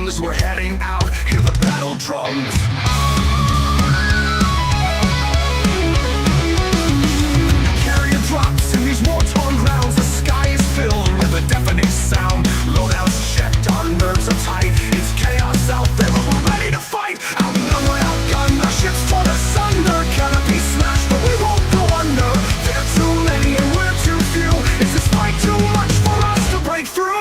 comes, we're heading out, hear the battle drums. Carrier drops in these war-torn grounds, the sky is filled with a deafening sound. Loadouts checked, our nerves are tight, it's chaos out there, but we're ready to fight. Outnumbered, outgunned, our ships torn asunder, canopy smashed, but we won't go under. They're too many and we're too few, is this fight too much for us to break through?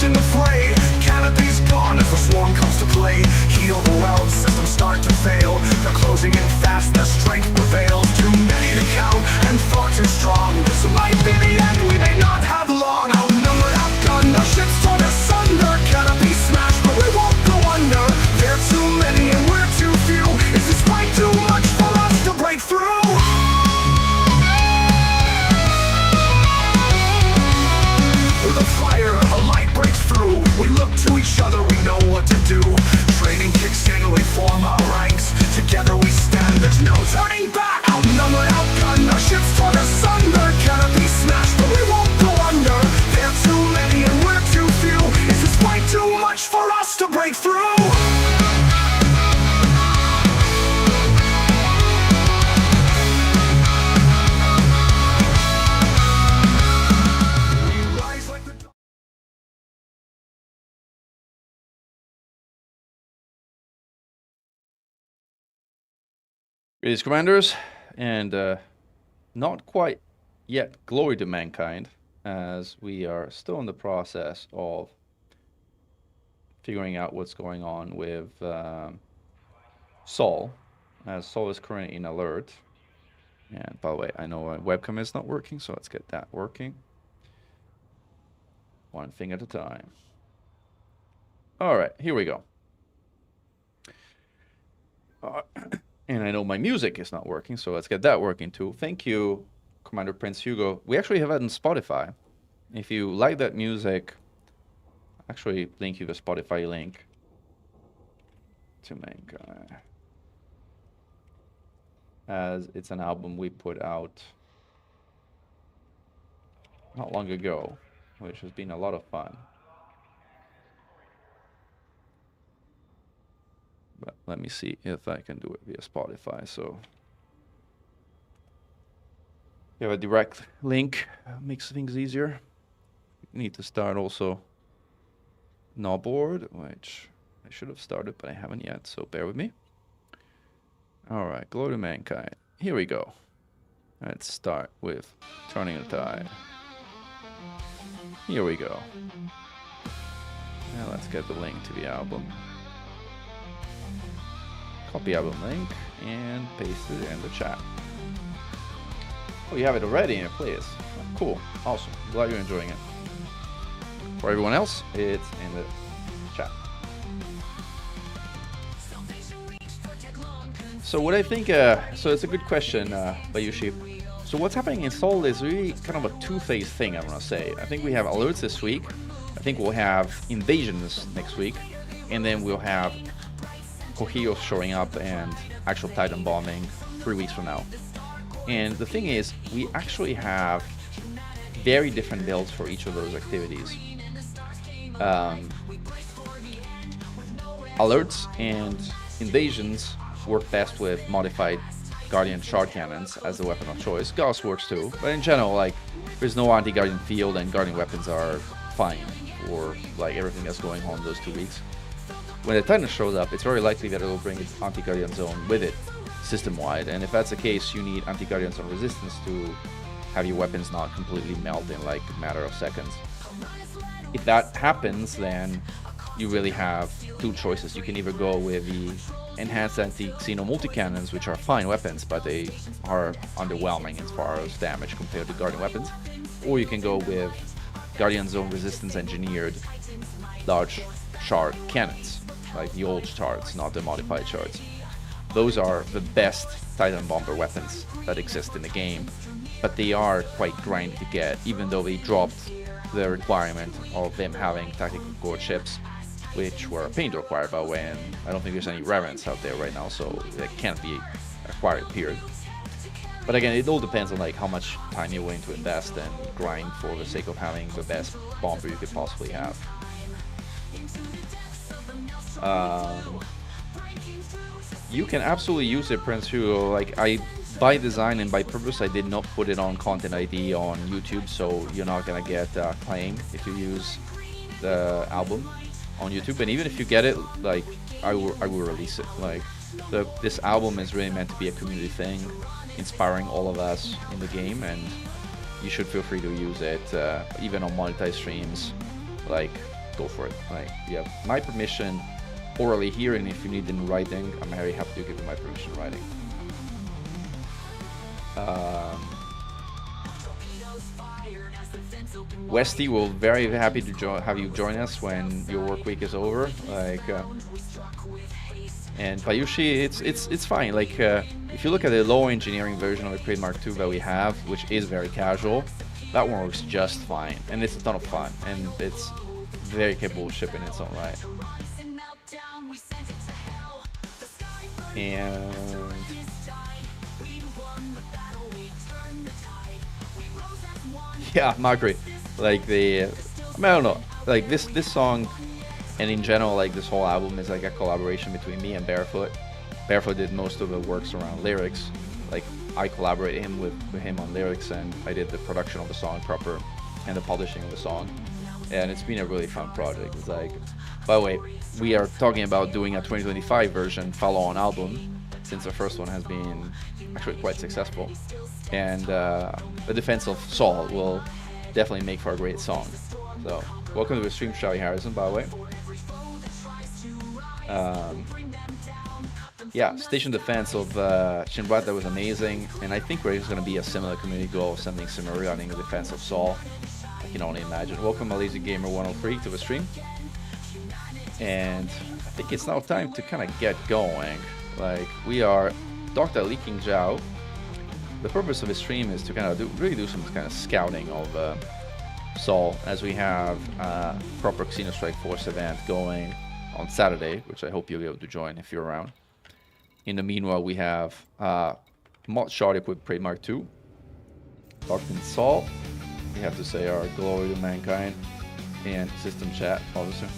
In the fray, canopy's gone as the swarm comes to play. Heat overwhelmed, systems start to fail. They're closing in fast, their strength prevails. Too many to count, and far too strong. This might be the end, we may not have long. Outnumbered, outgunned, our ships torn asunder. Canopy smashed, but we won't go under. There are too many and we're too few. Is this fight too much for us to break through? With a fire, a light breaks through. We look to each other, we know what to do. Training kicks in, we form our ranks. Together we stand, there's no turning back. Outnumbered, outgunned, our ships torn asunder. Canopy smashed, but we won't go under. There are too many and we're too few. Is this fight too much for us to break through? Greetings, Commanders, and not quite yet glory to mankind, as we are still in the process of figuring out what's going on with Sol, as Sol is currently in alert. And by the way, I know my webcam is not working, so let's get that working. One thing at a time. All right, here we go. And I know my music is not working, so let's get that working too. Thank you, Commander Prince Hugo. We actually have it on Spotify. If you like that music, actually link you the Spotify link to Mechan, as it's an album we put out not long ago, which has been a lot of fun. But let me see if I can do it via Spotify. So you have a direct link, makes things easier. You need to start also Gnawboard, which I should have started, but I haven't yet, so bear with me. All right, Glory to Mankind. Here we go. Let's start with Turning the Tide. Here we go. Now let's get the link to the album. Copy album link and paste it in the chat. Oh, you have it already in your playlist. Oh, cool, awesome. Glad you're enjoying it. For everyone else, it's in the chat. So what I think, so it's a good question, Bayushi. So what's happening in Sol is really kind of a two-phase thing, I want to say. I think we have alerts this week. I think we'll have invasions next week, and then we'll have Coheos showing up and actual Titan bombing 3 weeks from now. And the thing is, we actually have very different builds for each of those activities. Alerts and invasions work best with modified Guardian shard cannons as the weapon of choice. Gauss works too, but in general, like, there's no anti-Guardian field and Guardian weapons are fine for like everything that's going on those 2 weeks. When the Titan shows up, it's very likely that it will bring its anti-Guardian zone with it, system-wide, and if that's the case, you need anti-Guardian zone resistance to have your weapons not completely melt in like a matter of seconds. If that happens, then you really have two choices. You can either go with the enhanced anti-Xeno multi-cannons, which are fine weapons, but they are underwhelming as far as damage compared to Guardian weapons, or you can go with Guardian zone resistance engineered large shard cannons, like the old shards, not the modified shards. Those are the best Titan bomber weapons that exist in the game, but they are quite grindy to get, even though they dropped the requirement of them having tactical core chips. which were a pain to acquire, by the way, and I don't think there's any reverence out there right now, so they can't be acquired, period. But again, it all depends on like how much time you're willing to invest and grind for the sake of having the best bomber you could possibly have. You can absolutely use it, Prince Hugo. Like, by design and by purpose, I did not put it on Content ID on YouTube, so you're not gonna get claimed if you use the album on YouTube. And even if you get it, like, I will release it. Like, this album is really meant to be a community thing, inspiring all of us in the game, and you should feel free to use it, even on monetized streams. Like, go for it. Like, you have my permission orally here, and if you need it in writing, I'm very happy to give you my permission in writing. Westy will very happy to have you join us when your work week is over. Like, and Bayushi, it's fine. Like, if you look at the low engineering version of the Create Mark II that we have, which is very casual, that one works just fine, and it's a ton of fun, and it's very capable of shipping in its own right. And yeah, Margaret, like I don't know, like this song, and in general, like this whole album is like a collaboration between me and Barefoot. Barefoot did most of the works around lyrics. Like, I collaborated with him on lyrics, and I did the production of the song proper and the publishing of the song. And it's been a really fun project. It's like, by the way, we are talking about doing a 2025 version follow-on album, since the first one has been actually quite successful. And the Defense of Saul will definitely make for a great song. So, welcome to the stream, Charlie Harrison, by the way. Yeah, Station Defense of Shinbrat, that was amazing, and I think there's going to be a similar community goal of something similar regarding the Defense of Saul. I can only imagine. Welcome, Lazy Gamer 103, to the stream. And I think it's now time to kind of get going. Like, we are Dr. Li King Zhao. The purpose of this stream is to kind of really do some kind of scouting of Saul, as we have a proper Xenostrike Force event going on Saturday, which I hope you'll be able to join if you're around. In the meanwhile, we have Mod Shard equipped Trademark 2, Dr. Saul. We have to say our glory to mankind, and system chat, obviously.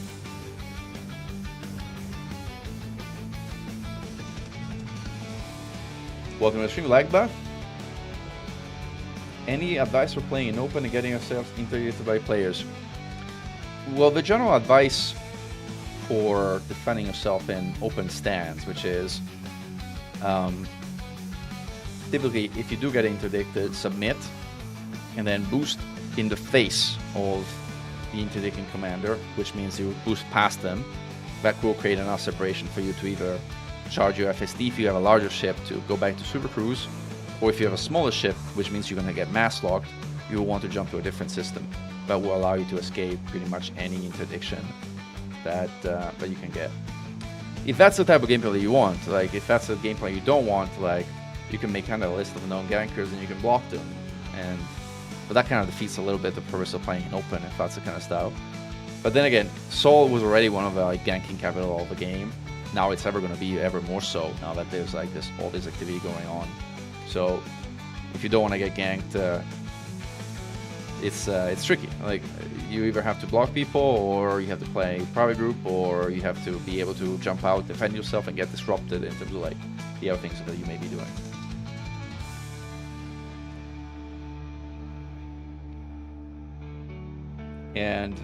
Welcome to the stream, Lagba. Any advice for playing in open and getting yourself integrated by players? Well, the general advice for defending yourself in open stands, which is typically, if you do get interdicted, submit and then boost in the face of the interdicting commander, which means you boost past them. That will create enough separation for you to either charge your FSD if you have a larger ship to go back to Super Cruise, or if you have a smaller ship, which means you're going to get mass locked, you will want to jump to a different system that will allow you to escape pretty much any interdiction that you can get. If that's the type of gameplay that you want, like if that's the gameplay you don't want, like you can make kind of a list of known gankers and you can block them, but that kind of defeats a little bit the purpose of playing in open if that's the kind of style. But then again, Saul was already one of the like ganking capital of the game. Now it's ever going to be ever more so now that there's like all this activity going on. So if you don't want to get ganked, it's tricky. Like you either have to block people, or you have to play private group, or you have to be able to jump out, defend yourself, and get disrupted in terms of like the other things that you may be doing. And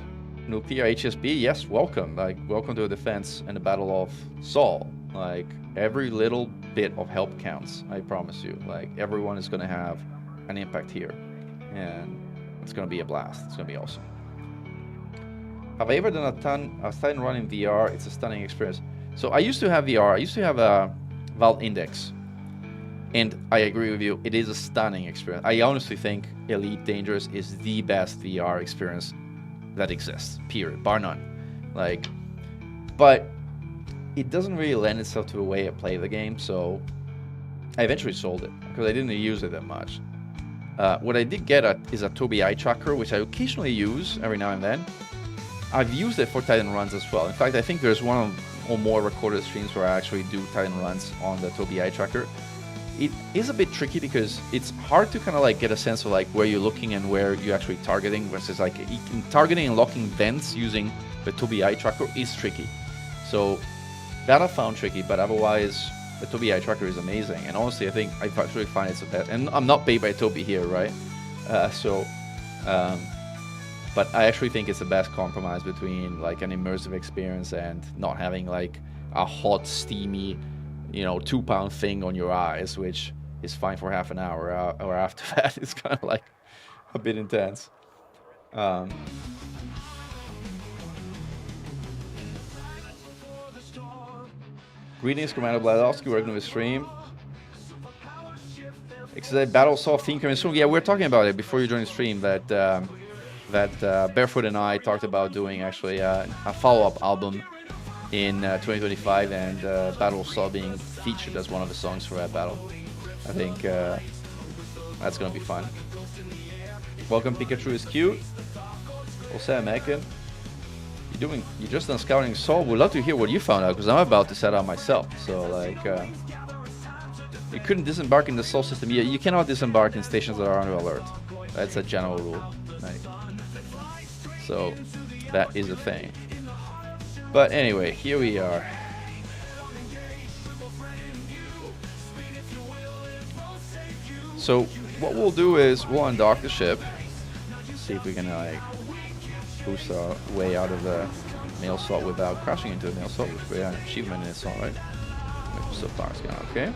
Nupia HSB, yes, welcome. Like, welcome to the defense and the Battle of Saul. Like, every little bit of help counts, I promise you. Like, everyone is going to have an impact here. And it's going to be a blast. It's going to be awesome. Have I ever done a stun run in VR? It's a stunning experience. So I used to have VR. I used to have a Valve Index. And I agree with you. It is a stunning experience. I honestly think Elite Dangerous is the best VR experience that exists, period, bar none. Like, but it doesn't really lend itself to the way I play the game, so I eventually sold it because I didn't use it that much. What I did get is a Tobii eye tracker, which I occasionally use every now and then, I've used it for Titan runs as well. In fact, I think there's one or more recorded streams where I actually do Titan runs on the Tobii eye tracker. It is a bit tricky because it's hard to kind of like get a sense of like where you're looking and where you're actually targeting, versus like targeting and locking vents using the Tobii eye tracker is tricky. So that I found tricky, but otherwise the Tobii eye tracker is amazing. And honestly, I think I actually find it's the best. And I'm not paid by Tobii here, right? But I actually think it's the best compromise between like an immersive experience and not having like a hot, steamy, 2-pound thing on your eyes, which is fine for half an hour, or after that it's kind of like a bit intense. Greetings, Commander Bladowski, working with stream. Except Battle Soft theme coming soon. Yeah, we were talking about it before you joined the stream, that Barefoot and I talked about doing actually a follow-up album in 2025, and Battle Saw being featured as one of the songs for that battle. I think that's gonna be fun. Welcome, Pikachu is cute. Also, Mechan. You just done scouting Seoul. Would love to hear what you found out, because I'm about to set out myself. So like, you couldn't disembark in the Seoul system. Yeah, you cannot disembark in stations that are under alert. That's a general rule. Like, so that is a thing. But anyway, here we are. So what we'll do is we'll undock the ship, see if we can like boost our way out of the mail slot without crashing into the mail slot, which we have an achievement in this one, right? So far it's gone okay.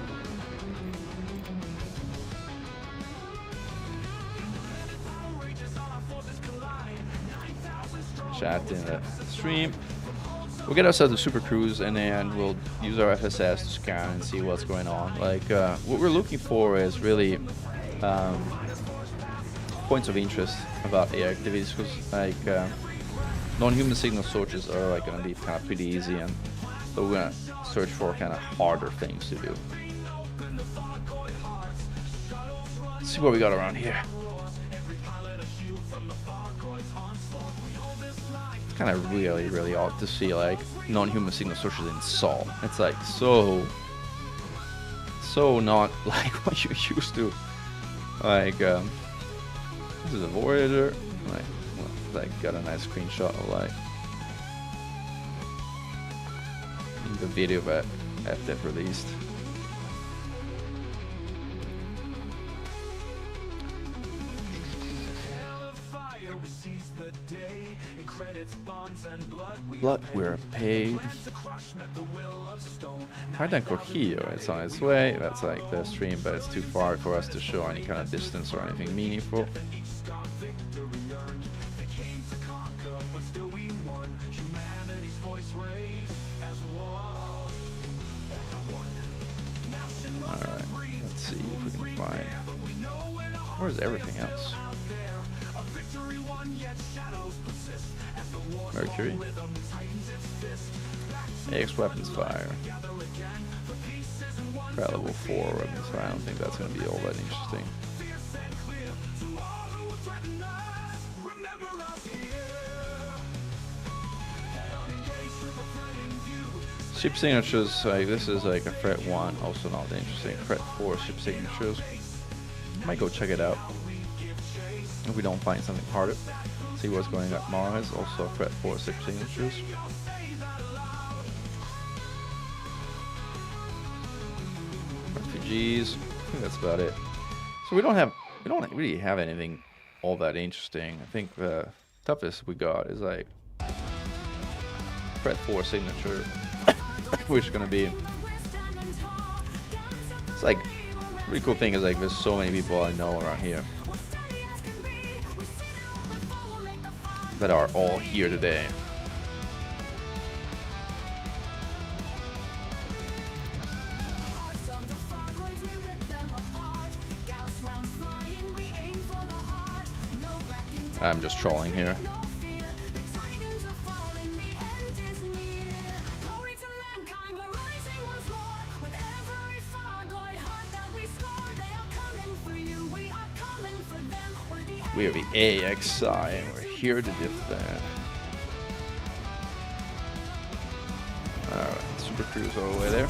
Chat in the stream. We'll get ourselves a super cruise, and then we'll use our FSS to scan and see what's going on. Like, what we're looking for is really points of interest about AI activities, because like non-human signal searches are like going to be kind of pretty easy, and but we're going to search for kind of harder things to do. Let's see what we got around here. Kind of really odd to see like non-human signal sources in Seoul. It's like so not like what you're used to. Like this is a Voyager. Like got a nice screenshot of like the video that FDev released. Blood we're paid. Titan Corquillo, it's on its way. That's like the stream, but it's too far for us to show any kind of distance or anything meaningful. Alright, let's see if we can find. Where's everything else? Mercury. AX weapons fire. Level 4 weapons fire. I don't think that's going to be all that interesting. Ship signatures, like this is like a threat 1, also not that interesting. Threat 4 ship signatures. Might go check it out if we don't find something harder. See what's going on at Mars, also threat 4 ship signatures. Refugees, I think that's about it. So we don't really have anything all that interesting. I think the toughest we got is like threat 4 signature, which is gonna be, it's like, really cool thing is like there's so many people I know around here that are all here today. I'm just trolling here. We are the AXI and we're here to defend. super cruise all the way there.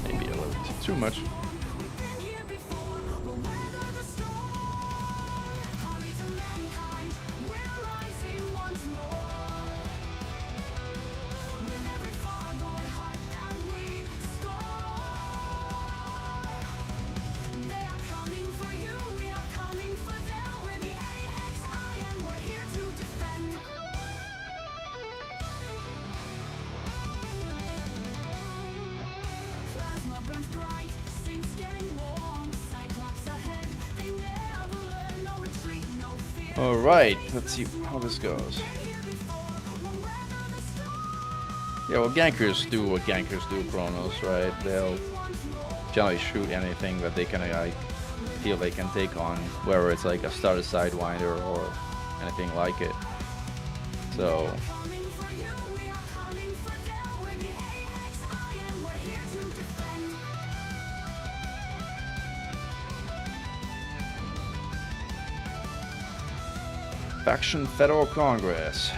Maybe a little too much. Alright, let's see how this goes. Yeah, well, gankers do what gankers do, Chronos, right? They'll generally shoot anything that they can like, feel they can take on, whether it's like a starter sidewinder or anything like it. So Faction Federal Congress.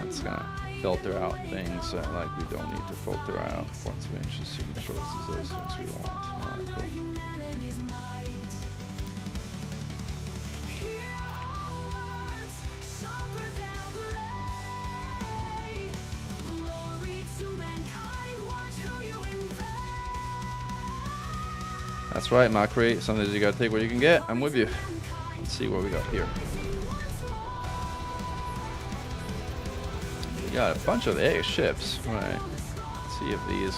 That's gonna filter out things that like we don't need to filter out. Once we inches, signature choices, those things we want. Alright, cool. That's right, Macri. Sometimes you gotta take what you can get. I'm with you. Let's see what we got here. We got a bunch of A ships. Right. Let's see if these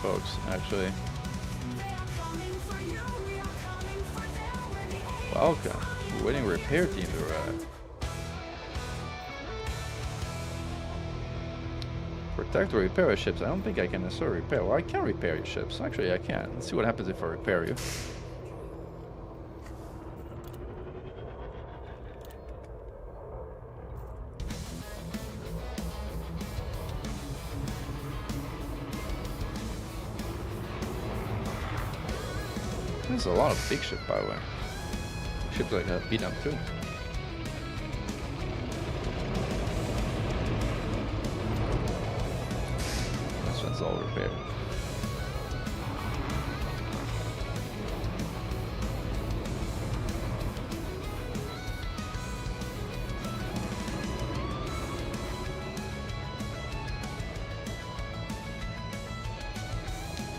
folks actually. Welcome. We're waiting repair team to arrive. Protect or repair your ships. I don't think I can necessarily repair. Well, I can repair your ships. Actually, I can. Let's see what happens if I repair you. There's a lot of big ship, by the way. Ships like that beat up too. It's all repaired.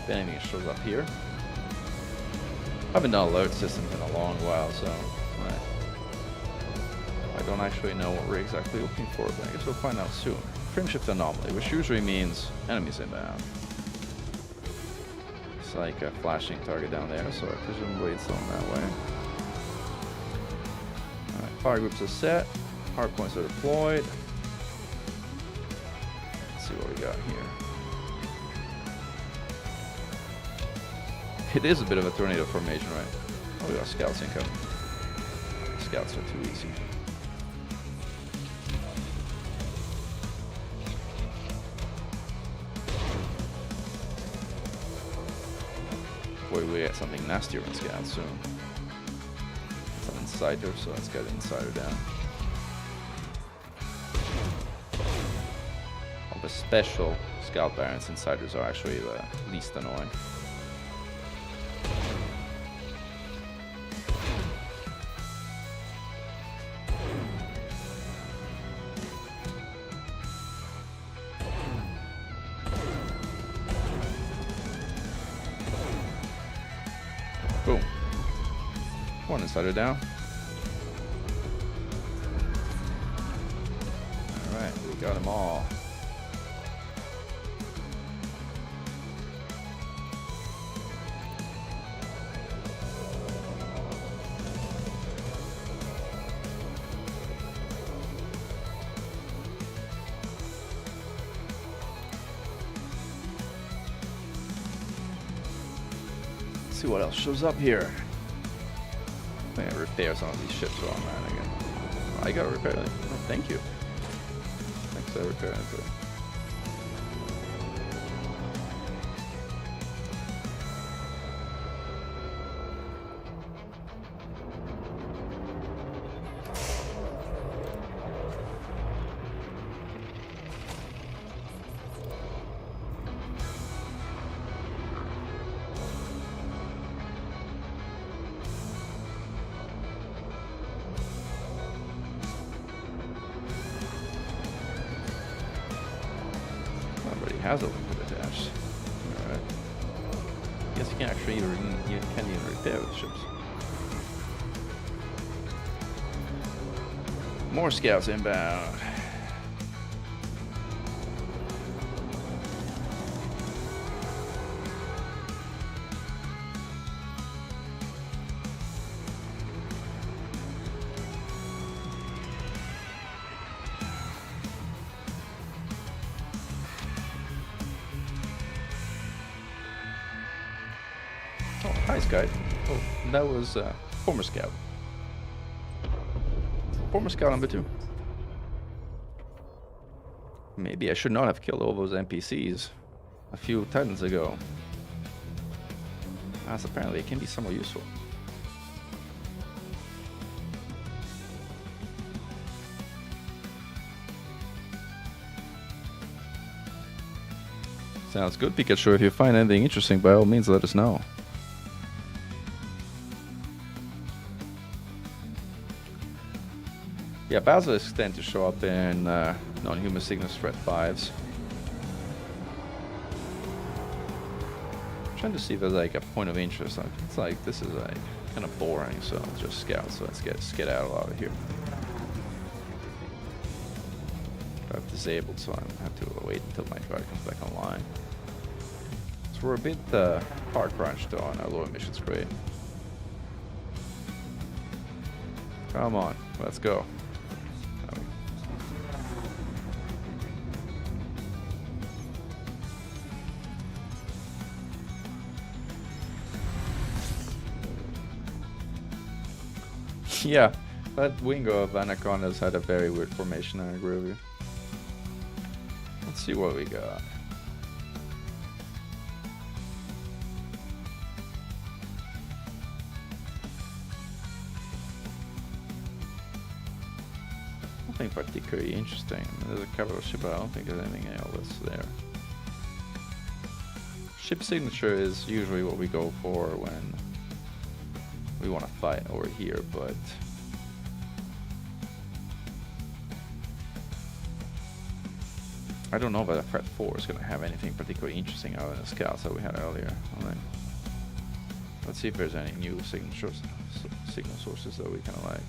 If anything shows up here. I haven't done alert systems in a long while, so I don't actually know what we're exactly looking for, but I guess we'll find out soon. Frame shift anomaly, which usually means enemies inbound. It's like a flashing target down there, so presumably it's on that way. Alright, fire groups are set. Hard points are deployed. Let's see what we got here. It is a bit of a tornado formation, right? Oh, we got scouts incoming. Scouts are too easy. Boy, we get something nastier in scouts soon. Some insider, so let's get insider down. Of the special scout barons, insiders are actually the least annoying. Boom. One insider down. Alright, we got them all. See what else shows up here. I think I repair some of these ships while I'm at again. I gotta repair them. Oh, thank you. Thanks, I repair them too. has a liquid attached. Alright. Guess you can actually you can't even repair the ships. More scouts inbound. Oh, hi, Sky. Oh, that was former scout. Former scout number 2. Maybe I should not have killed all those NPCs a few titans ago, as apparently it can be somewhat useful. Sounds good, Pikachu. If you find anything interesting, by all means, let us know. Yeah, basilisks tend to show up in non-human signal threat 5s. Trying to see if there's like a point of interest. It's like this is like kind of boring, so I'll just scout. So let's get skedaddle out of here. I've disabled, so I have to wait until my guard comes back online. So we're a bit hard crunched on our low emissions grade. Come on, let's go. Yeah, that wingo of Anaconda's had a very weird formation, I agree with you. Let's see what we got. Nothing particularly interesting. There's a capital ship, but I don't think there's anything else there. Ship signature is usually what we go for when we want to fight over here, but I don't know if threat 4 is going to have anything particularly interesting out of the scouts that we had earlier. Right. Let's see if there's any new signal sources that we kind of like.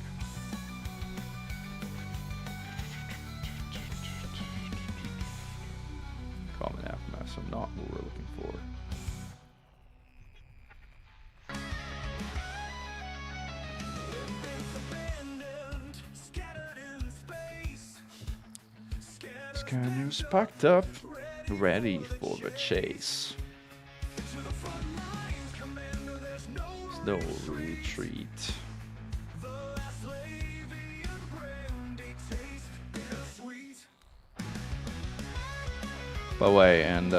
Common aftermath, so not what we're looking for. Scanners packed up, ready for the chase. No retreat. By the way, and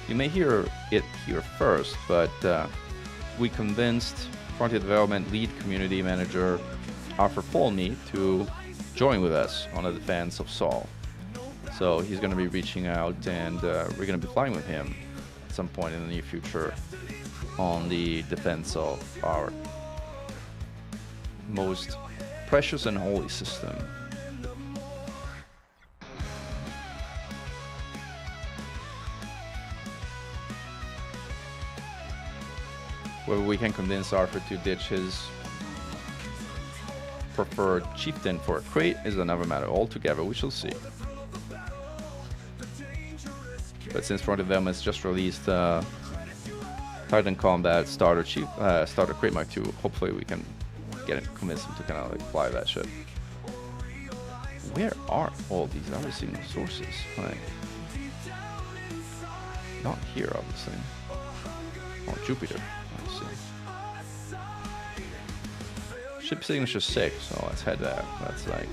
you may hear it here first, but we convinced Frontier Development lead community manager Arthur Folney to join with us on the defense of Sol. So he's going to be reaching out, and we're going to be flying with him at some point in the near future on the defense of our most precious and holy system. Whether we can convince Arthur to ditch his preferred chieftain for a crate is another matter altogether. We shall see. But since Frontier Development has just released Titan Combat starter crate Mark 2, hopefully we can convince him to kind of like fly that ship. Where are all these other signal sources? Like, not here, obviously. Oh, Jupiter. Let's see. Ship signature 6, so let's head there. That's like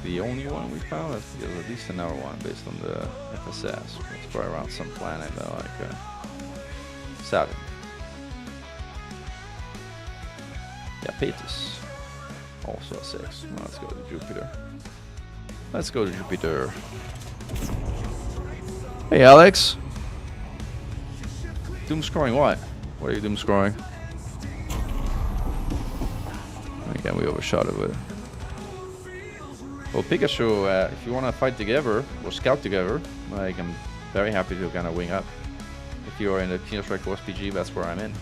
the only one we found. There's at least another one based on the FSS. It's probably around some planet like Saturn. Yeah, Phaetus. Also a 6. Well, let's go to Jupiter. Let's go to Jupiter. Hey, Alex. Doom scrolling what? What are you doom scrolling? overshot it with. Well, Pikachu, if you want to fight together or scout together, like I'm very happy to kind of wing up. If you're in the Counter-Strike Force PG, that's where I'm in.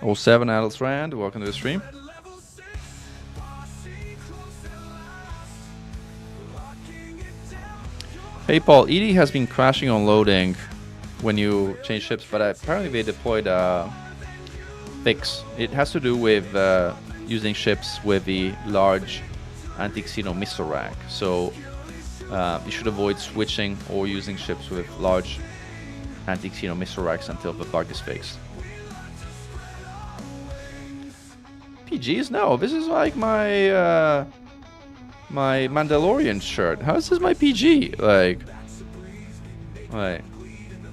All 7 adults Rand, welcome to the stream. Hey Paul, ED has been crashing on loading when you change ships, but apparently they deployed a fix. It has to do with using ships with the large anti-xeno missile rack. So you should avoid switching or using ships with large anti-xeno missile racks until the bug is fixed. PGs? No, this is like my my Mandalorian shirt. How is this my PG? Like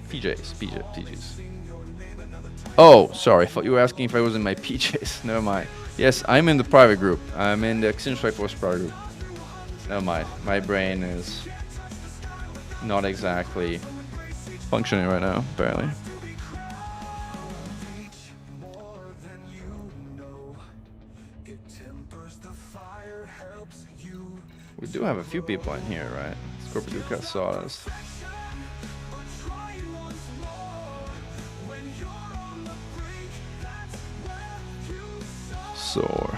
PJs. Oh, sorry. I thought you were asking if I was in my PJs. Never mind. Yes, I'm in the private group. I'm in the Counter-Strike Force private group. Never mind. My brain is not exactly functioning right now, apparently. We do have a few people in here, right? Scorpiduca, Sawdust. Sore.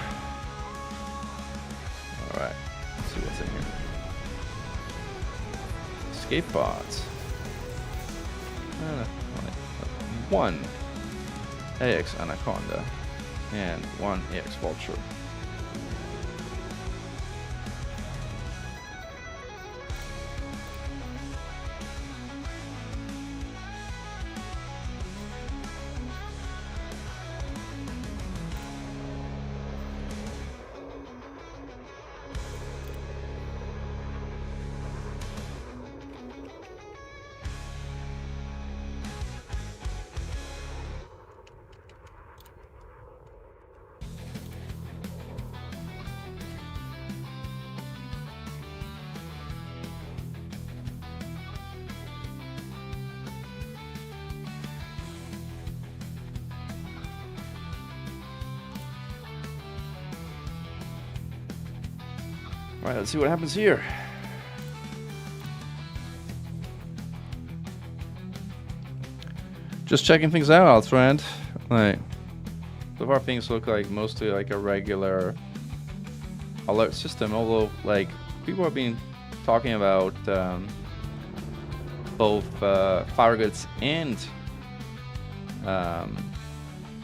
Alright, let's see what's in here. Escape pods. One AX Anaconda and one AX Vulture. Alright, let's see what happens here. Just checking things out, friend. Like, so far things look like mostly like a regular alert system, although like people have been talking about both Farragut's and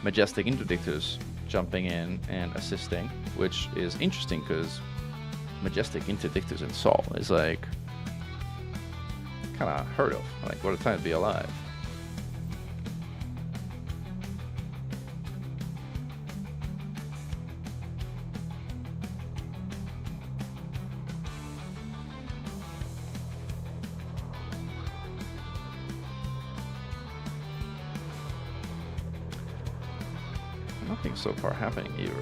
Majestic interdictors jumping in and assisting, which is interesting because Majestic interdictors in Sol is like kind of heard of. Like, what a time to be alive. Nothing so far happening either.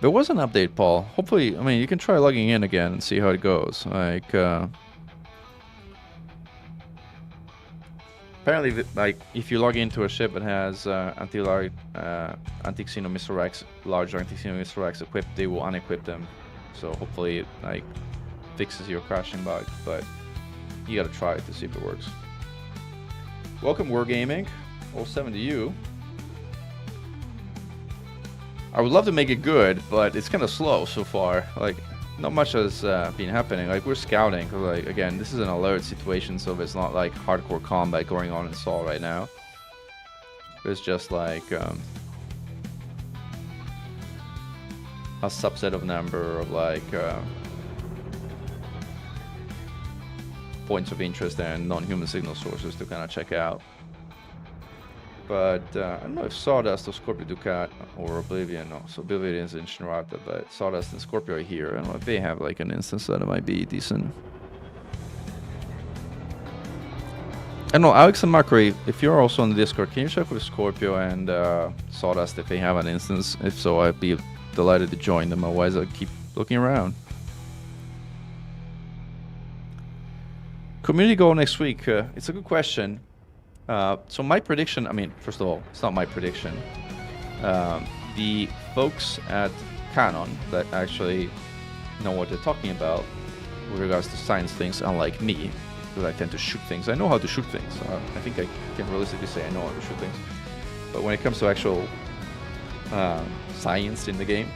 There was an update, Paul. Hopefully, I mean, you can try logging in again and see how it goes. Like, apparently, like, if you log into a ship that has anti-xeno missile racks, large anti-xeno missile racks equipped, they will unequip them. So hopefully, it like fixes your crashing bug. But you gotta try it to see if it works. Welcome, Wargaming. All 7 to you. I would love to make it good, but it's kind of slow so far. Like, not much has been happening. Like, we're scouting. Like, again, this is an alert situation, so it's not like hardcore combat going on in Sol right now. It's just like a subset of number of like points of interest and non-human signal sources to kind of check out. But I don't know if Sawdust or Scorpio Ducat or Oblivion. No, so Oblivion is in Shinrata, but Sawdust and Scorpio are here. I don't know if they have like an instance that might be decent. I don't know, Alex and Macri, if you're also on the Discord, can you check with Scorpio and Sawdust if they have an instance? If so, I'd be delighted to join them. Otherwise, I'll keep looking around. Community goal next week. It's a good question. So my prediction, I mean, first of all, it's not my prediction. The folks at Canon that actually know what they're talking about with regards to science things, unlike me, because I tend to shoot things. I know how to shoot things. I think I can realistically say I know how to shoot things. But when it comes to actual science in the game,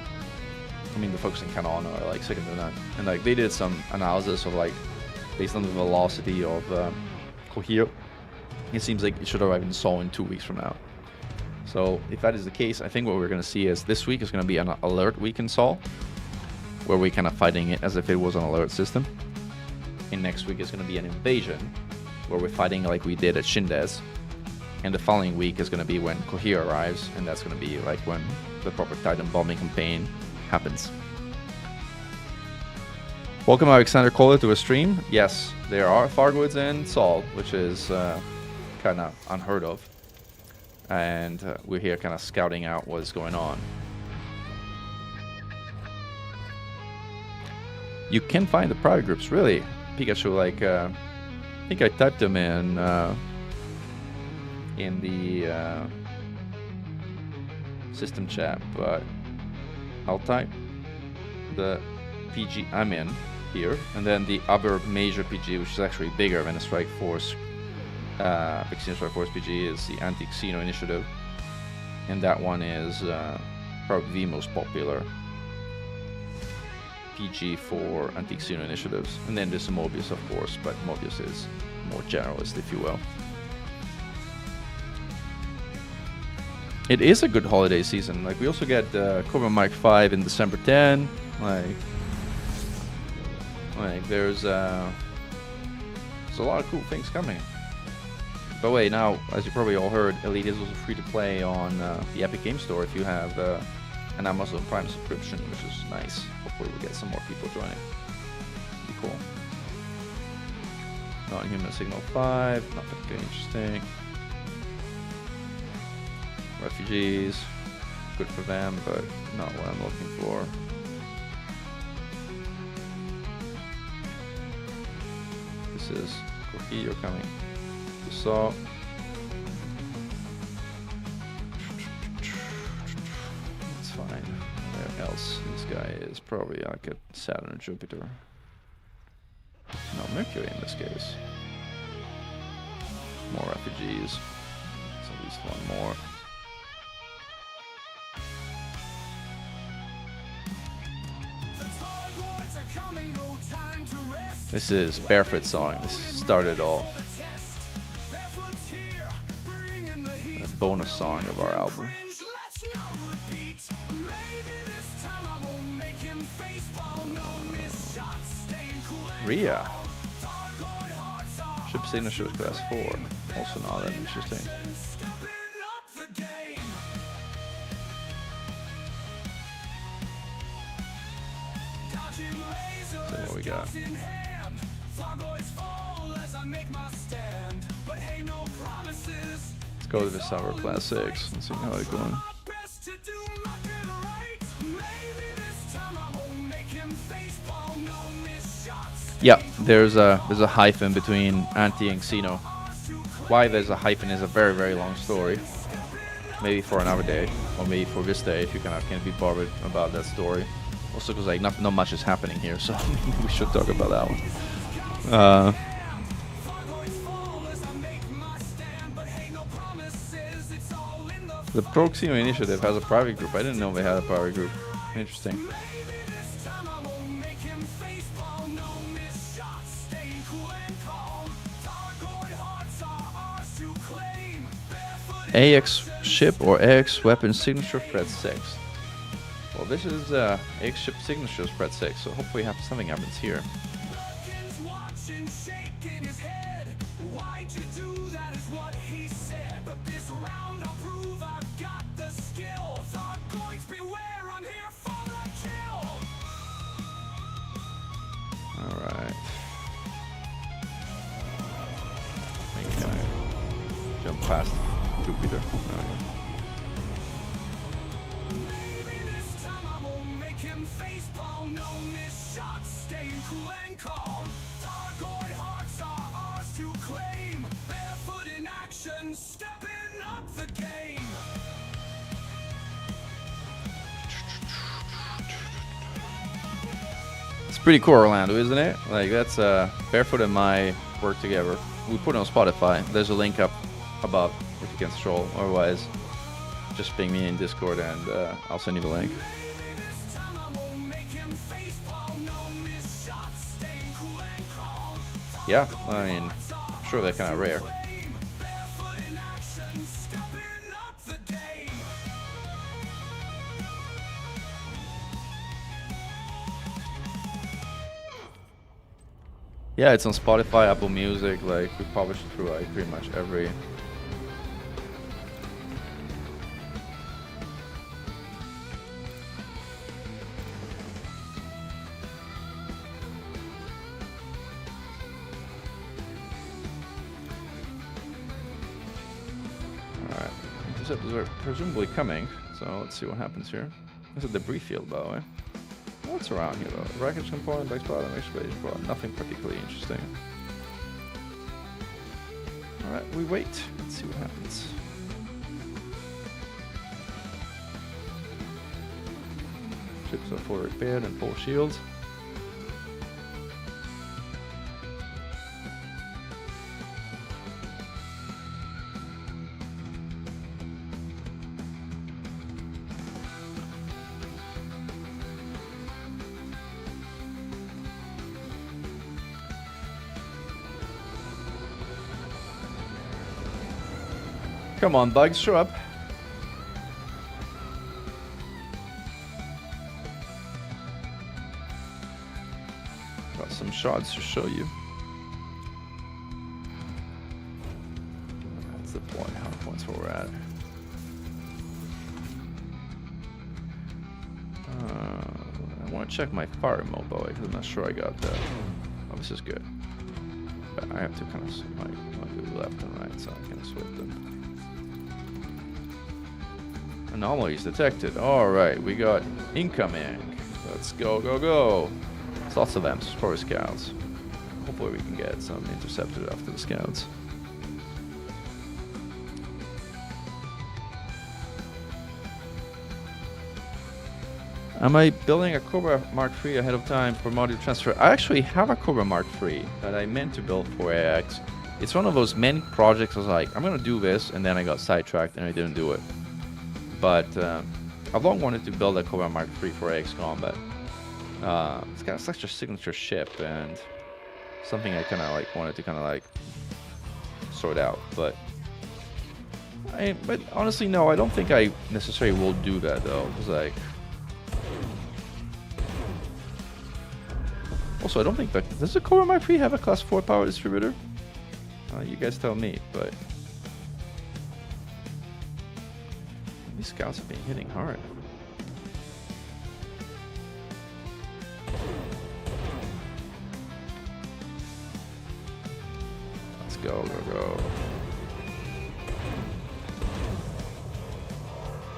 I mean, the folks in Canon are like second to none. And like they did some analysis of like, based on the velocity of Cohere, it seems like it should arrive in Sol in 2 weeks from now. So if that is the case, I think what we're going to see is this week is going to be an alert week in Sol, where we're kind of fighting it as if it was an alert system. And next week is going to be an invasion, where we're fighting like we did at Shindes. And the following week is going to be when Cohere arrives, and that's going to be like when the proper Titan bombing campaign happens. Welcome Alexander Kohler to a stream. Yes, there are Thargoids in Sol, which is kind of unheard of. And we're here kind of scouting out what's going on. You can find the private groups, really. Pikachu, like, I think I typed them in the system chat, but I'll type the PG I'm in here, and then the other major PG, which is actually bigger than the Strike Force, Extreme Strike Force PG, is the Anti-Xeno Initiative, and that one is probably the most popular PG for Anti-Xeno initiatives. And then there's Mobius, of course, but Mobius is more generalist, if you will. It is a good holiday season. Like, we also get Cobra Mark 5 in December 10. Like there's a lot of cool things coming. By the way, now, as you probably all heard, Elite is also free to play on the Epic Game Store if you have an Amazon Prime subscription, which is nice. Hopefully we'll get some more people joining. Be cool. Non-human Signal 5, not particularly interesting. Refugees, good for them, but not what I'm looking for. This is Cohere coming. So it's fine. Where else? This guy is probably like at Saturn or Jupiter. No, Mercury in this case. More refugees. It's at least one more. This is Barefoot Song. This started all. A bonus song of our album. Rhea. Ship signature class 4. Also not that interesting. So what we got? Let's go to the Summer Class 6 and see how it's going. Yeah, there's a hyphen between Anti and Xeno. Why there's a hyphen is a very, very long story. Maybe for another day, or maybe for this day if you kind of can't be bothered about that story. Also because like not much is happening here, so we should talk about that one. The Proximo Initiative has a private group. I didn't know they had a private group. Interesting. AX ship or AX weapon signature threat 6. Well, this is AX ship signature threat 6, so hopefully something happens here. Why'd you do that is what he said, but this round past Jupiter. It's pretty cool, Orlando, isn't it? Like, that's Barefoot and my work together. We put it on Spotify. There's a link up above if you can scroll. Otherwise, just ping me in Discord and I'll send you the link. Yeah, I mean, I'm sure they're kind of rare. Yeah, it's on Spotify, Apple Music. Like, we publish it through like pretty much every. Alright, these episodes are presumably coming, so let's see what happens here. There's a debris field, by the way. What's around here though? Wreckage component, backspot, and excavation plot. Nothing particularly interesting. Alright, we wait. Let's see what happens. Ships are fully repaired and full shields. Come on, bugs, show up. Got some shots to show you. That's the point, how points where we're at. I want to check my fire mode, by the way, because I'm not sure I got that. Oh, this is good. But I have to kind of do left and right, so I can switch them. Anomalies detected. Alright, we got incoming. Let's go, go, go. There's lots of them, for scouts. Hopefully we can get some intercepted after the scouts. Am I building a Cobra Mark III ahead of time for module transfer? I actually have a Cobra Mark III that I meant to build for AX. It's one of those many projects I was like, I'm gonna do this, and then I got sidetracked and I didn't do it. But I've long wanted to build a Cobra Mark III for AX Combat. It's got such a signature ship and something I kind of like wanted to kind of like sort out. But honestly, no, I don't think I necessarily will do that though. It's like also I don't think that does the Cobra Mark III have a Class 4 power distributor? You guys tell me, but. These scouts have been hitting hard. Let's go, go, go.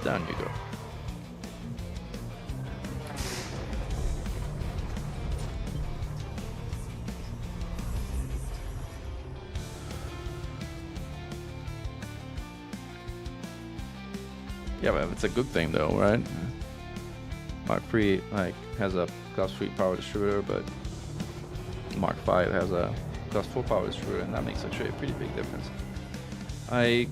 Down you go. Yeah, but it's a good thing though, right? Mark III like has a Class 3 power distributor, but Mark V has a Class 4 power distributor, and that makes actually a pretty big difference. I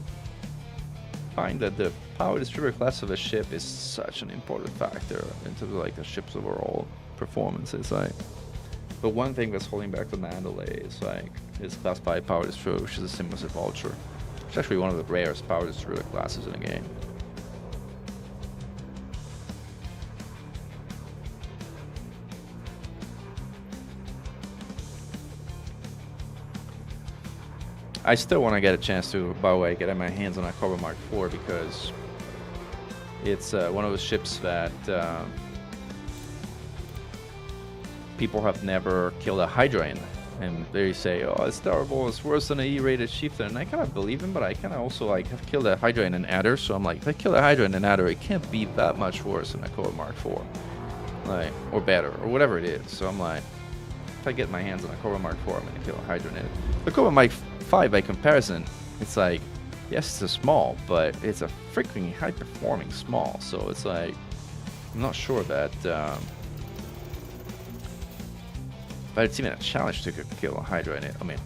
find that the power distributor class of a ship is such an important factor into like the ship's overall performance. It's like, but one thing that's holding back the Mandalay is like its Class 5 power distributor, which is a Symbiosis Vulture. It's actually one of the rarest power distributor classes in the game. I still want to get a chance to, by the way, get my hands on a Cobra Mark IV because it's one of those ships that people have never killed a Hydra in. and they say, oh, it's terrible, it's worse than an E-rated chieftain, and I kind of believe him, but I kind of also like have killed a Hydra and an Adder, so I'm like, if I kill a Hydra and an Adder, it can't be that much worse than a Cobra Mark IV, like, or better, or whatever it is. So I'm like, if I get my hands on a Cobra Mark IV, I'm gonna kill a Hydra and an Adder. The Cobra Mark V, by comparison, it's like, yes, it's a small, but it's a freaking high-performing small, so it's like, I'm not sure that, but it's even a challenge to kill a Hydra in it. I mean,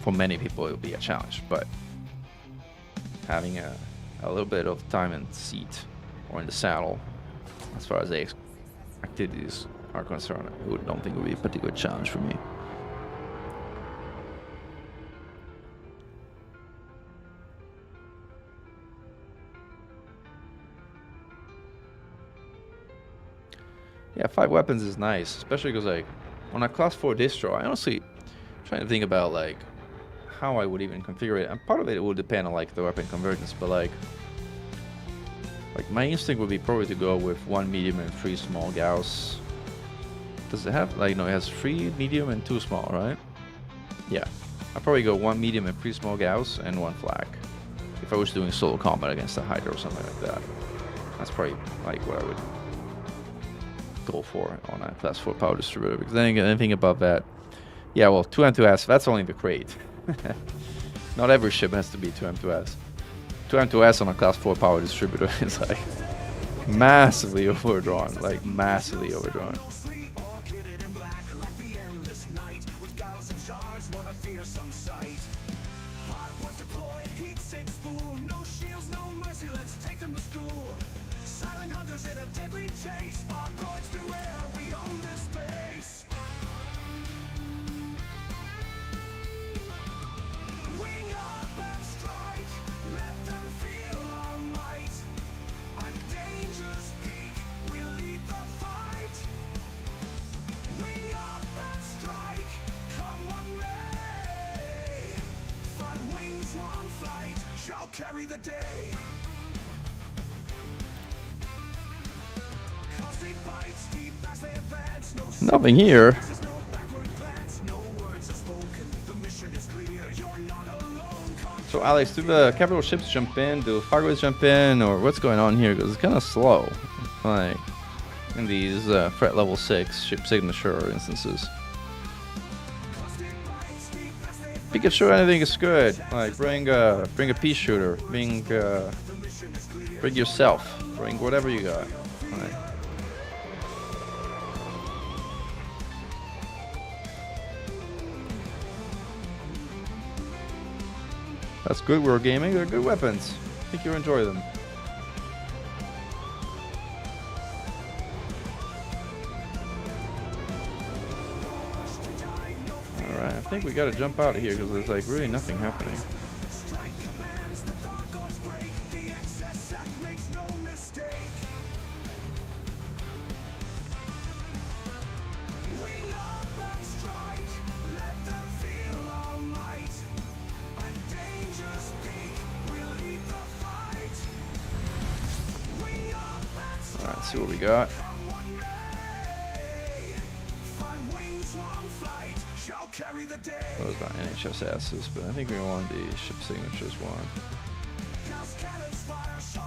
for many people, it'll be a challenge, but having a little bit of time in the seat or in the saddle, as far as the activities are concerned, I don't think it would be a particular challenge for me. Yeah, 5 weapons is nice, especially because like on a class 4 distro, I honestly trying to think about like how I would even configure it. And part of it will depend on like the weapon convergence, but like my instinct would be probably to go with 1 medium and 3 small Gauss. Does it have like, no, it has 3 medium and 2 small, right? Yeah, I'll probably go 1 medium and 3 small Gauss and 1 flak if I was doing solo combat against a Hydra or something like that. That's probably like what I would go for on a class 4 power distributor, because then anything above that, yeah, well, 2M2S, that's only the crate. Not every ship has to be 2M2S. 2M2S on a class 4 power distributor is like massively overdrawn, like massively overdrawn. Carry the day. Nothing here. So Alex, do the capital ships jump in? Do Fargo's jump in? Or what's going on here? Because it's kind of slow, like in these threat level 6 ship signature instances. If you can show anything is good. Like bring a pea shooter, bring yourself, bring whatever you got. Right. That's good. We're gaming. They're good weapons. I think you'll enjoy them. Alright, I think we gotta jump out of here because there's like really nothing happening. Alright, let's see what we got. Those are not NHSS's, but I think we want the ship signatures one.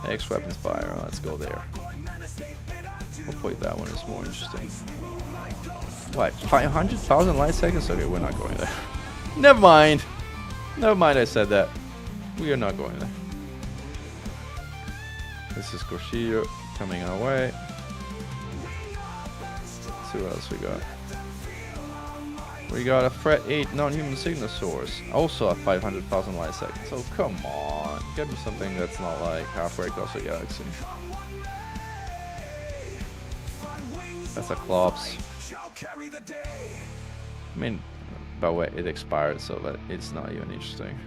X weapons fire, let's go there. Hopefully that one is more interesting. What, 500,000 light seconds? Okay, we're not going there. Never mind. Never mind, I said that. We are not going there. This is Koshio coming our way. Let's see what else we got. We got a Threat 8 non-human signal source, also at 500,000 light seconds. So come on, get me something that's not like halfway across the galaxy. That's a Klops. I mean, by the way, it expired, so that it's not even interesting.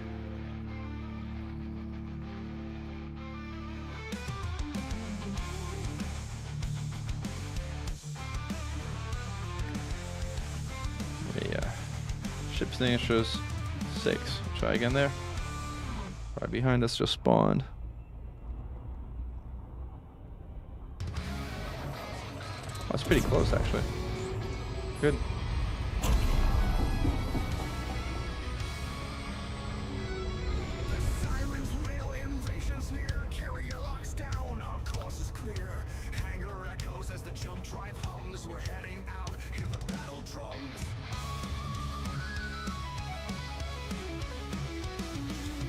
Yeah, ship signatures 6. Try again there. Right behind us just spawned. That's pretty close actually. Good. drive hums, we're heading out, hear the battle drums.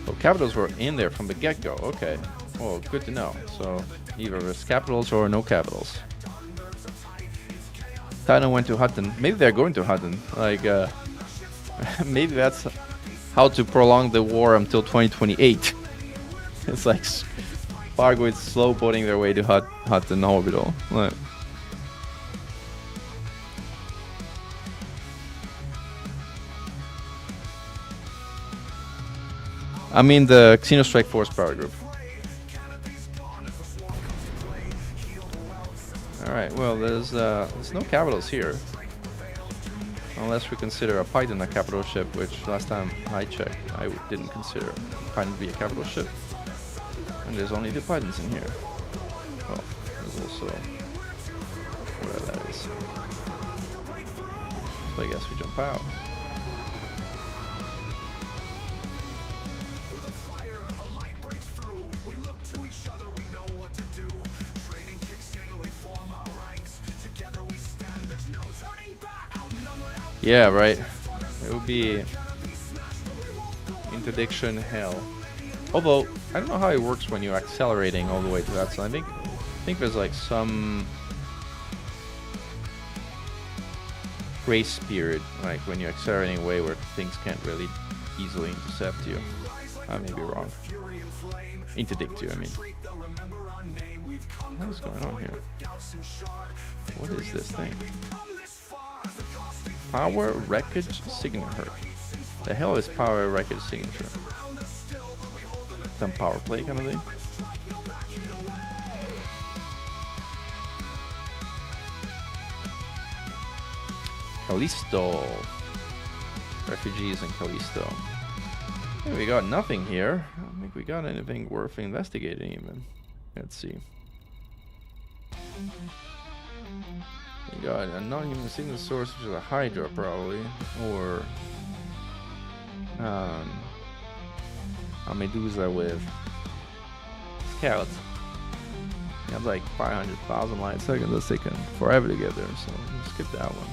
Oh, capitals were in there from the get-go. Okay. Well, good to know. So either there's capitals or no capitals. Titan went to Hutton. Maybe they're going to Hutton. Like, maybe that's how to prolong the war until 2028. It's like Fargo is slow boating their way to Hutton orbital. Like, I mean the Xenostrike Force Power Group. Alright, well there's no capitals here. Unless we consider a Python a capital ship, which last time I checked, I didn't consider Python to be a capital ship. And there's only 2 Pythons in here. Well, there's also whatever that is. So I guess we jump out. Yeah, right. It would be interdiction hell. Although I don't know how it works when you're accelerating all the way to that. So I think there's like some grace period, like when you're accelerating away, where things can't really easily intercept you. I may be wrong. Interdict you, I mean. What is going on here? What is this thing? Power wreckage signature. The hell is power wreckage signature? Some power play kind of thing. Callisto. Refugees in Callisto. Hey, we got nothing here. I don't think we got anything worth investigating even. Let's see. We got a non-human signal source, which is a Hydra probably, or a Medusa with scouts. You have like 500,000 light seconds. That's taken forever to get there, so we'll skip that one.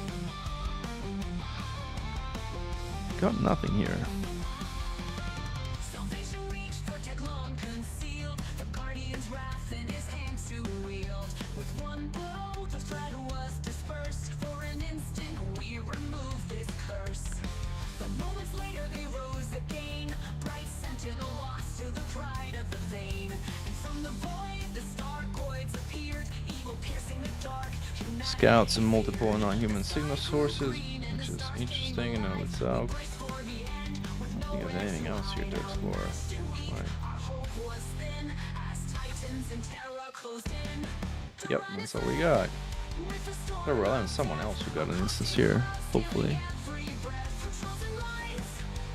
Got nothing here. Scouts and multiple non-human signal sources, which is interesting in and of itself. I don't think there's anything else here to explore. Right. Yep, that's all we got. Gotta rely on someone else who got an instance here, hopefully.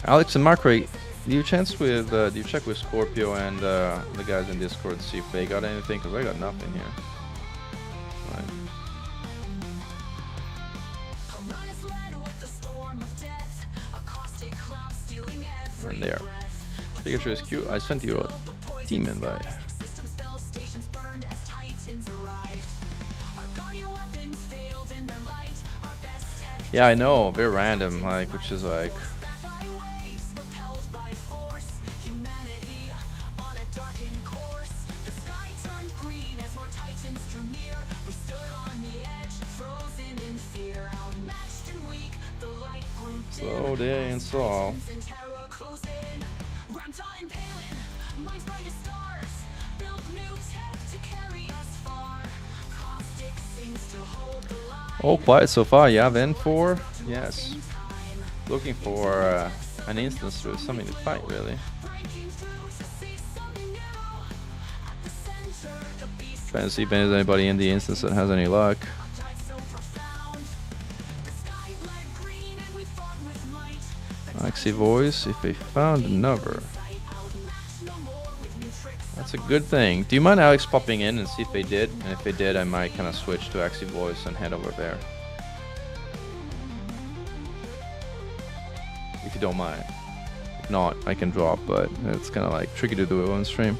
Alex and Mark, do you check with Scorpio and the guys in Discord to see if they got anything? Because I got nothing here. Right. And there. Pikachu is cute. I sent you a team invite. Yeah, I know. Very random, like, which is like. Slow day and slow. Oh, quiet so far. Yeah, then 4. Yes. Looking for an instance with something to fight, really. Trying to see if there's anybody in the instance that has any luck. Maxi voice, if they found another. That's a good thing. Do you mind Alex popping in and see if they did? And if they did, I might kind of switch to Axie voice and head over there. If you don't mind. If not, I can drop, but it's kind of like tricky to do it on stream.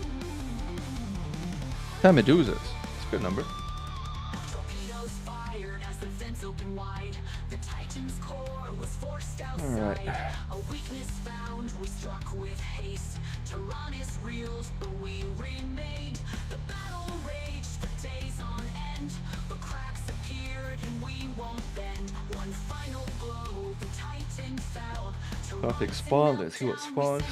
10 Medusas. That's a good number. hands open wide. The Titan's core was forced outside. Alright. A weakness found, we struck with haste. Tyrannus reels, but we remained. The battle raged for days on end, but cracks appeared and we won't bend. One final blow, the Titan fell. Gothic spawn, let's see what spawns.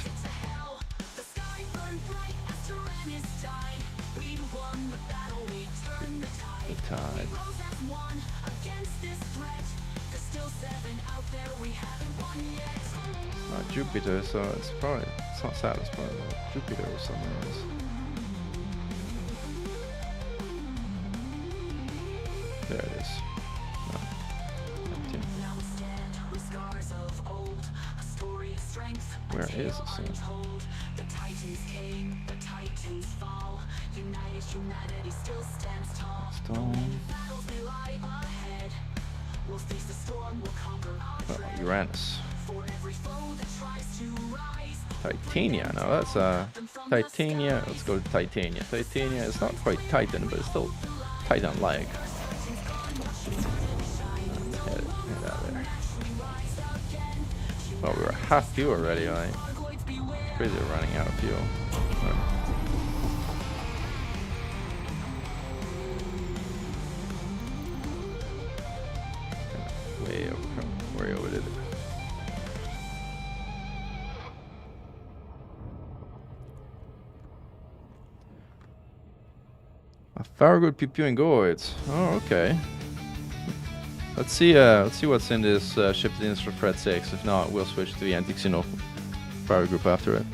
The sky burned bright as Tyrannus died. We'd won the battle, we turned the tide. Tide. We rose as one against this threat. There's still 7 out there, we haven't won yet. Not Jupiter, so it's probably, it's not Saturn, it's probably Jupiter or something else. There it is. No. Empty. Now we stand with scars of old, a story of strength. Where is the sun? The Titans came, the Titans fall. United humanity still stands tall. Stone. Battles may lie ahead. We'll face the storm, we'll conquer our dread. Uranus. For every foe that tries to rise. Titania, now that's Titania, let's go to Titania. Titania is not quite Titan, but it's still Titan-like. Head out there. Well, we were half fuel already, right? Crazy we're running out of fuel. Way overdid it. A Farragut pew and goids. Oh, okay. Let's see what's in this ship that is for threat 6. If not, we'll switch to the anti-Xeno power group after it.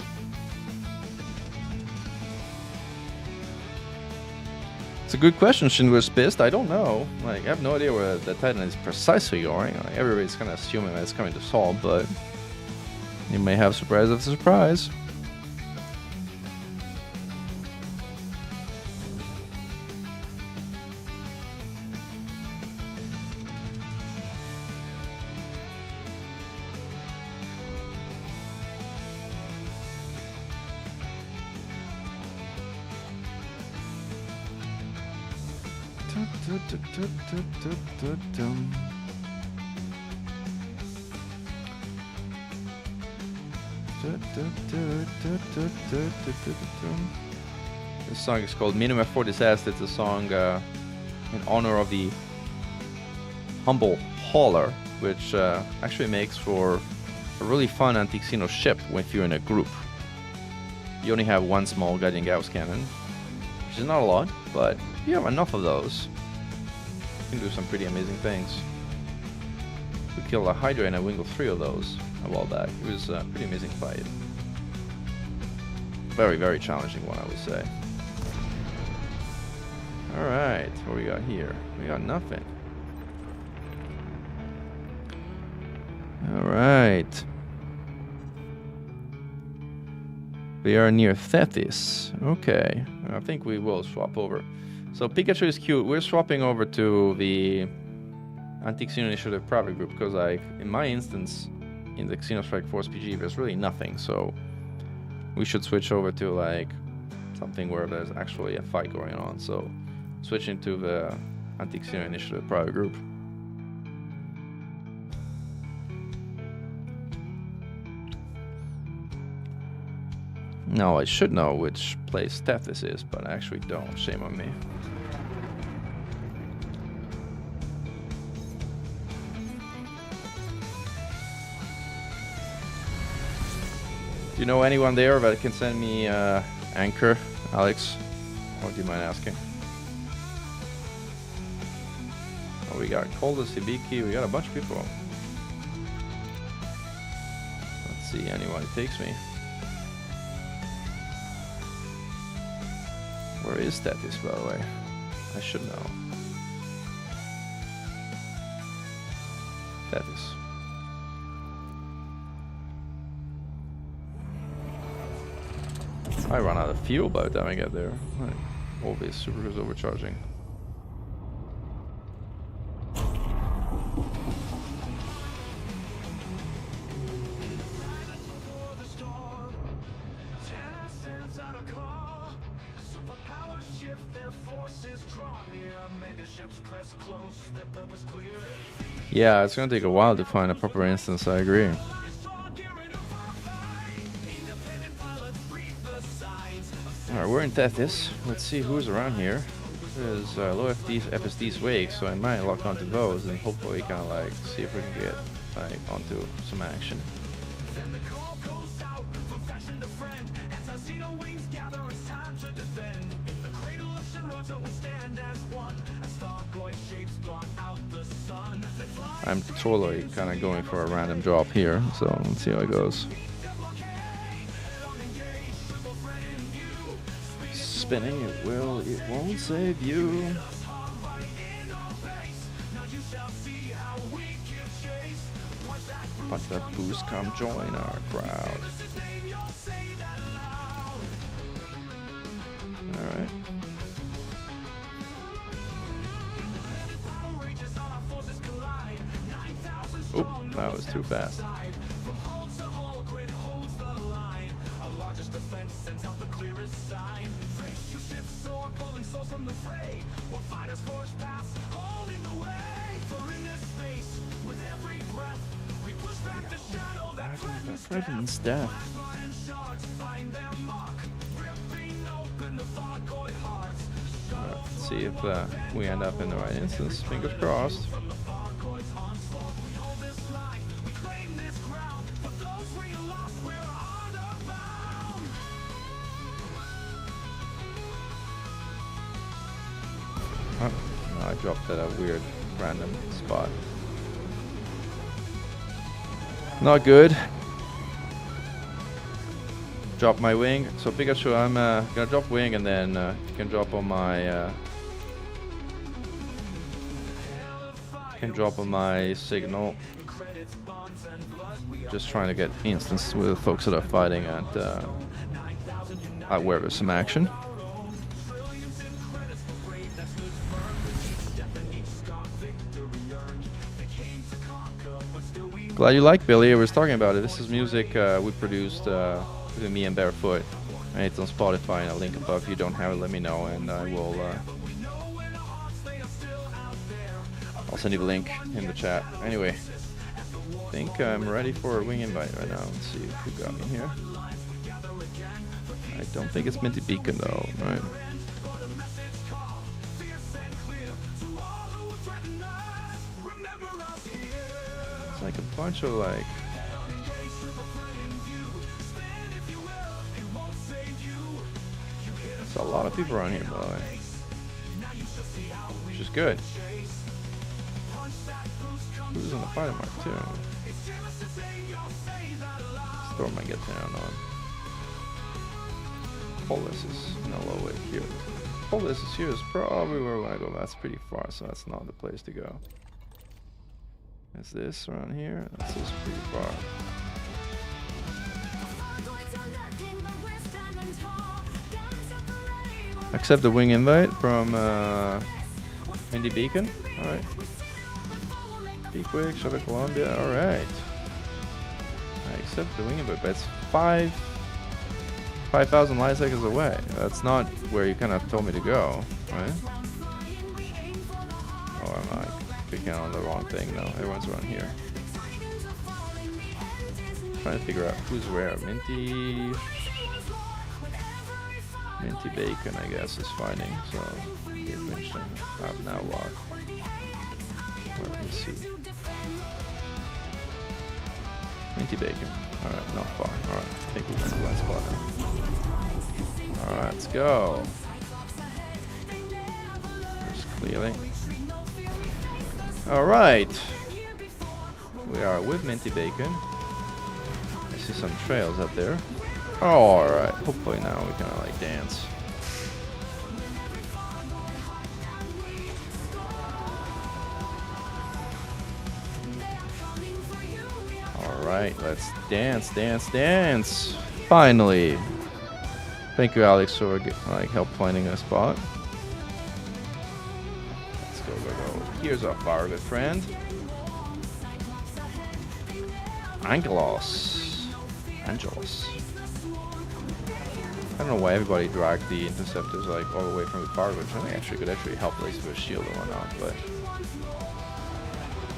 It's a good question, Shinwis Pissed. I don't know. Like, I have no idea where the Titan is precisely going. Like, everybody's kind of assuming that it's coming to Sol, but you may have surprise after surprise. This song is called Minima for Disaster. It's a song in honor of the humble hauler, which actually makes for a really fun anti-Xeno ship if you're in a group. You only have one small guiding Gauss cannon, which is not a lot, but if you have enough of those, you can do some pretty amazing things. We killed a Hydra and a Wingle 3 of those a while back. It was a pretty amazing fight. Very, very challenging one, I would say. Alright, what we got here? We got nothing. Alright. We are near Thetis. Okay, I think we will swap over. So Pikachu is cute. We're swapping over to the Anti-Xeno Initiative private group because, like, in my instance, in the Xenostrike Force PG, there's really nothing. So we should switch over to like something where there's actually a fight going on. So switching to the Anti-Xeno Initiative private group. Now I should know which place Tethys is, but I actually don't. Shame on me. Do you know anyone there that can send me Anchor, Alex? Or do you mind asking? Oh, we got Coldus, Hibiki, we got a bunch of people. Let's see, anyone who takes me. Where is Tethys, by the way? I should know. Tethys. I run out of fuel by the time I get there. Like, always super overcharging. Yeah, it's gonna take a while to find a proper instance, I agree. Alright, we're in Tethys. Let's see who's around here. There's low FSD's wake, so I might lock onto those and hopefully kind of like see if we can get like onto some action. I'm totally kind of going for a random drop here, so let's see how it goes. Spinning, it won't save you. But that boost, come join our crowd. Alright. Oop, that was too fast. Readiness death. Let's see if we end up in the right instance. Fingers crossed. Oh, no, I dropped at a weird random spot. Not good. Drop my wing. So Pikachu, I'm gonna drop wing and then you can drop on my signal. Just trying to get instance with the folks that are fighting at where there's some action. Glad you like Billy. I was talking about it. This is music we produced with me and Barefoot. And it's on Spotify, and I'll link above. If you don't have it, let me know, and I will. I'll send you the link in the chat. Anyway, I think I'm ready for a wing invite right now. Let's see who got me here. I don't think it's Minty Beacon though, right? It's like a bunch of like. There's a lot of people around here, by the way, which is good. Who's on the fighting mark too? Storm might get down on. Polis is no low way here. Polis is here is probably where we want to go. That's pretty far, so that's not the place to go. Is this around here? This is pretty far. Accept the wing invite from Minty Beacon. Alright. Peakwick, Sugar Columbia. Alright. I accept the wing invite, but it's 5,000 light seconds away. That's not where you kind of told me to go, right? Oh, am I picking on the wrong thing? No, everyone's around here. Trying to figure out who's where. Minty Bacon, I guess, is fighting. So, interesting. I've now locked. Let me see. Minty Bacon. Alright, not far. Alright, I think we went to that spot now. Alright, let's go. Just clearly. Alright. We are with Minty Bacon. I see some trails up there. Alright, hopefully now we kind of like dance. Alright, let's dance, dance, dance! Finally! Thank you, Alex, for help finding a spot. Let's go. Here's our fire good friend. Angelos. I don't know why everybody dragged the interceptors like all the way from the far, which I think actually could actually help raise with a shield or whatnot, but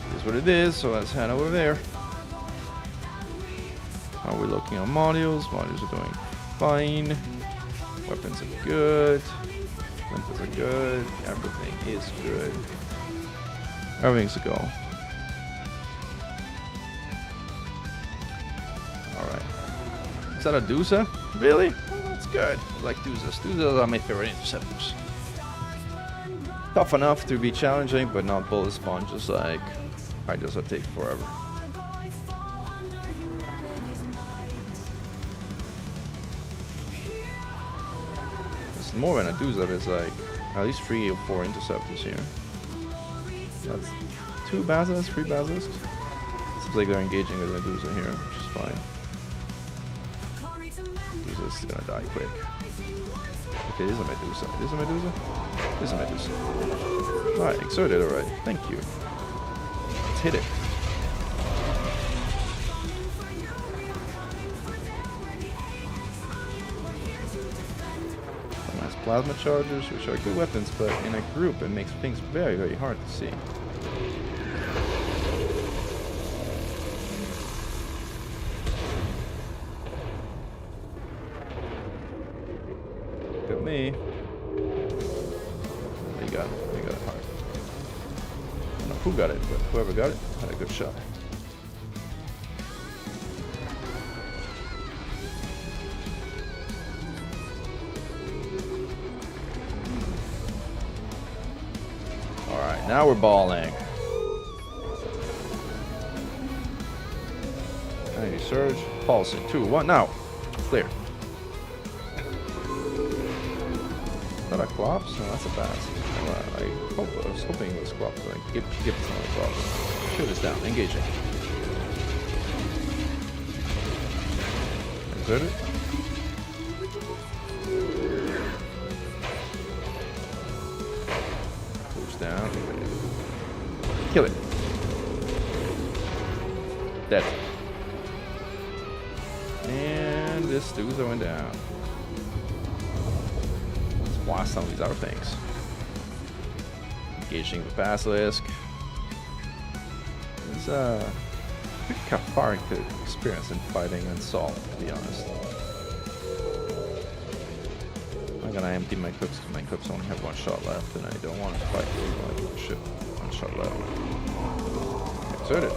it is what it is, so let's head over there. How are we looking on modules? Modules are doing fine. Weapons are good. Lenses are good. Everything is good. Everything's a go. Alright. Is that a Medusa? Really? Oh, that's good. I like Medusas. Medusas are my favorite interceptors. Tough enough to be challenging, but not bullet sponges like Hydras that take forever. It's more than a Medusa, there's like at least 3 or 4 interceptors here. That's 2 basilisks, 3 basilisks. Seems like they're engaging with Medusa here, which is fine. Medusa's gonna die quick. Okay, it is a Medusa. It is a Medusa? It is a Medusa. Alright, exerted already. Thank you. Let's hit it. Some nice plasma chargers, which are good weapons, but in a group it makes things very, very hard to see. Look at me. You got it. You got it hard. I don't know who got it, but whoever got it had a good shot. Alright, now we're balling. Energy surge. Pulse in 2, 1, now. Clear. Is that a Clops? No, that's a Bass. I was hoping it was Clops, but I give it some other Clops. Shoot us down. Engaging. Exert it. Push down. Kill it. Dead. And this dude's going down. Let's blast some of these other things. Engaging the Basilisk. It's a pretty cathartic experience in fighting and Salt, to be honest. I'm gonna empty my clips because my clips only have 1 shot left and I don't want to fight with like shit. 1 shot left. Exert it.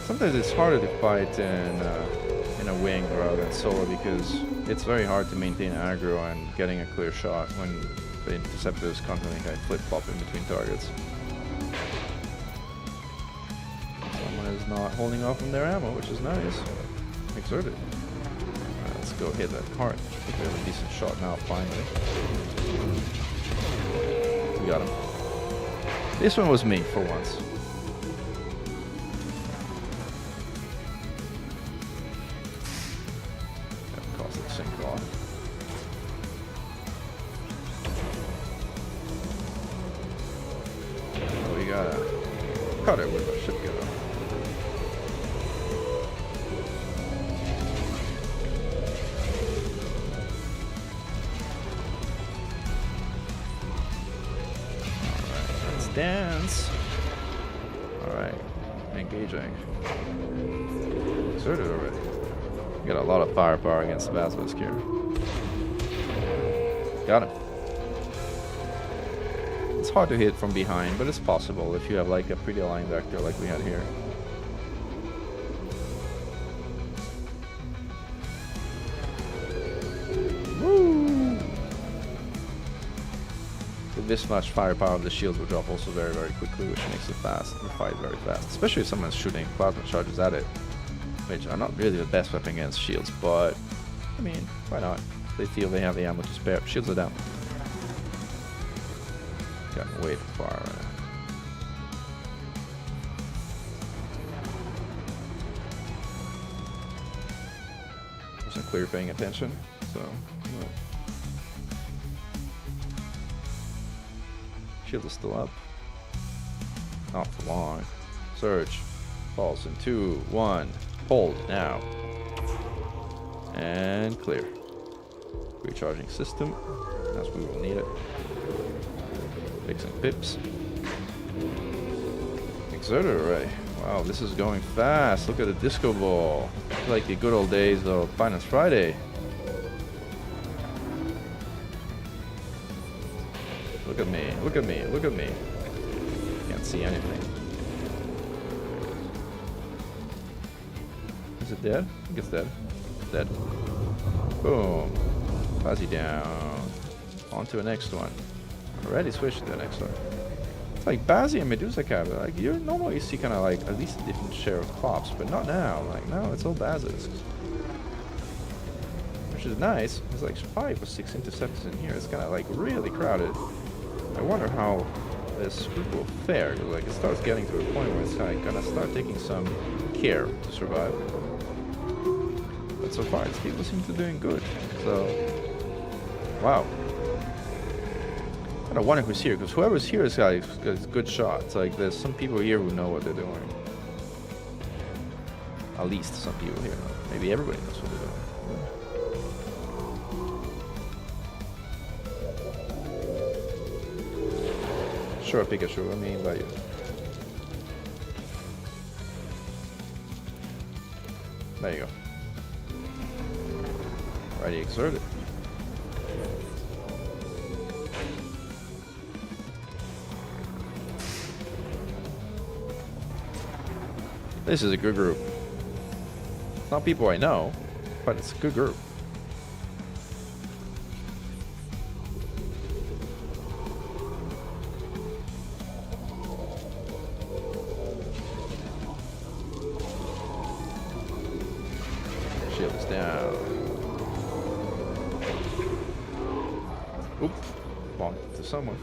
Sometimes it's harder to fight in a wing rather than solo because it's very hard to maintain aggro and getting a clear shot when the interceptors constantly kind of flip-flopping between targets. Someone is not holding off on their ammo, which is nice. Exerted. Right, let's go hit that cart. I think we have a decent shot now, finally. We got him. This one was me for once. Cut it with a ship gun. Alright, let's dance. Alright, engaging. Exerted already. We got a lot of firepower against the Basilisk here. Got him. It's hard to hit from behind, but it's possible if you have like a pretty aligned vector like we had here. Woo! With this much firepower, the shields will drop also very, very quickly, which makes it fast. The fight very fast, especially if someone's shooting plasma charges at it, which are not really the best weapon against shields, but I mean, why not? They feel they have the ammo to spare. Shields are down. Gotten way too far. clear paying attention. So shield is still up. Not for long. Surge. Falls in 2, 1. Hold now. And clear. Recharging system, as we will need it. Fixing pips. Exerter array. Wow, this is going fast. Look at the disco ball. It's like the good old days of Finance Friday. Look at me, look at me, look at me. Can't see anything. Is it dead? I think it's dead. It's dead. Boom. Fuzzy down. On to the next one. Already switched to the next one. It's like Bazzi and Medusa cabinet. Like you normally see kind of like at least a different share of pops, but not now. Like now it's all Bazzes. Which is nice. It's like 5 or 6 interceptors in here. It's kind of like really crowded. I wonder how this group will fare. Like it starts getting to a point where it's kind of gonna start taking some care to survive. But so far, these people seem to be doing good. So, wow. I wonder who's here, because whoever's here is got good shots. Like, there's some people here who know what they're doing. At least some people here. Maybe everybody knows what they're doing. Sure, Pikachu, I mean by you. There you go. Already exerted. This is a good group. It's not people I know, but it's a good group. Shield is down. Oop. Bumped to someone.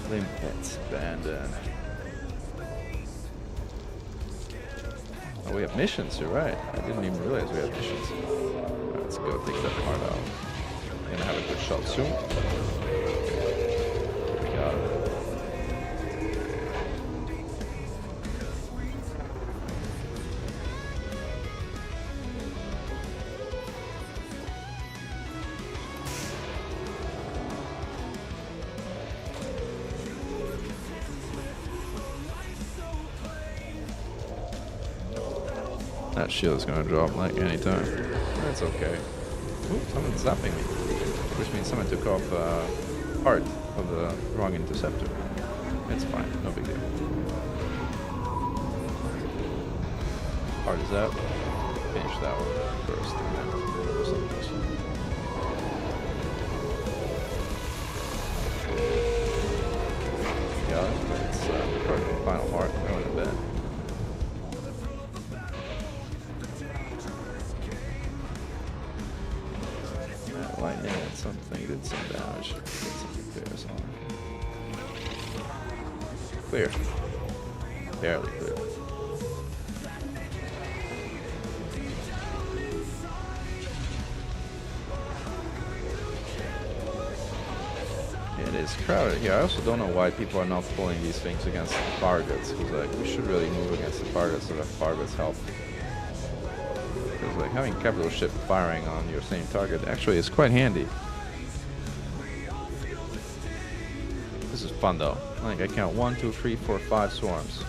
Limpets abandoned. Oh, we have missions, you're right. I didn't even realize we had missions. Right, let's go take that part out. We're gonna have a good shot soon. Got it. That shield is gonna drop like anytime. That's okay. Ooh, someone's zapping me. Which means someone took off part of the wrong interceptor. It's fine, no big deal. Part is out. Finish that one first and then do something else. Got it. It's part of the final part. Going to bed. Lightning and something did some damage. Did some repairs on. Clear. Barely clear. It is crowded here. I also don't know why people are not pulling these things against the targets. Because like we should really move against the targets so that targets help. Because like having capital ship firing on your same target actually is quite handy. This is fun though. Like I count 1, 2, 3, 4, 5 swarms.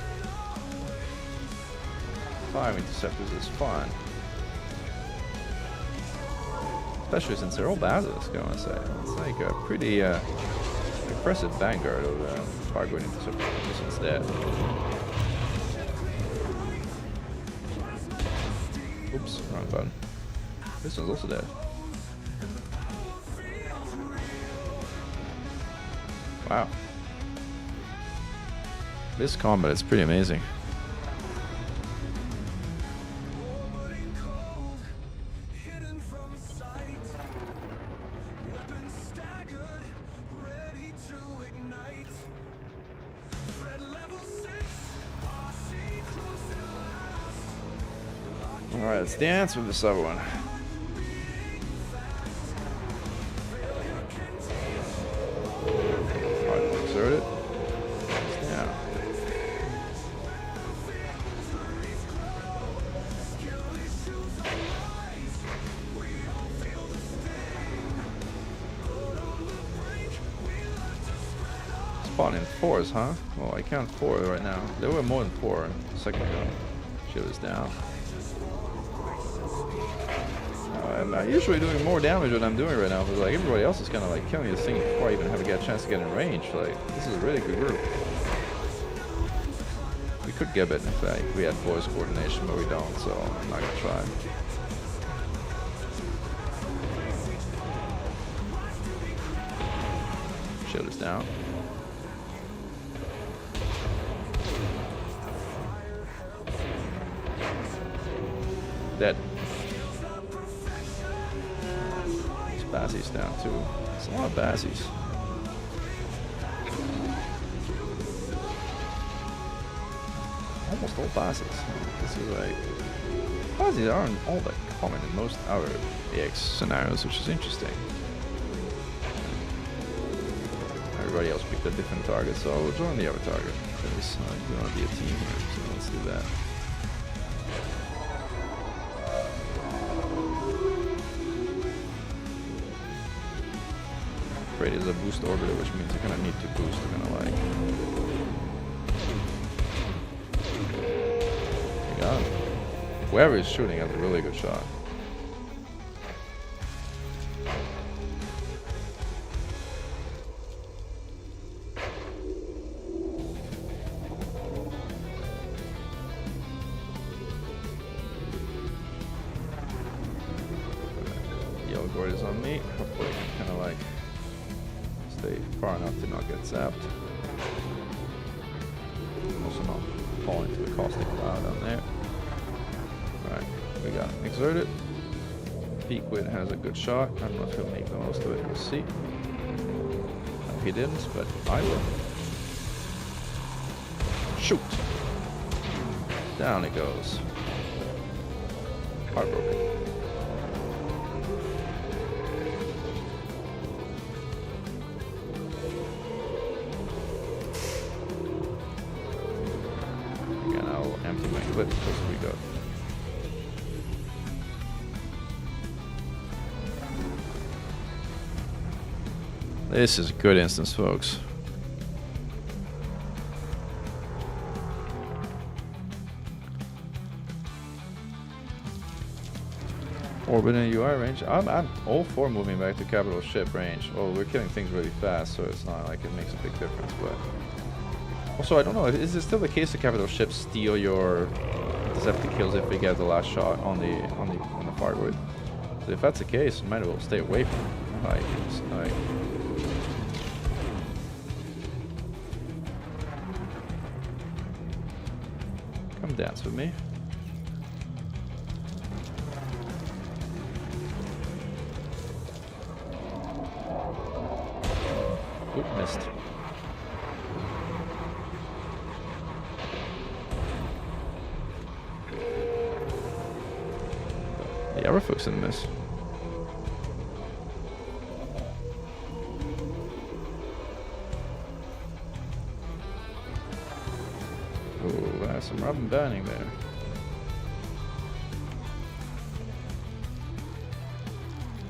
5 interceptors is fun. Especially since they're all Bazzes, I want to say. It's like a pretty impressive vanguard of cargo interceptors. This one's dead. Oops, wrong button. This one's also dead. Wow. This combat is pretty amazing. Let's dance with this other one. Alright, exert it. Yeah. Spawn in 4s, huh? Well, I count 4 right now. There were more than 4 a second ago. Shield is down. I'm not usually doing more damage than I'm doing right now, but like everybody else is kind of like killing this thing before I even have a chance to get in range. Like, this is a really good group. We could get it if like, we had voice coordination, but we don't, so I'm not gonna try. Shield is down. Dead. Bassy's down too. It's a lot of Bassies. Almost all Bassies. This is like Bassies aren't all that common in most other AX scenarios, which is interesting. Everybody else picked a different target, so I will join the other target. Because we want to be a team here, so let's do that. Is a boost orbiter, which means you're gonna need to boost. You're gonna like. You got him. Whoever is shooting has a really good shot. Yellow Gord is on me. Hopefully, I can kind of like. Stay far enough to not get zapped. Also not fall into the caustic cloud down there. Alright, we got exerted. Peak Wit has a good shot. I don't know if he'll make the most of it, we'll see. No, he didn't, but I will. Shoot! Down it goes. Heartbroken. But close we go. This is a good instance, folks. Orbit in UI range. I'm all for moving back to capital ship range. Well, we're killing things really fast, so it's not like it makes a big difference, but. Also, I don't know, is it still the case that capital ships steal your Deceptive kills if we get the last shot on the firewood? So if that's the case, we might as well stay away from it. Like, come dance with me. Oop, missed. Yeah, we're focusing on this. Oh, that's some rubber banding there.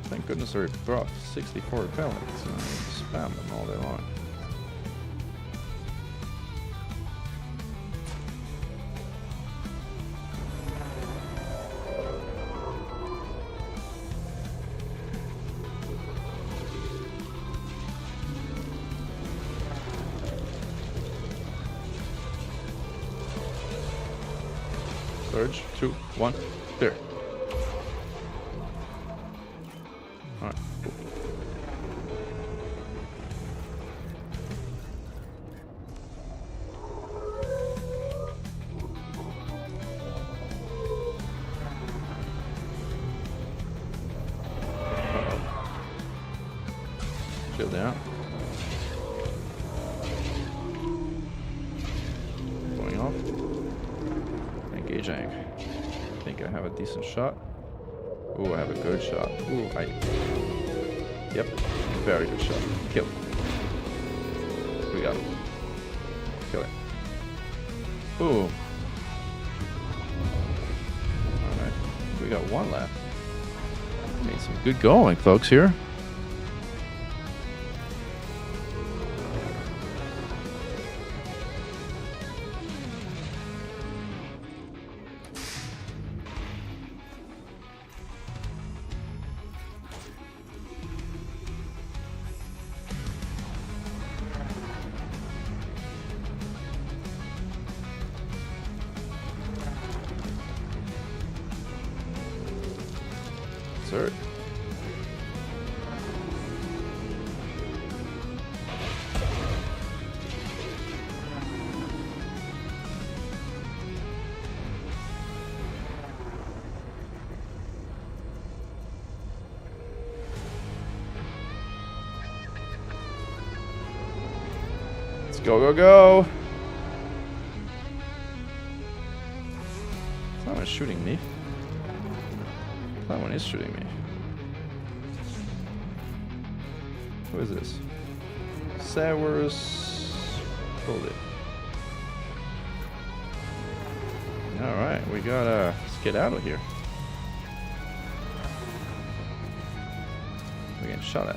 Thank goodness I brought 64 repellents and spam them all day long. Surge, 2, 1, there. Alright, cool. Chill down. Going off. Engaging. I think I have a a decent shot. Ooh, I have a good shot. Ooh, Yep, very good shot. Kill. We got it. Kill it. Ooh. Alright, we got one left. Made some good going, folks, here. Sir. Let's go, go, go. Someone's shooting me. Someone is shooting me. Who is this? Sours. Hold it. Alright, we gotta get out of here. We're getting shot at.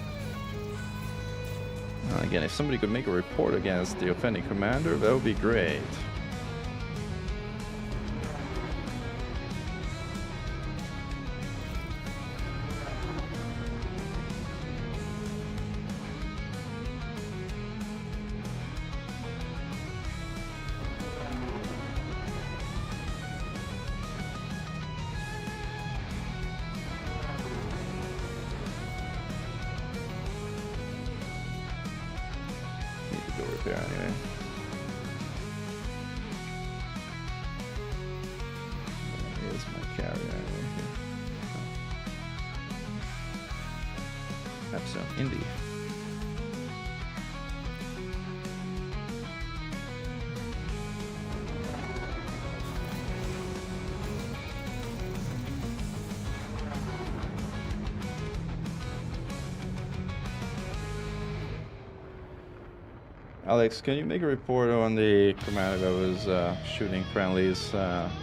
Again, if somebody could make a report against the offending commander, that would be great. There anyway. Here's my carrier anyway. Epson Indy. Alex, can you make a report on the commander that was shooting friendlies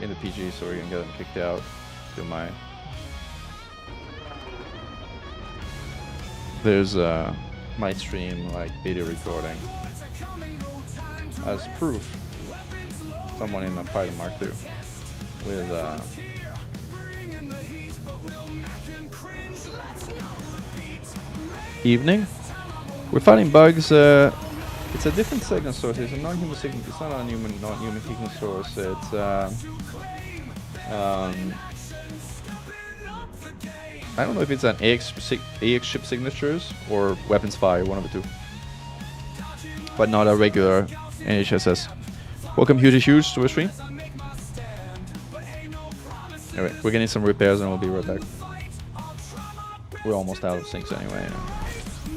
in the PG so we can get them kicked out? If you don't mind. There's my stream like video recording as proof. Someone in a Python Mark II with evening. We're finding bugs. It's a different signal source. It's a non-human signal. It's not a non-human signal source. It's I don't know if it's an AX ship signatures or weapons fire, one of the two, but not a regular NHSS. Welcome, Huge, to our stream. Anyway, we're getting some repairs and we'll be right back. We're almost out of sinks anyway.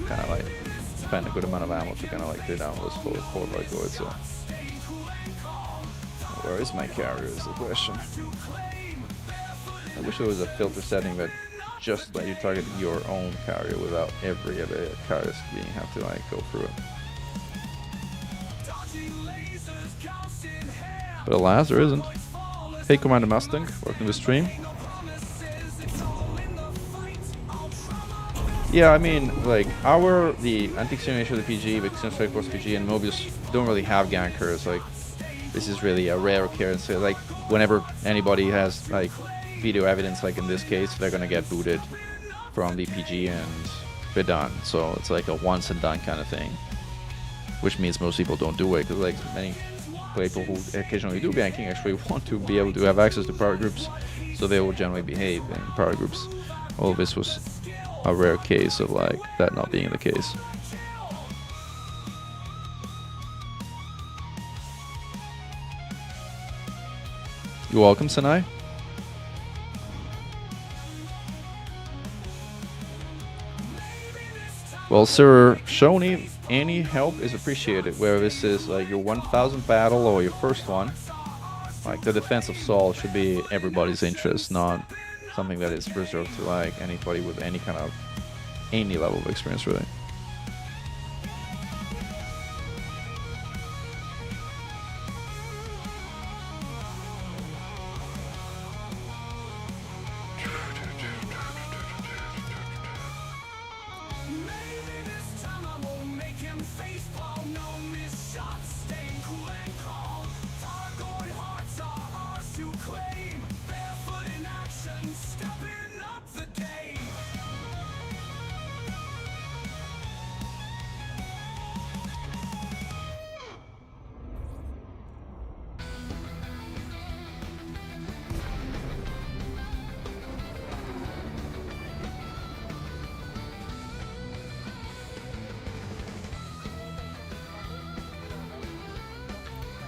Kind of like spend a good amount of ammo to kind of like clear down those forward right voids. So where is my carrier is the question. I wish there was a filter setting that just let you target your own carrier without every other carrier being have to like go through it. But alas, there isn't. Hey, Commander Mustang, welcome to the stream. Yeah, I mean, like, the anti-extermination of the PG, the Extended Force PG, and Mobius don't really have gankers. Like, this is really a rare occurrence. So, like, whenever anybody has, like, video evidence, like in this case, they're gonna get booted from the PG and they're done. So it's like a once and done kind of thing, which means most people don't do it, because, like, many people who occasionally do ganking actually want to be able to have access to power groups, so they will generally behave in power groups. All of this was a rare case of like that not being the case. You're welcome, Sanai. Well, Sir Shoni, any help is appreciated, whether this is like your 1000th battle or your first one. Like the defense of Sol should be everybody's interest, not something that is reserved to like anybody with any kind of any level of experience, really.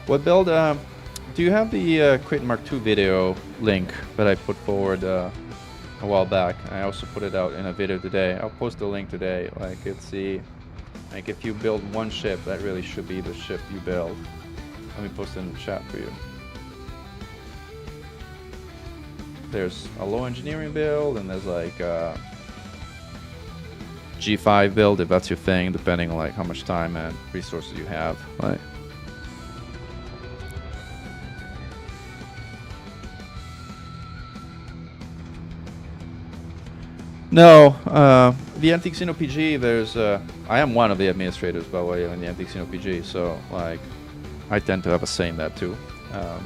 What build? Do you have the Crit Mark II video link that I put forward a while back? I also put it out in a video today. I'll post the link today. Like it's the, like if you build one ship, that really should be the ship you build. Let me post it in the chat for you. There's a low engineering build, and there's like a G5 build if that's your thing, depending on like how much time and resources you have. Like. No, the Antique Xeno PG, there's, I am one of the administrators, by the way, in the Antique Xeno PG, so, like, I tend to have a say in that, too. I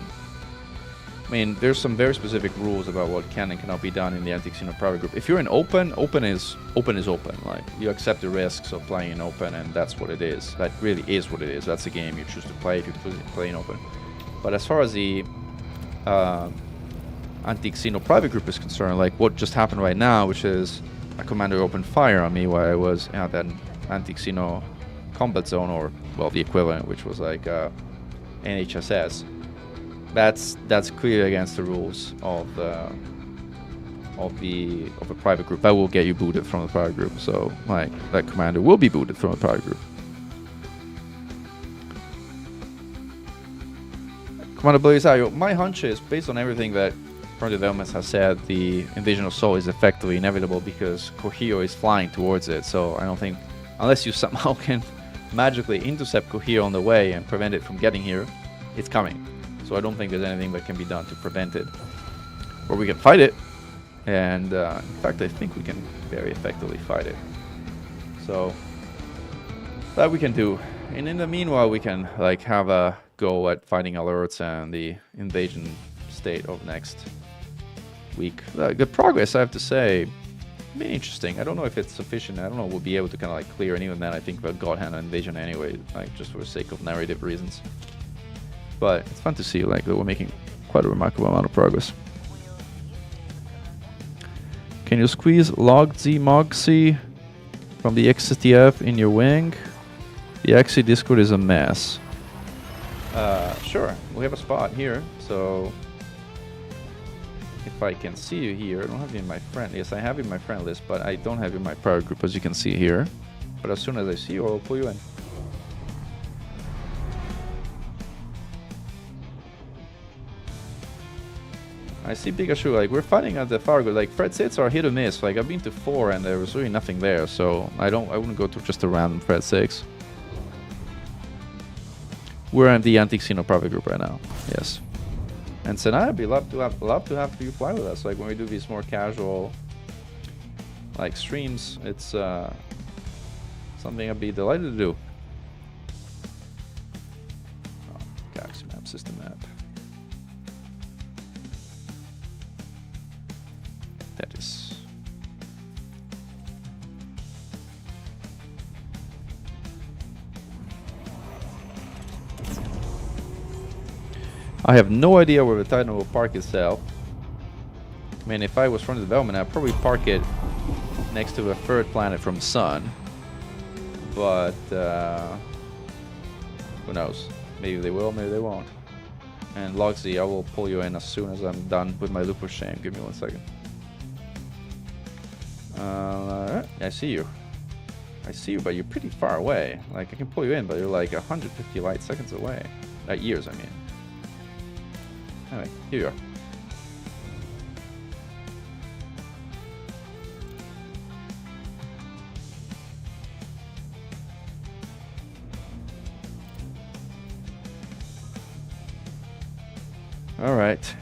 mean, there's some very specific rules about what can and cannot be done in the Antique Xeno private group. If you're in open, open is open. Like, you accept the risks of playing in open, and that's what it is. That really is what it is. That's the game you choose to play if you play in open. But as far as the Antique Xeno private group is concerned, like what just happened right now, which is a commander opened fire on me while I was at that Antique Xeno combat zone, or well, the equivalent, which was like NHSS. That's clearly against the rules of a private group. That will get you booted from the private group. So like that commander will be booted from the private group. Commander Belisario, my hunch is, based on everything that Current Developments has said, the invasion of Sol is effectively inevitable because Kohio is flying towards it. So I don't think, unless you somehow can magically intercept Kohio on the way and prevent it from getting here, it's coming. So I don't think there's anything that can be done to prevent it. Or we can fight it, and in fact I think we can very effectively fight it. So that we can do. And in the meanwhile we can like have a go at fighting alerts and the invasion state of next week. The progress, I have to say, been interesting. I don't know if it's sufficient. I don't know if we'll be able to kind of like clear, and even then I think about God Hand invasion anyway, like just for the sake of narrative reasons. But it's fun to see like that we're making quite a remarkable amount of progress. Can you squeeze Log Z Moxie from the XTF in your wing? The XC Discord is a mess. Sure, we have a spot here, so if I can see you here, I don't have you in my friend. Yes, I have you in my friend list, but I don't have you in my private group, as you can see here. But as soon as I see you, I'll pull you in. I see Pikachu, like, we're fighting at the Fargo, like, Fred Sits are hit or miss, like, I've been to 4 and there was really nothing there, so I wouldn't go to just a random Fred 6. We're in the Antique Xeno private group right now, yes. And Senai, I'd be love to have you fly with us, like, when we do these more casual, like, streams, it's, something I'd be delighted to do. Oh, Galaxy map, system map. That is. I have no idea where the Titan will park itself. I mean, if I was from the development, I'd probably park it next to a third planet from the sun. But who knows? Maybe they will, maybe they won't. And Logsy, I will pull you in as soon as I'm done with my Lupus Shame. Give me 1 second. I see you. I see you, but you're pretty far away. Like, I can pull you in, but you're like 150 light seconds away. Years, I mean. Anyway, here you are. All right.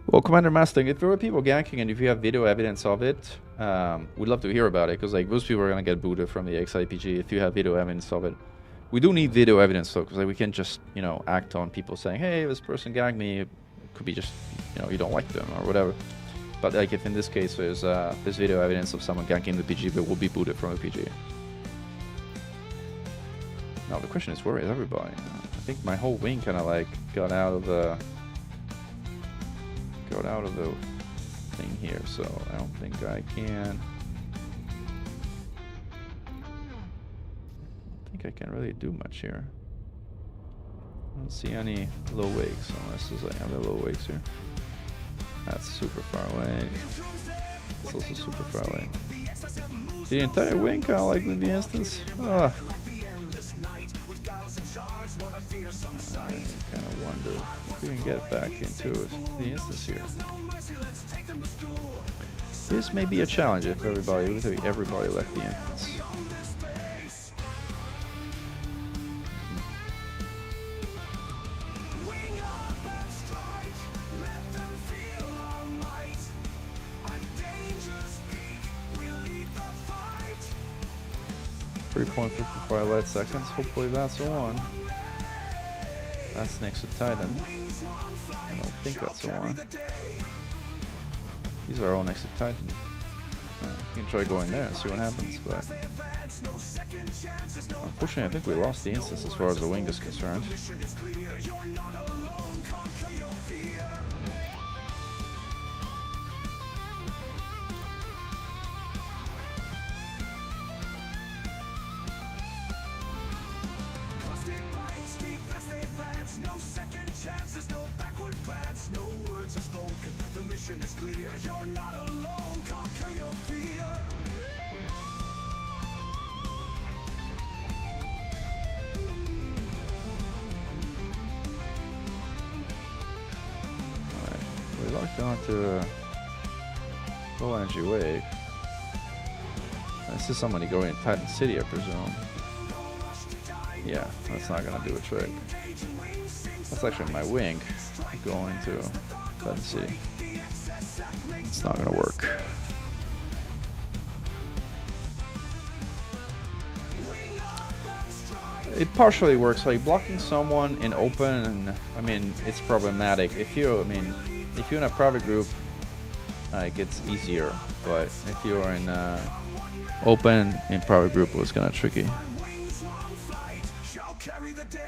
Well, Commander Mustang, if there were people ganking and if you have video evidence of it, we'd love to hear about it, because like most people are gonna get booted from the XIPG if you have video evidence of it. We do need video evidence though, because like, we can't just, you know, act on people saying, hey, this person ganked me. It could be just, you know, you don't like them or whatever. But like if in this case there's video evidence of someone ganking the PG, but will be booted from a PG. Now the question is, where is everybody? I think my whole wing kind of like got out of the thing here, so I don't think I can. I can't really do much here. I don't see any low wakes unless there's like other low wakes here. That's super far away. It's also super far away. The entire wing kind of like with the instance. I kind of wonder if we can get back into the instance here. This may be a challenge if everybody left the instance. .55 light seconds. Hopefully that's the one. That's next to Titan. I don't think that's the one. These are all next to Titan. You can try going there and see what happens, but unfortunately I think we lost the instance as far as the wing is concerned. Onto low energy wave. This is somebody going in Titan City, I presume. Yeah, that's not gonna do a trick. That's actually my wing going to Titan City. It's not gonna work. It partially works, like blocking someone in open, I mean, it's problematic. If you're in a private group, it's easier, but if you're in open in private group, it was kind of tricky.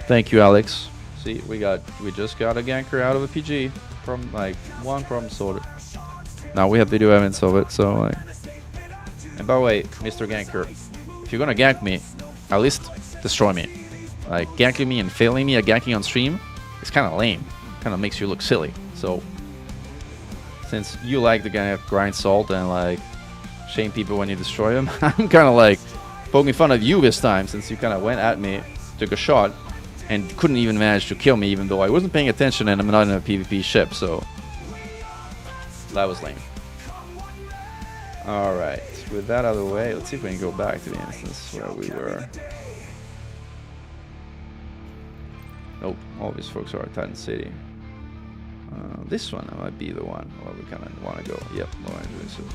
Thank you, Alex. See, we just got a ganker out of a PG from like one problem solved. Now we have video evidence of it, so like. And by the way, Mr. Ganker, if you're gonna gank me, at least destroy me. Like ganking me and failing me at ganking on stream is kind of lame. Kind of makes you look silly. So. Since you like the guy grind salt and like shame people when you destroy them, I'm kind of like poking fun of you this time, since you kind of went at me, took a shot, and couldn't even manage to kill me, even though I wasn't paying attention and I'm not in a PvP ship, so that was lame. Alright, with that out of the way, let's see if we can go back to the instance where we were. Nope, all these folks are at Titan City. This one might be the one where we kind of want to go. Yep, low energy super.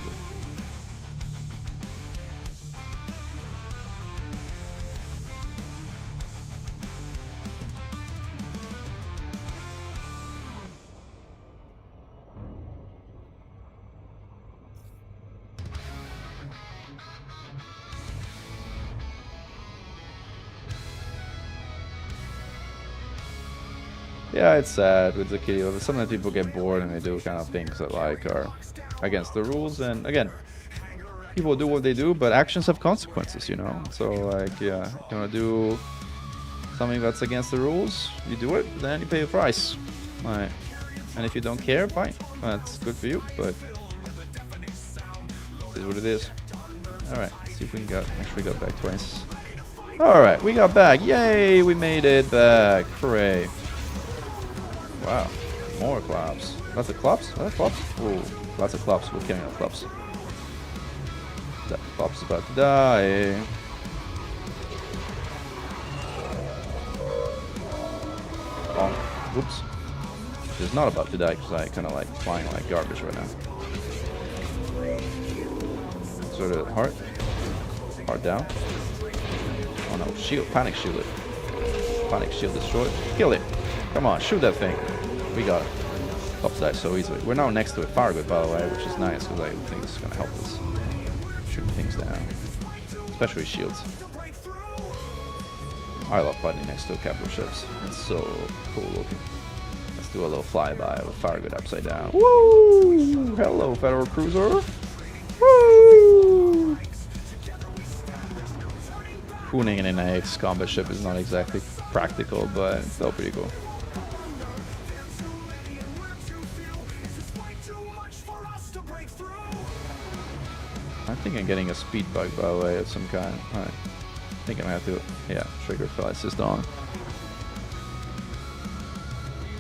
Yeah, it's sad with the kitty. Sometimes people get bored and they do kind of things that like are against the rules. And again, people do what they do, but actions have consequences, you know. So like, yeah, you wanna do something that's against the rules, you do it, then you pay the price. Alright. And if you don't care, fine. That's good for you, but this is what it is. Alright, see if we can actually got back twice. Alright, we got back. Yay, we made it back. Hooray. Wow, more clubs. Lots of clubs? Are there clubs? Ooh, lots of clubs. We're killing our clubs. That club's about to die. Oh, oops. It's not about to die because I kind of like flying like garbage right now. Sort of heart. Heart down. Oh no, shield, panic shield it. Panic shield destroyed. Kill it. Come on, shoot that thing. We got it. Clubs die so easily. We're now next to a fire good, by the way, which is nice because I think it's gonna help us shoot things down, especially shields. I love fighting next to capital ships. It's so cool looking. Let's do a little flyby with fire good upside down. Woo! Hello, Federal Cruiser. Woo! Pooning in an AX combat ship is not exactly practical, but it's still pretty cool. I think I'm getting a speed bug, by the way, of some kind. Alright. I think I'm gonna have to, yeah, trigger flight assist on.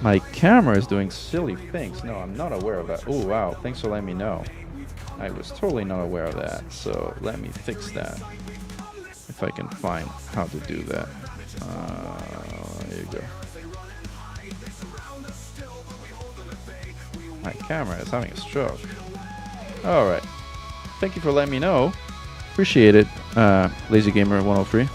My camera is doing silly things. No, I'm not aware of that. Oh, wow. Thanks for letting me know. I was totally not aware of that. So let me fix that. If I can find how to do that. There you go. My camera is having a stroke. Alright. Thank you for letting me know. Appreciate it, Lazy Gamer 103.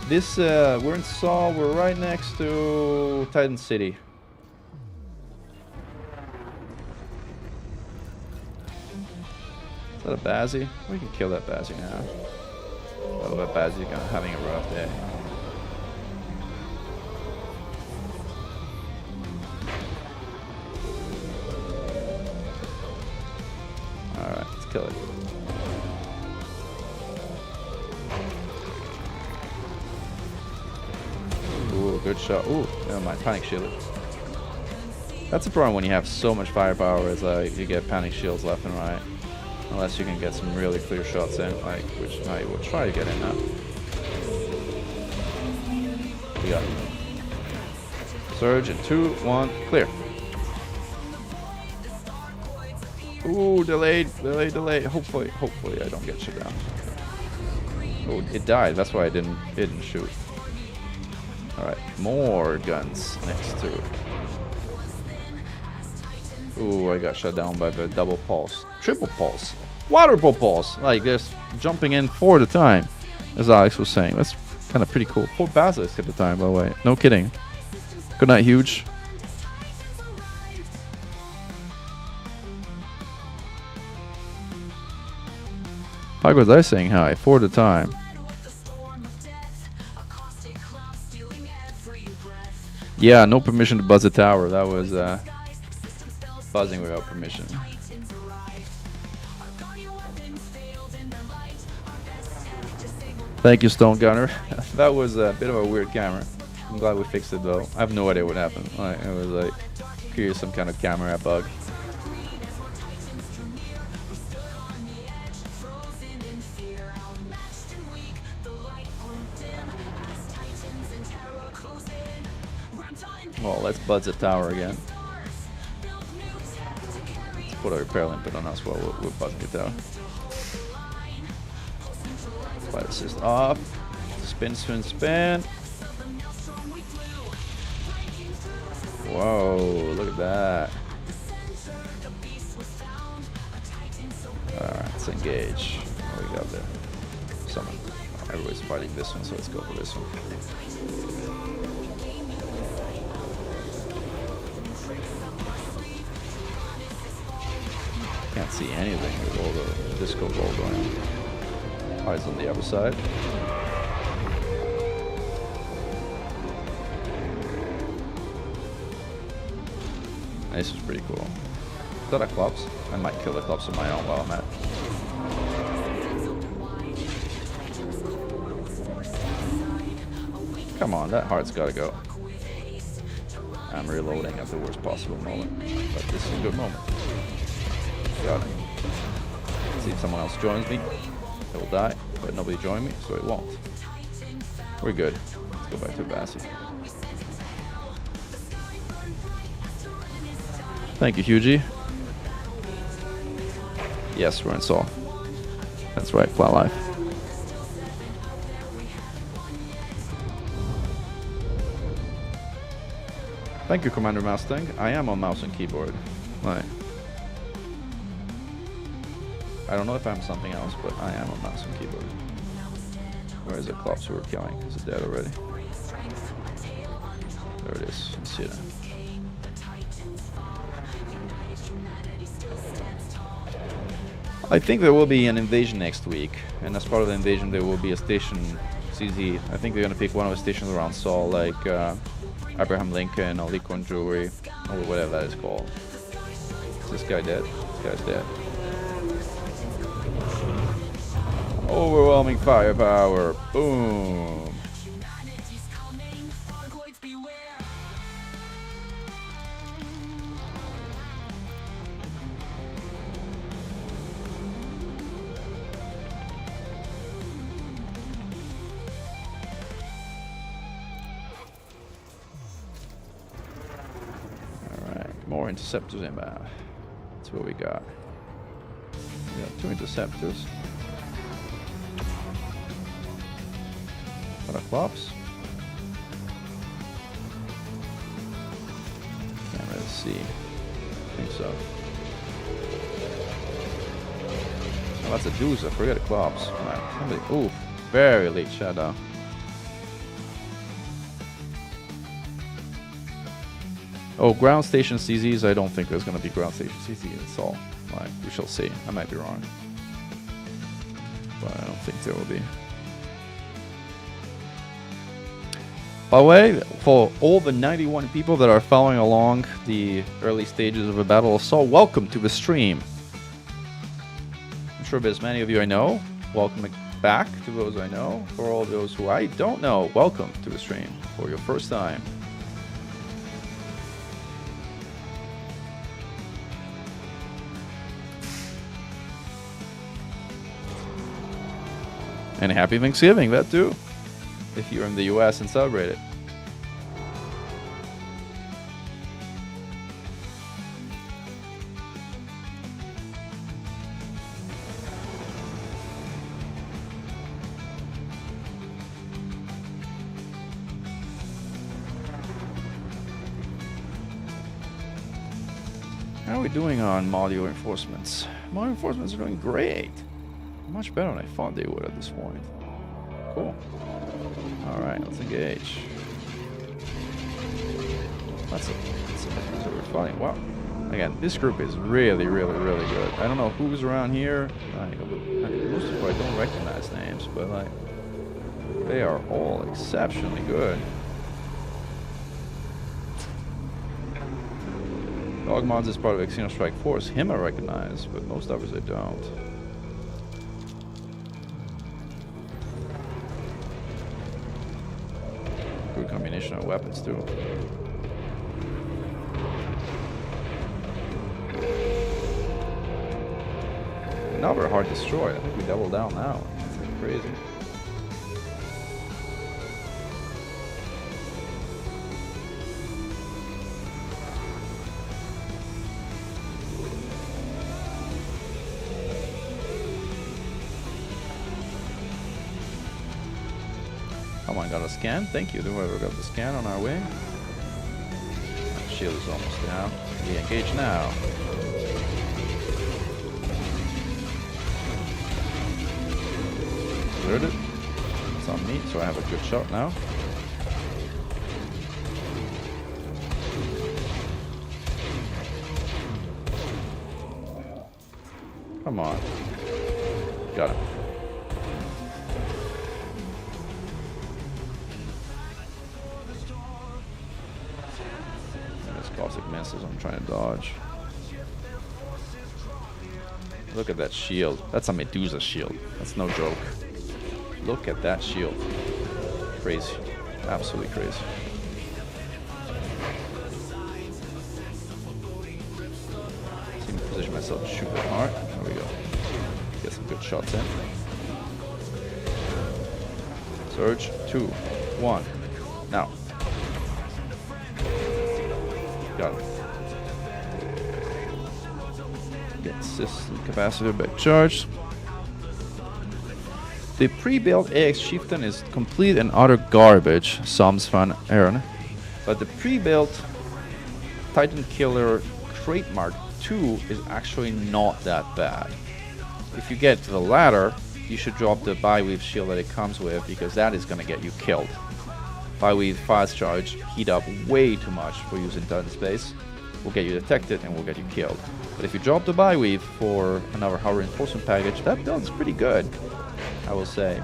This, we're in Seoul. We're right next to Titan City. Is that a Bazzy? We can kill that Bazzy now. Oh, that Bazzy having a rough day. Alright, let's kill it. Ooh, good shot. Ooh, never mind. Panic shield. That's the problem when you have so much firepower, is like you get panic shields left and right. Unless you can get some really clear shots in, like which I will try to get in now. We got it. Surge in 2, 1, clear. Ooh, delayed. Hopefully I don't get shut down. Oh, it died. That's why I didn't shoot. All right, more guns next to it. Ooh, I got shut down by the double pulse, triple pulse, quadruple pulse. Like just jumping in 4 at a time, as Alex was saying. That's kind of pretty cool. 4 basilisks at the time, by the way. No kidding. Good night, huge. How was I saying hi? 4 at a time. Yeah, no permission to buzz the tower. That was buzzing without permission. Thank you, Stone Gunner. That was a bit of a weird camera. I'm glad we fixed it though. I have no idea what happened. It was like clearly some kind of camera bug. Well, let's buzz the tower again. Let's put a repair limpet on us while we're buzzing the tower. Flight assist off. Spin, spin, spin. Whoa, look at that. Alright, let's engage. What we got there? Summon. Oh, everybody's fighting this one, so let's go for this one. Can't see anything with all the disco ball going on. Eyes on the other side. This is pretty cool. Is that a clubs? I might kill the clubs on my own while I'm at. Come on, that heart's gotta go. I'm reloading at the worst possible moment, but this is a good moment. Got it. Let's see if someone else joins me. It will die, but nobody joined me, so it won't. We're good. Let's go back to Bassi. Thank you, Hugie. Yes, we're in Saw. That's right, Flat Life. Thank you, Commander Mustang. I am on mouse and keyboard. Right. I don't know if I'm something else, but I am on mouse and keyboard. Where is the Klops who we're killing? Is it dead already? There it is. Let's see that. I think there will be an invasion next week, and as part of the invasion there will be a station CZ. I think they're gonna pick one of the stations around Saul, like Abraham Lincoln or Lincoln Jewelry, or whatever that is called. Is this guy dead? This guy's dead. Overwhelming firepower. Boom. More interceptors inbound. That's what we got. We got 2 interceptors. What are Klops? Can't really see. I think so. Oh, that's a Medusa. Forget the Klops. Right. Somebody. Oof. Very late shadow. Oh, ground station CZs, I don't think there's going to be ground station CZ, that's all. Like, we shall see. I might be wrong. But I don't think there will be. By the way, for all the 91 people that are following along the early stages of a Battle of Saul, welcome to the stream. I'm sure there's many of you I know. Welcome back to those I know. For all those who I don't know, welcome to the stream for your first time. And happy Thanksgiving, that too, if you're in the US and celebrate it. How are we doing on module reinforcements? Module reinforcements are doing great. Much better than I thought they would at this point. Cool. Alright, let's engage. That's we're fighting. Wow. Again, this group is really, really, really good. I don't know who's around here. Most of them I don't recognize names, but like they are all exceptionally good. Dogmons is part of Xeno Strike Force. Him I recognize, but most others I don't. Good combination of weapons too. Now we're hard destroyed. I think we double down now. It's like crazy. Oh my god, a scan? Thank you to whoever got the scan on our way. That shield is almost down. We engage now. Cleared it. It's on me, so I have a good shot now. Come on. Got him. Classic misses I'm trying to dodge. Look at that shield. That's a Medusa shield. That's no joke. Look at that shield. Crazy. Absolutely crazy. See me position myself to shoot that hard. There we go. Get some good shots in. Surge, 2, 1. Now. Got it. Get system capacitor back charged. The pre-built AX chieftain is complete and utter garbage, Psalms van Aaron. But the pre-built Titan Killer Trademark 2 is actually not that bad. If you get to the latter, you should drop the Bi-Weave shield that it comes with, because that is going to get you killed. Bi-Weave fast charge, heat up way too much for using Titan space, will get you detected and will get you killed. But if you drop the Bi-Weave for another Hull reinforcement package, that build is pretty good, I will say.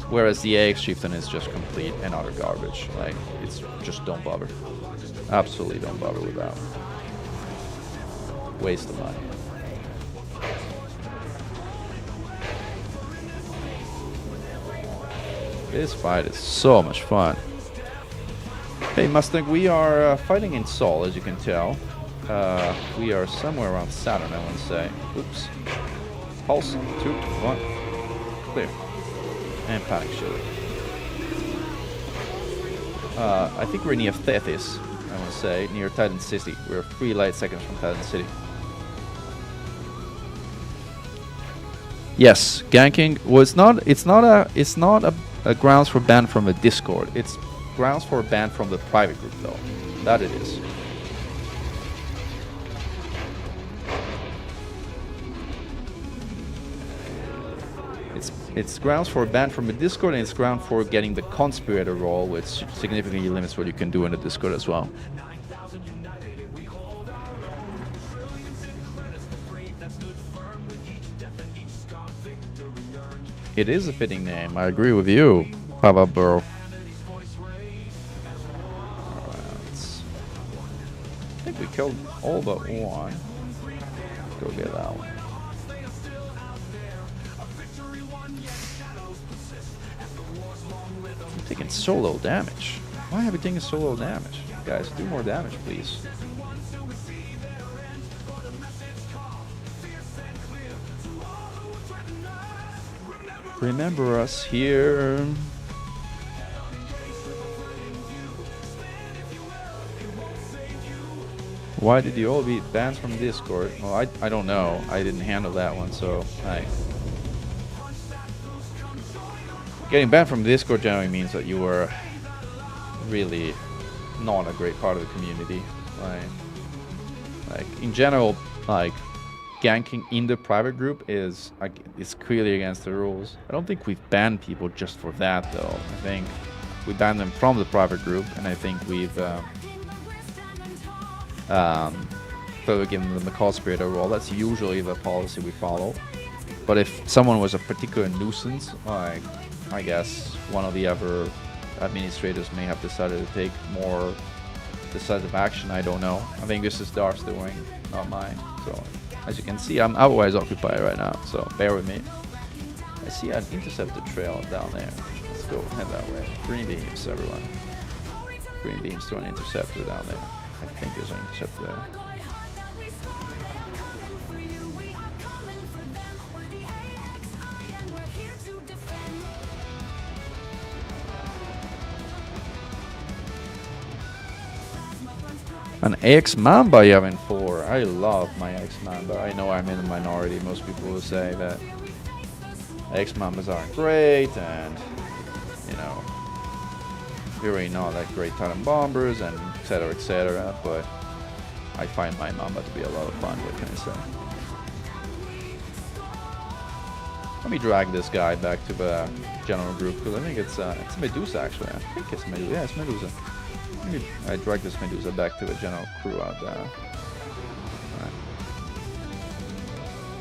Whereas the AX Chieftain is just complete and utter garbage. Like, it's just don't bother. Absolutely don't bother with that. Waste of money. This fight is so much fun. Hey Mustang, we are fighting in Sol, as you can tell. We are somewhere around Saturn, I want to say. Oops. Pulse, 2, 1. Clear. And panic shield. I think we're near Tethys, I want to say, near Titan City. We're 3 light seconds from Titan City. Yes, ganking was it's not a grounds for ban from the Discord. It's grounds for ban from the private group, though. That it is. It's grounds for a ban from the Discord, and it's ground for getting the conspirator role, which significantly limits what you can do in the Discord as well. It is a fitting name, I agree with you, Papa Burrow. I think we killed all but one. Let's go get that one. I'm taking so low damage. Why have we taken so low damage? Guys, do more damage, please. Remember us here. Why did you all be banned from Discord? Well, I don't know. I didn't handle that one, so getting banned from Discord generally means that you were really not a great part of the community. Like in general, like ganking in the private group is clearly against the rules. I don't think we've banned people just for that, though. I think we banned them from the private group, and I think we've further given them the conspirator role. That's usually the policy we follow. But if someone was a particular nuisance, like I guess one of the other administrators may have decided to take more decisive action. I don't know. I think this is Darth's doing, not mine. So as you can see, I'm otherwise occupied right now, so bear with me. I see an interceptor trail down there. Let's go head that way. Green beams, everyone. Green beams to an interceptor down there. I think there's an interceptor there. An AX Mamba you have in 4. I love my AX Mamba. I know I'm in the minority. Most people will say that AX Mambas aren't great, and you know, really not that great Titan bombers, and etc. But I find my Mamba to be a lot of fun. What can I say? Let me drag this guy back to the general group, because I think it's Medusa actually. I think it's Medusa. Yeah, it's Medusa. I drag this Medusa back to the general crew out there. Right.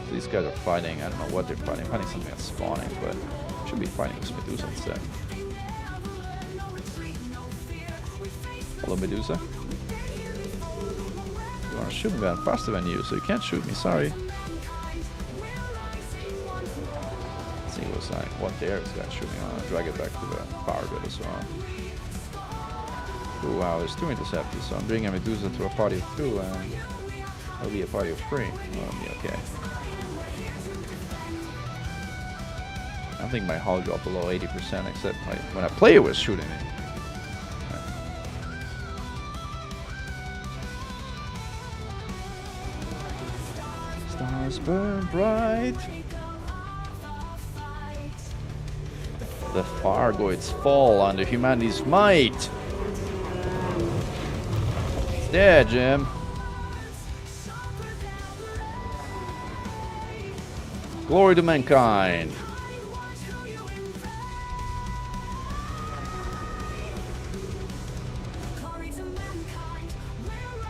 So these guys are fighting. I don't know what they're fighting. Fighting something that's spawning, but should be fighting this Medusa instead. Hello, Medusa. You want to shoot me, but I'm faster than you, so you can't shoot me. Sorry. Let's see what's like. What dare this guy shooting on? I'll drag it back to the power grid as well. Oh wow, there's 2 interceptors, so I'm bringing a Medusa to a party of 2 and it'll be a party of 3. That'll be okay. I don't think my hull dropped below 80% except when a player was shooting it. Stars burn bright. The Fargoids fall under humanity's might. It's dead, Jim. Glory to mankind.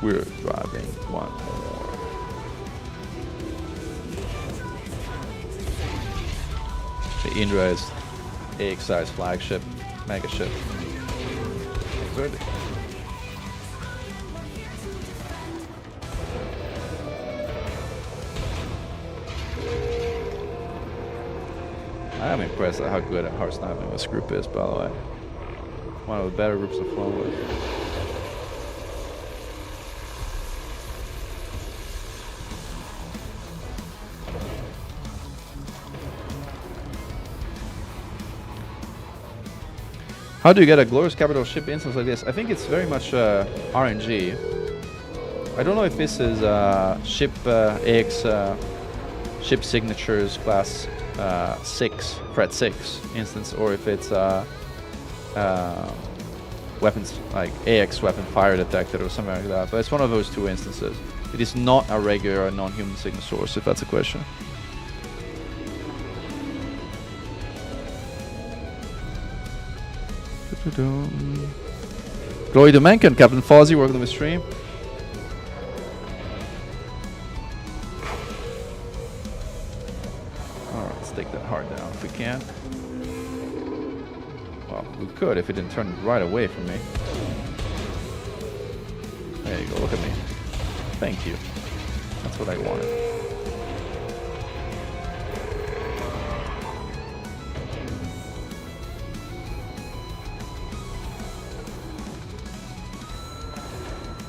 We're driving one more. The Indra's AX-size flagship, mega ship. Good. I'm impressed at how good at hard sniping this group is, by the way. One of the better groups I've flown with. How do you get a glorious capital ship instance like this? I think it's very much RNG. I don't know if this is ship AX ship signatures class 6, threat 6 instance, or if it's weapons like AX weapon fire detected or something like that. But it's one of those 2 instances. It is not a regular non-human signal source, if that's a question. Glory to Mechan, Captain Fozzie, welcome to the stream. Alright, let's take that hard down if we can. Well, we could if it didn't turn right away from me. There you go, look at me. Thank you. That's what I wanted.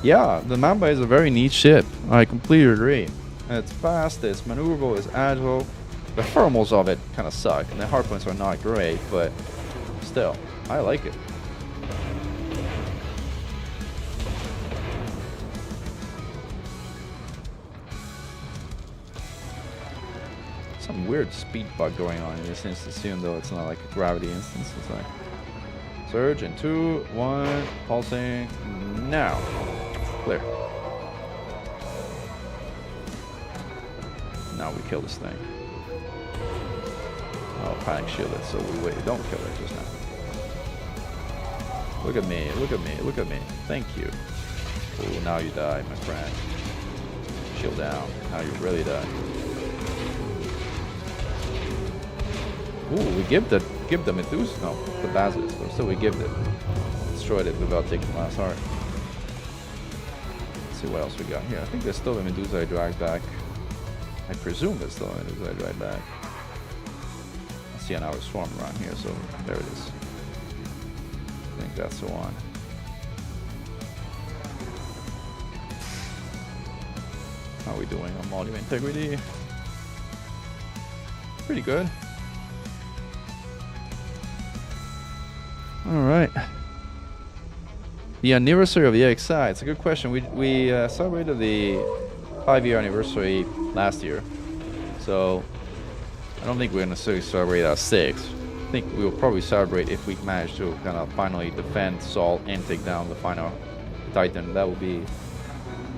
Yeah, the Mamba is a very neat ship. I completely agree. It's fast, it's maneuverable, it's agile. The thermals of it kind of suck, and the hardpoints are not great, but still, I like it. Some weird speed bug going on in this instance, even though it's not like a gravity instance. It's like surge in 2, 1, pulsing now. Clear. Now we kill this thing. Oh, panic shield it, so we wait. Don't kill it just now. Look at me, look at me, look at me. Thank you. Oh, now you die, my friend. Shield down. Now you really die. Ooh, we give the Medusa. No, the Basilisk, but still we give it. Destroyed it without taking the last heart. Let's see what else we got here. I think there's still a Medusa I dragged back. I presume there's still a Medusa I dragged back. I see an outer swarm around here, so there it is. I think that's the one. How are we doing on module integrity? Pretty good. All right. The anniversary of the AXI. It's a good question. We celebrated the 5-year anniversary last year, so I don't think we're necessarily celebrate our 6th. I think we will probably celebrate if we manage to kind of finally defend, assault, and take down the final Titan. That will be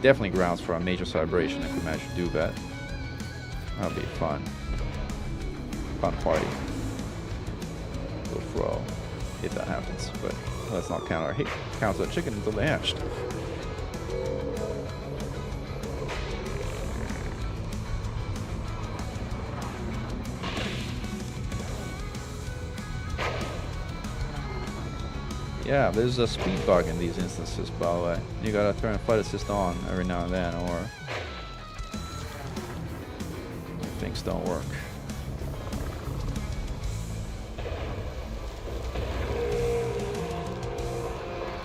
definitely grounds for a major celebration if we manage to do that. That'll be fun. Fun party. We'll throw if that happens, but let's not count our chicken until they hatched. Yeah, there's a speed bug in these instances, by the way. You gotta turn flight assist on every now and then, or things don't work.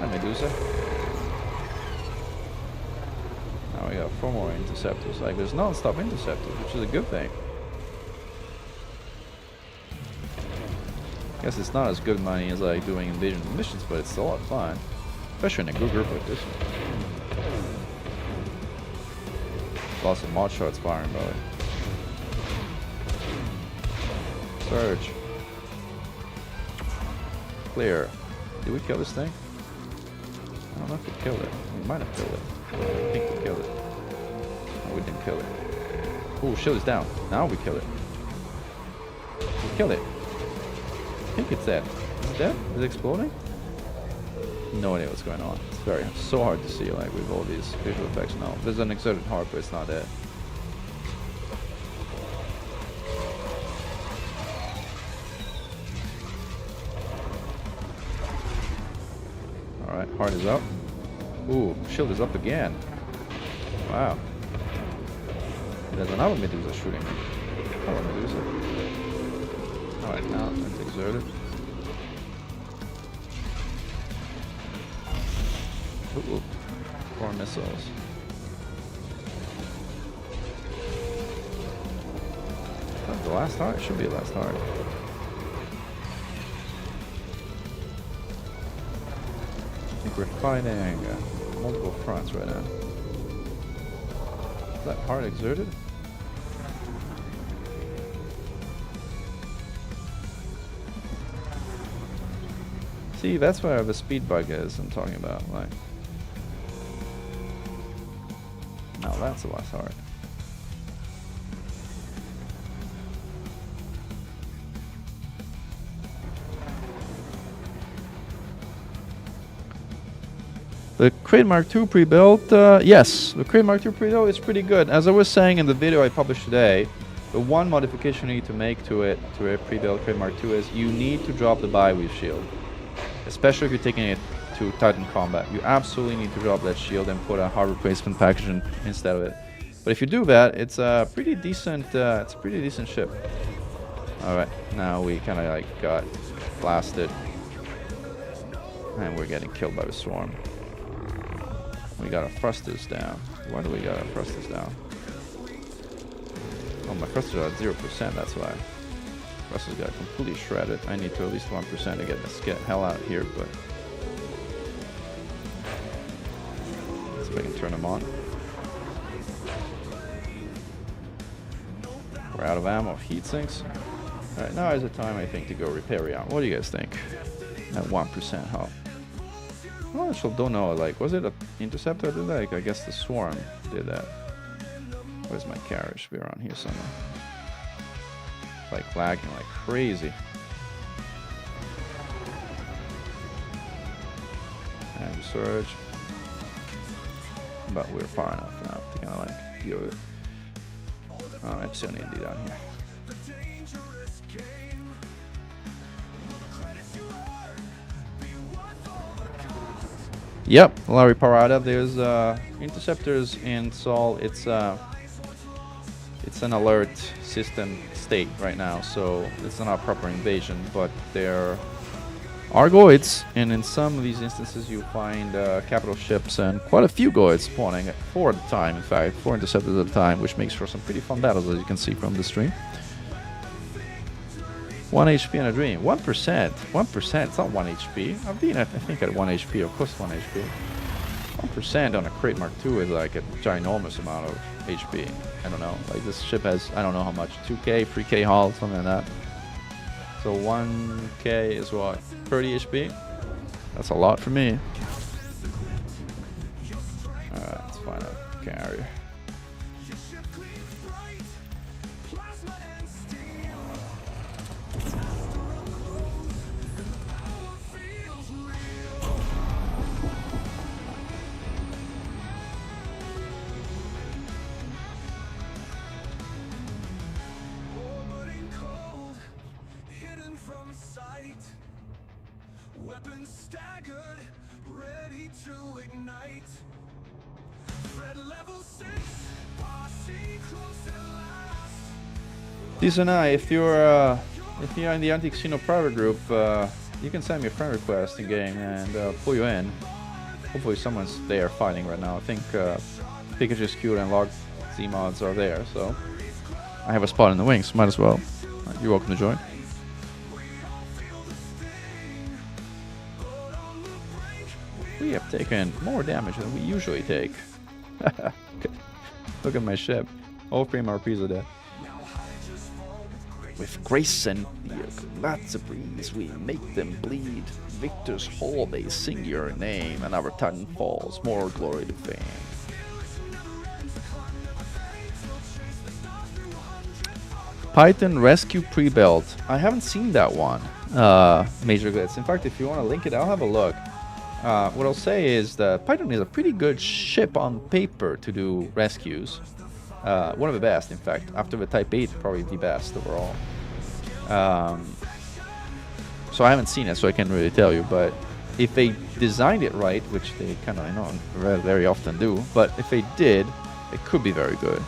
That Medusa. Now we got 4 more interceptors. Like, there's non-stop interceptors, which is a good thing. Guess it's not as good money as like doing invasion missions, but it's still a lot of fun. Especially in a good group like this one. Lots of mod shots firing, by the way. Surge. Clear. Did we kill this thing? I don't know if we killed it. We might have killed it. I think we killed it. No, we didn't kill it. Oh, shield is down. Now we kill it. We killed it. I think it's dead. Is it dead? Is it exploding? No idea what's going on. It's so hard to see, like, with all these visual effects now. There's an exerted heart, but it's not dead. Alright, heart is up. Ooh, shield is up again. Wow. There's another Medusa shooting me. Hello, Medusa. Alright, now it's exerted. Ooh, 4 missiles. Is that the last heart? It should be the last heart. I think we're fighting multiple fronts right now. Is that heart exerted? See, that's where the speed bug is I'm talking about. Like, now that's the last heart. The Crate Mark II pre-built, yes, the Crate Mark II pre-built is pretty good. As I was saying in the video I published today, the one modification you need to make to a pre-built Crate Mark II is you need to drop the bi-weave shield. Especially if you're taking it to Titan combat. You absolutely need to drop that shield and put a hard replacement package instead of it. But if you do that, it's a pretty decent ship. Alright, now we kinda like got blasted. And we're getting killed by the swarm. We gotta thrusters down. Why do we gotta thrusters down? Oh, my thrusters are at 0%, that's why. Thrusters got completely shredded. I need to at least 1% to get the hell out of here, but let's see if I can turn them on. We're out of ammo, heat sinks. Alright, now is the time I think to go repair ammo. What do you guys think? At 1%, huh? Well, I actually don't know, like, was it an interceptor that did that? Like, I guess the swarm did that. Where's my carriage? We're on here somewhere. Like lagging like crazy. And surge. But we're far enough now to kind of like deal with it. Oh, I still need to do down here. Yep, Larry Parada. There's interceptors in Sol. It's an alert system state right now, so it's not a proper invasion, but there are goids, and in some of these instances you find capital ships and quite a few goids spawning, 4 at a time, in fact, 4 interceptors at a time, which makes for some pretty fun battles, as you can see from the stream. 1 HP in a dream. 1%. 1%. It's not 1 HP. I've been, I think, at 1 HP, or close to 1 HP. 1% on a Crate Mark II is like a ginormous amount of HP. I don't know. Like, this ship has, I don't know how much, 2k, 3k hull, something like that. So 1k is what? 30 HP? That's a lot for me. Alright, let's find a carrier. Weapons staggered, ready to ignite. Threat level 6, posse close at last. Decent eye. If you're in the Anti-Casino private group, you can send me a friend request in game and pull you in. Hopefully someone's there fighting right now. I think Pikachu's cute and Log Z mods are there, so I have a spot in the wings. Might as well. You're welcome to join. We have taken more damage than we usually take. Look at my ship. All three MRPs are dead. With grace and fear, lots of breeze, we make them bleed. Victor's hall, they sing your name, and our titan falls, more glory to fame. Python Rescue Pre-Built. I haven't seen that one, Major Glitz. In fact, if you want to link it, I'll have a look. What I'll say is that Python is a pretty good ship on paper to do rescues. One of the best, in fact. After the Type 8, probably the best overall. So I haven't seen it, so I can't really tell you. But if they designed it right, which they kind of, I know, very often do, but if they did, it could be very good.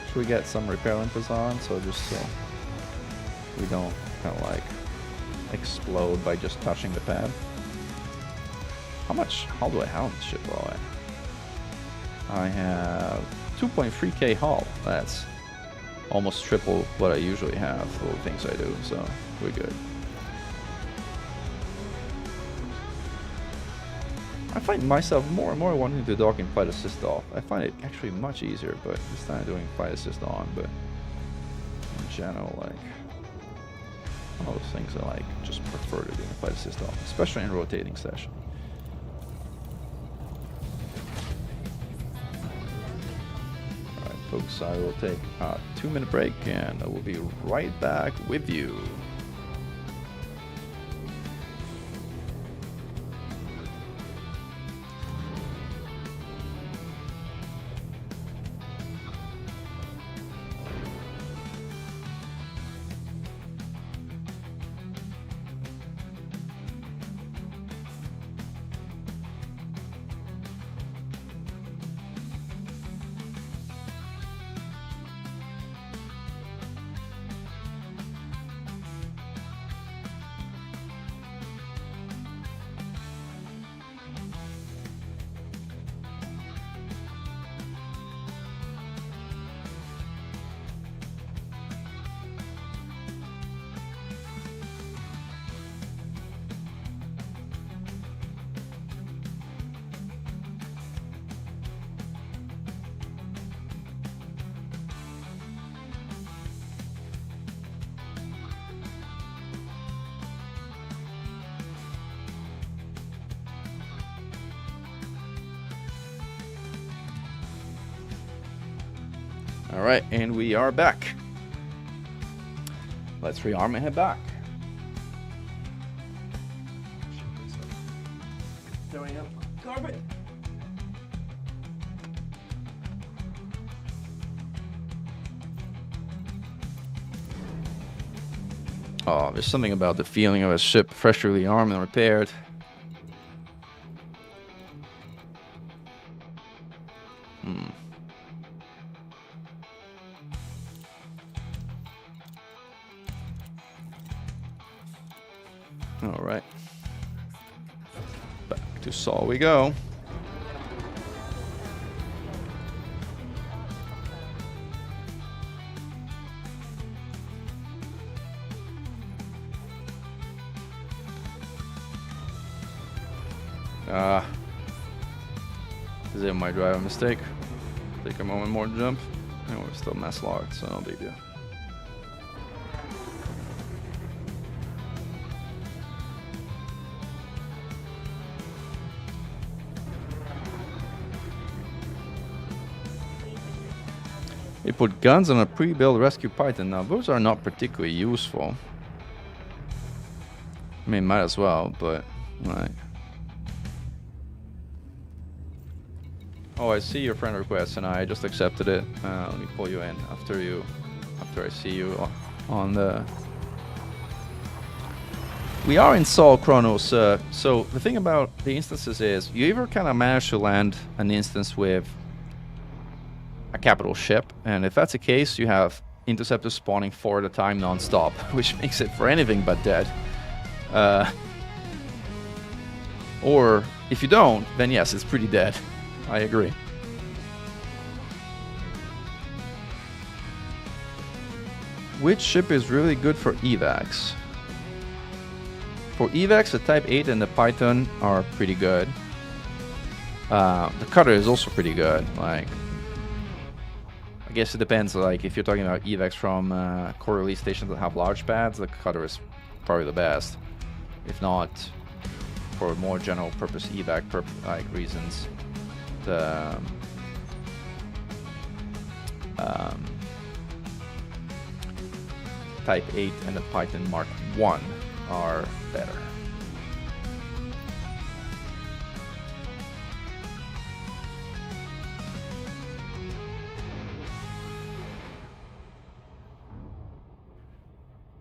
Should we get some repair limpers on, so just so we don't kind of like explode by just touching the pad? How do I have on this ship all I have 2.3k hull. That's almost triple what I usually have for the things I do, so we're good. I find myself more and more wanting to dock and flight assist off. I find it actually much easier, but this time doing flight assist on, but in general, like, all those things I like just prefer to do flight assist off, especially in rotating session. Alright folks, I will take a 2-minute break and I will be right back with you. Alright, and we are back. Let's rearm and head back. Throwing up carpet. Oh, there's something about the feeling of a ship freshly armed and repaired. Alright. Back to Saul we go. Is it my driver mistake? Take a moment more to jump. And we're still mass locked, so no big deal. They put guns on a pre-built rescue Python. Now those are not particularly useful. I mean, might as well, but like. Oh, I see your friend request, and I just accepted it. Let me pull you in after I see you on the. We are in Sol Chronos. So the thing about the instances is, you either kind of manage to land an instance with a capital ship, and if that's the case, you have interceptors spawning 4 at a time non-stop, which makes it for anything but dead. Or if you don't, then yes, it's pretty dead. I agree. Which ship is really good for evacs? For evacs, the Type 8 and the Python are pretty good. The Cutter is also pretty good. Like, I guess it depends. Like, if you're talking about evacs from core release stations that have large pads, the Cutter is probably the best. If not, for more general purpose evac like reasons, the Type 8 and the Python Mark 1 are better.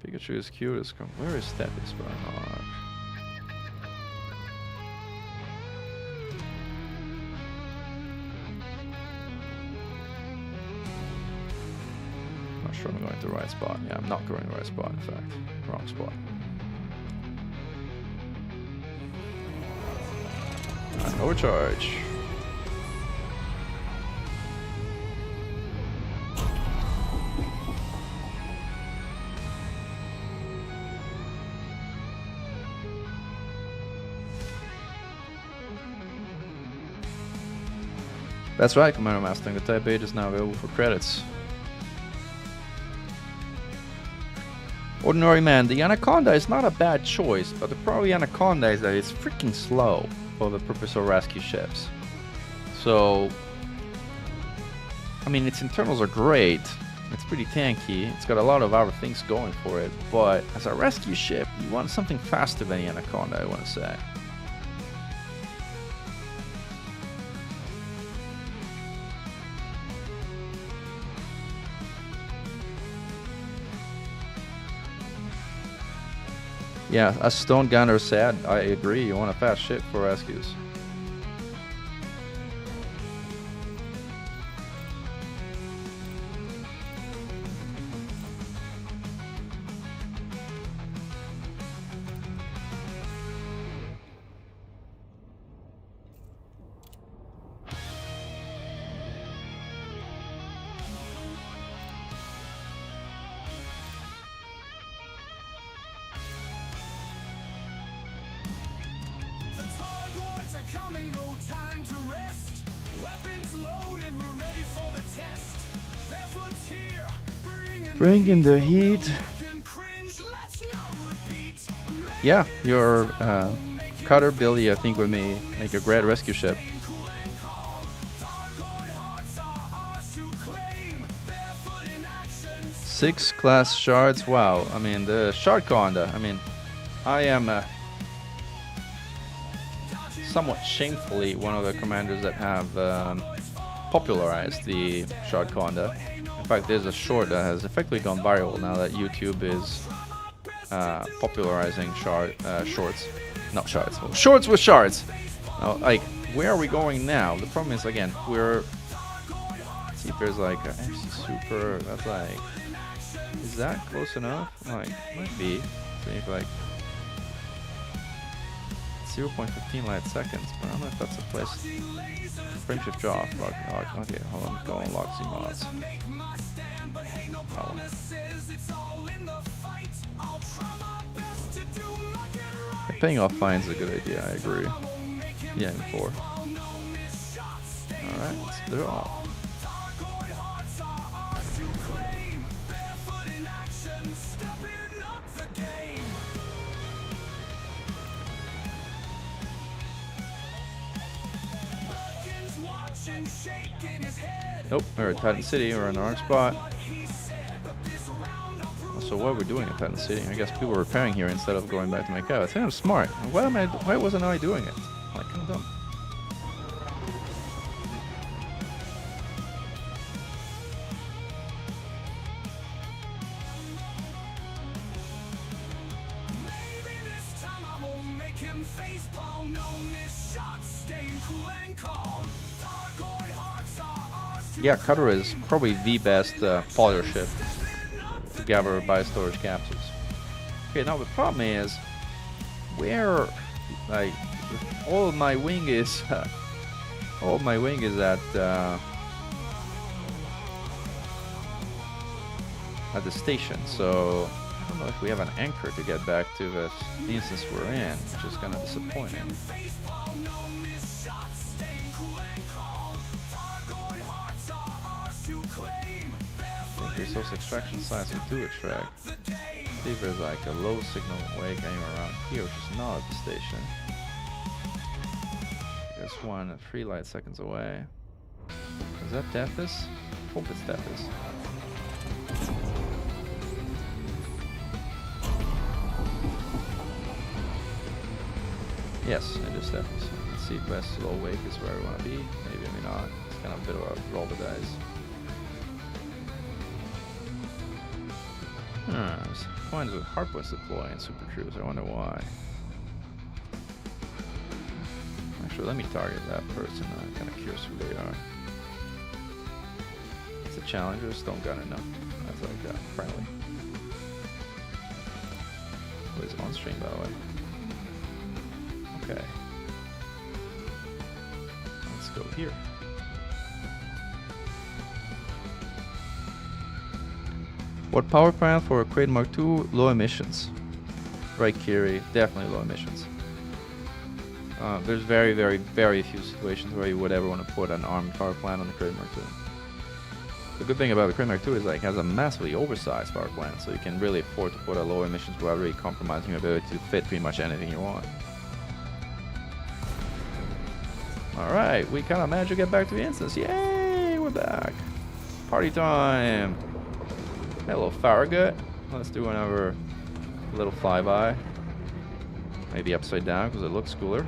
Pikachu is cute as come. Where is Stepis? Not sure I'm going to the right spot. Yeah, I'm not going to the right spot, in fact. Wrong spot. Overcharge. That's right, Commander Mustang. The Type 8 is now available for credits. Ordinary Man, the Anaconda is not a bad choice, but the problem with Anaconda is that it's freaking slow for the purpose of rescue ships. So, I mean, its internals are great. It's pretty tanky. It's got a lot of other things going for it, but as a rescue ship, you want something faster than the Anaconda, I want to say. Yeah, as Stone Gunner said, I agree, you want a fast ship for rescues. Bringing the heat. Yeah, your cutter Billy, I think, would make a great rescue ship. Six class shards. Wow. I mean, the shard conda. I mean, I am somewhat shamefully one of the commanders that have popularized the shard conda. In fact, there's a short that has effectively gone viral now that YouTube is popularizing shorts. Not shards. Well, shorts with shards. Now, like, where are we going now? The problem is, again, let's see if there's like a FC Super. That's like, is that close enough? Like, might be. See if like 0.15 light seconds, but I don't know if that's a place. Frame shift off. Okay, hold on. Go on lock Z mods. Oh. Paying off fines is a good idea, I agree. Yeah, M4. Alright, let's do it all. Nope, we're at Titan City, we're in the wrong spot. So what are we doing at Titan City? I guess people are repairing here instead of going back to Mechan. It's kind of smart. Why wasn't I doing it? Like, kind of dumb. Yeah, Cutter is probably the best polar ship to gather biostorage capsules. Okay, now the problem is, where, like, all my wing is all my wing is at the station, so I don't know if we have an anchor to get back to the instance we're in, which is kind of disappointing. I think resource extraction sites we do extract. I believe there's like a low signal way going around here, which is not at the station. There's one 3 light seconds away. Is that Deathis? Hope it's Deathis. Yes, it is Deathis. Let's see if West Low Wake is where we want to be. Maybe, maybe not. It's kind of a bit of a roll the dice. Coins with hardpoints deploy in Super Cruise. I wonder why. Actually, let me target that person. I'm kind of curious who they are. It's a challenger. Stone gun enough. That's like friendly. Who is on stream, by the way? Okay. Let's go here. What power plant for a Crate Mark II? Low emissions. Right, Kiri. Definitely low emissions. There's very, very, very few situations where you would ever want to put an armed power plant on the Crate Mark II. The good thing about the Crate Mark II is like it has a massively oversized power plant, so you can really afford to put a low emissions without really compromising your ability to fit pretty much anything you want. Alright, we kind of managed to get back to the instance. Yay, we're back. Party time. Hello, Farragut. Let's do another little flyby. Maybe upside down because it looks cooler.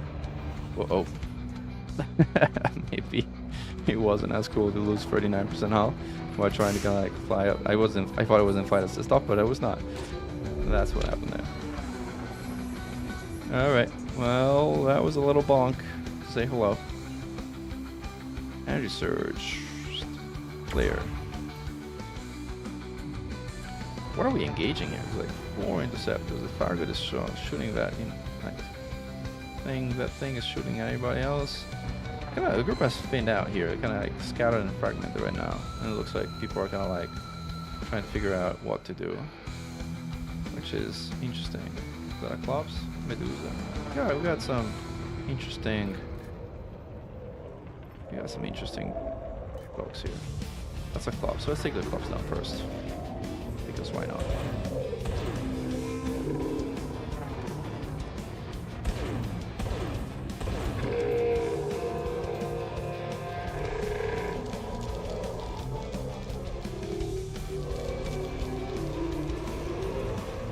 Whoa. Maybe it wasn't as cool to lose 39% hull while trying to kind of like fly up. I thought it was in flight assist off, but it was not. That's what happened there. Alright, well, that was a little bonk. Say hello. Energy surge. Clear. What are we engaging here? It's like 4 interceptors. The Farragut is shooting that, you know, like thing. That thing is shooting at anybody else. Kind of the group has thinned out here. Kind of like scattered and fragmented right now, and it looks like people are kind of like trying to figure out what to do, which is interesting. Is that a Klops? Medusa. Yeah, we got some interesting. We got some interesting folks here. That's a Klops. So let's take the Klops down first. Because why not?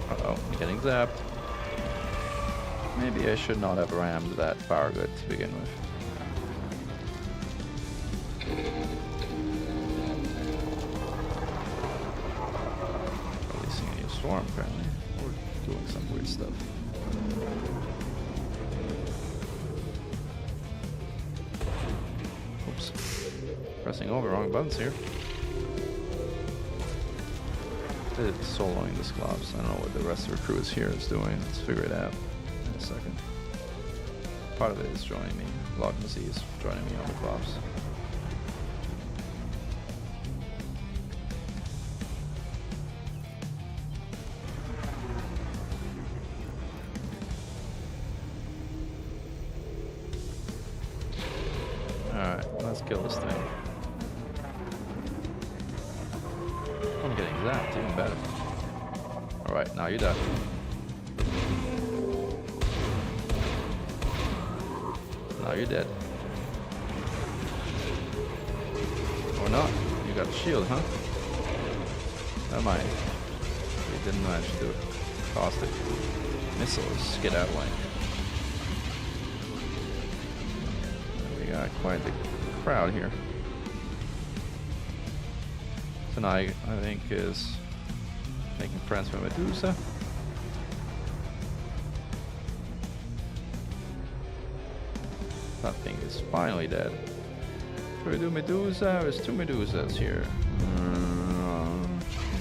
Uh-oh, I'm getting zapped. Maybe I should not have rammed that Farragut to begin with. Storm, apparently. We're doing some weird stuff. Oops. Pressing all the wrong buttons here. It's soloing this Klops. I don't know what the rest of the crew is here is doing. Let's figure it out in a second. Part of it is joining me. Lognessy is joining me on the Klops. Let's kill this thing. I'm getting zapped, even better. Alright, now you're done. Now you're dead. Or not. You got a shield, huh? Never mind. You didn't manage to do it. Caustic missiles get out like. We got quite the crowd here. Tonight, I think, is making friends with Medusa. That thing is finally dead. Should we do Medusa? There's 2 Medusas here.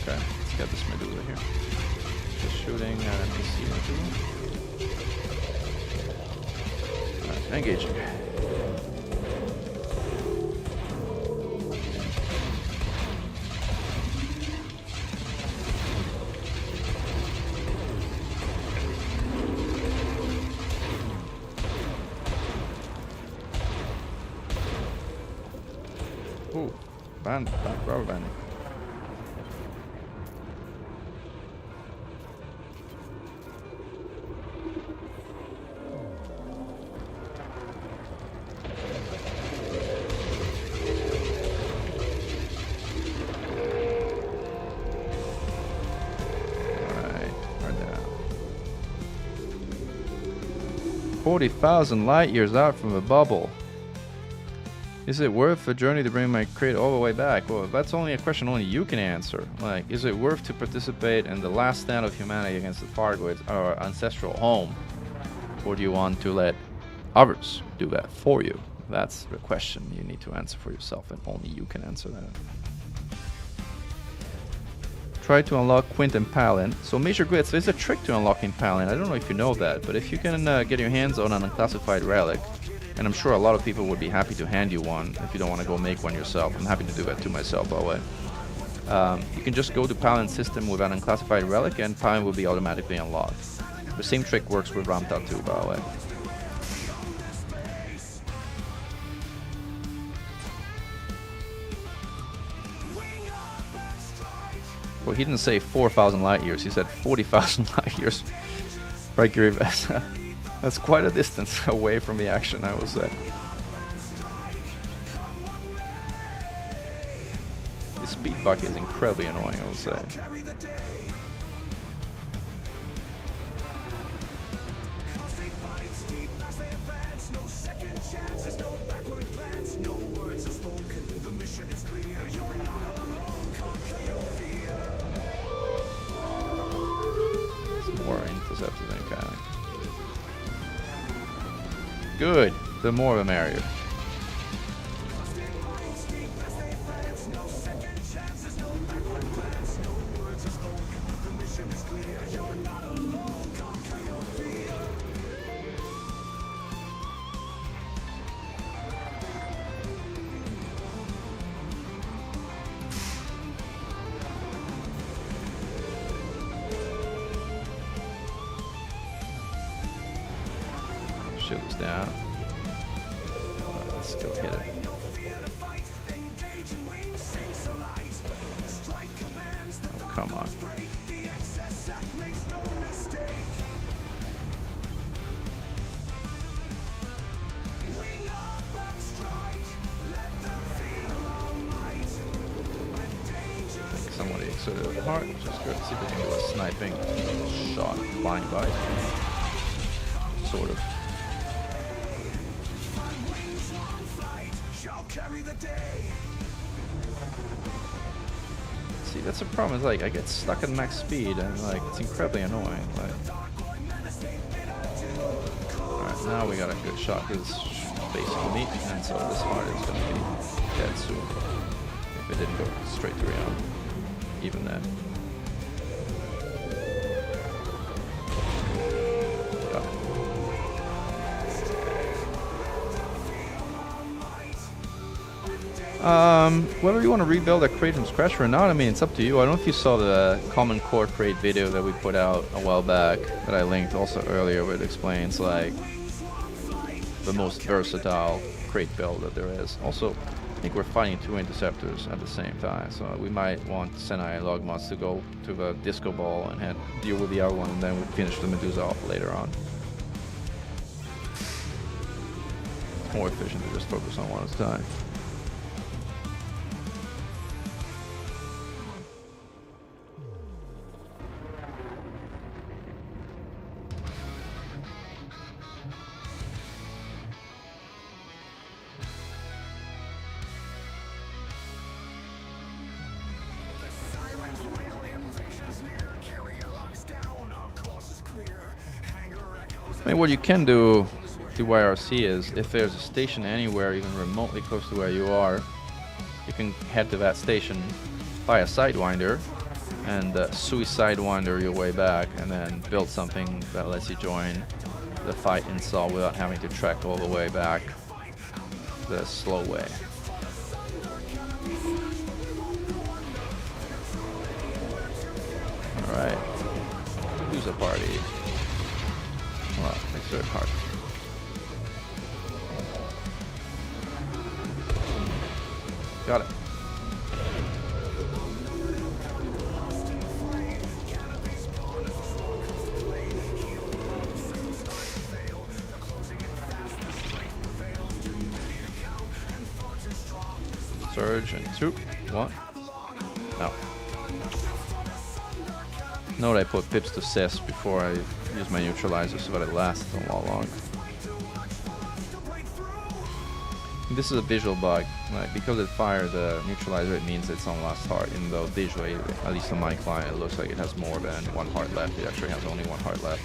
Okay, let's get this Medusa here. Just shooting at NPC or 2. Engaging. Ooh, back rubber banding. Alright, we're down. 40,000 light years out from the bubble. Is it worth the journey to bring my crate all the way back? Well, that's only a question only you can answer. Like, is it worth to participate in the last stand of humanity against the Fargoids, our ancestral home? Or do you want to let others do that for you? That's the question you need to answer for yourself, and only you can answer that. Try to unlock Quint and Palin. So Major Grits, there's a trick to unlocking Palin. I don't know if you know that, but if you can get your hands on an unclassified relic, and I'm sure a lot of people would be happy to hand you one if you don't want to go make one yourself. I'm happy to do that to myself, by the way. You can just go to Palin's system with an unclassified relic, and Palin will be automatically unlocked. The same trick works with Ramta too, by the way. Well, he didn't say 4,000 light years, he said 40,000 light years. Right, Grievous? That's quite a distance away from the action, I would say. The speed bug is incredibly annoying, I would say. It's more intercepted than kind. Good. The more the merrier. Shield is down. Let's go hit it. Oh, come on. Somebody exerted the heart. Just go see if we can do a sniping shot flying by. Sort of. See, that's the problem. Is like I get stuck at max speed, and like it's incredibly annoying. Like, all right, now we got a good shot. This is basically me, and so this heart is gonna be dead soon if it didn't go straight through him. Even then. Whether you want to rebuild a crate from scratch or not, I mean, it's up to you. I don't know if you saw the Common Core crate video that we put out a while back that I linked also earlier, where it explains like the most versatile crate build that there is. Also, I think we're fighting two interceptors at the same time, so we might want Senai and Logmas to go to the Disco Ball and deal with the other one, and then we'll finish the Medusa off later on. It's more efficient to just focus on one at a time. I mean, what you can do to YRC is, if there's a station anywhere, even remotely close to where you are, you can head to that station, buy a Sidewinder, and suicide winder your way back, and then build something that lets you join the fight in Sol without having to trek all the way back the slow way. Alright. Medusa party. Well, makes it hard. Got it. Surge and 2, 1. No. Note I put pips to cess before I use my neutralizer so that it lasts a lot longer. This is a visual bug. Like, because it fired the neutralizer, it means it's on last heart, even though visually, at least on my client, it looks like it has more than 1 heart left. It actually has only 1 heart left.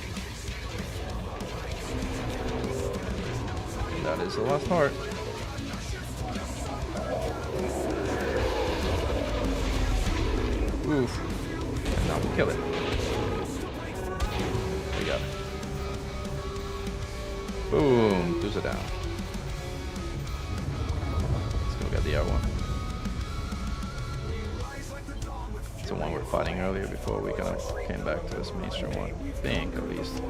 That is the last heart. Oof. And now we kill it. We got it. Boom. Medusa down. Let's go get the other one. It's the one we were fighting earlier before we kind of came back to this mainstream one. I think, at least.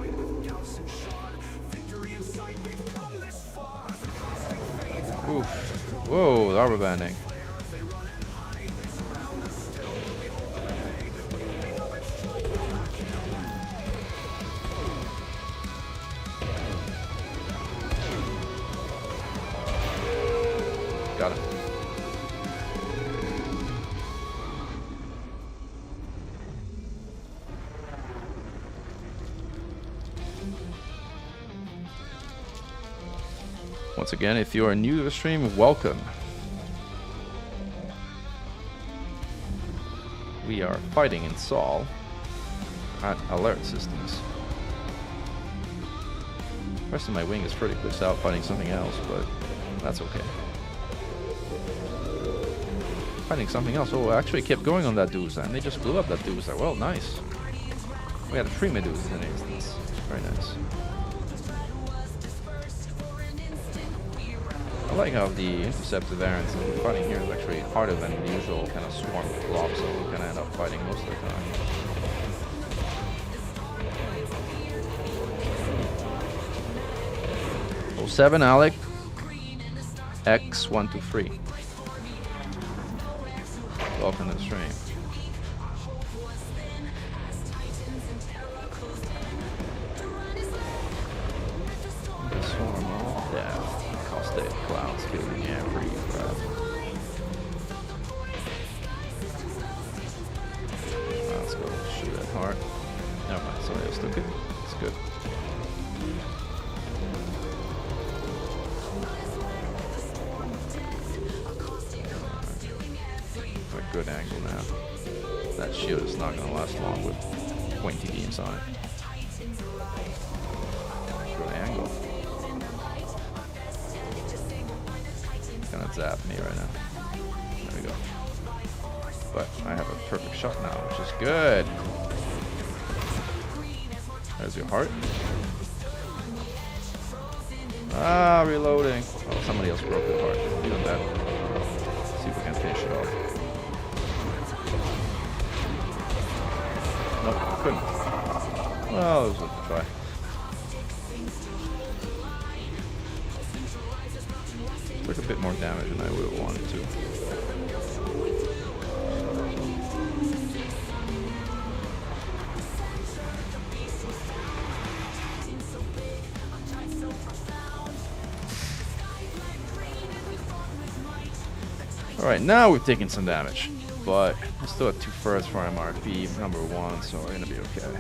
Oof. Whoa, the armor banding. Got it. Once again, if you are new to the stream, welcome. We are fighting in Sol at alert systems. The rest of my wing is pretty pissed out fighting something else, but that's okay. Fighting something else. Oh, I actually kept going on that Medusa, and they just blew up that Medusa. Well, nice. We had 3 Medusas in an instance. Very nice. I like how the interceptor variance of fighting here is actually harder than the usual kind of swarm blob, so we're gonna end up fighting most of the time. Oh, 07 Alec X123. Welcome to the stream. The swarm of death. Caustic clouds killing every crap. Let's go shoot that heart. Never mind, somebody else took it. It's good. A good angle now. That shield is not going to last long with pointy beams on it. Good angle. Gonna zap me right now. There we go. But I have a perfect shot now, which is good. There's your heart. Ah, reloading. Oh, somebody else broke the heart. Even better. See if we can finish it off. Nope, couldn't. Well, it was worth a try. Took a bit more damage than I would have wanted to. Alright, now we've taken some damage, but we're still at 2 firsts for MRP, number 1, so we're gonna be okay.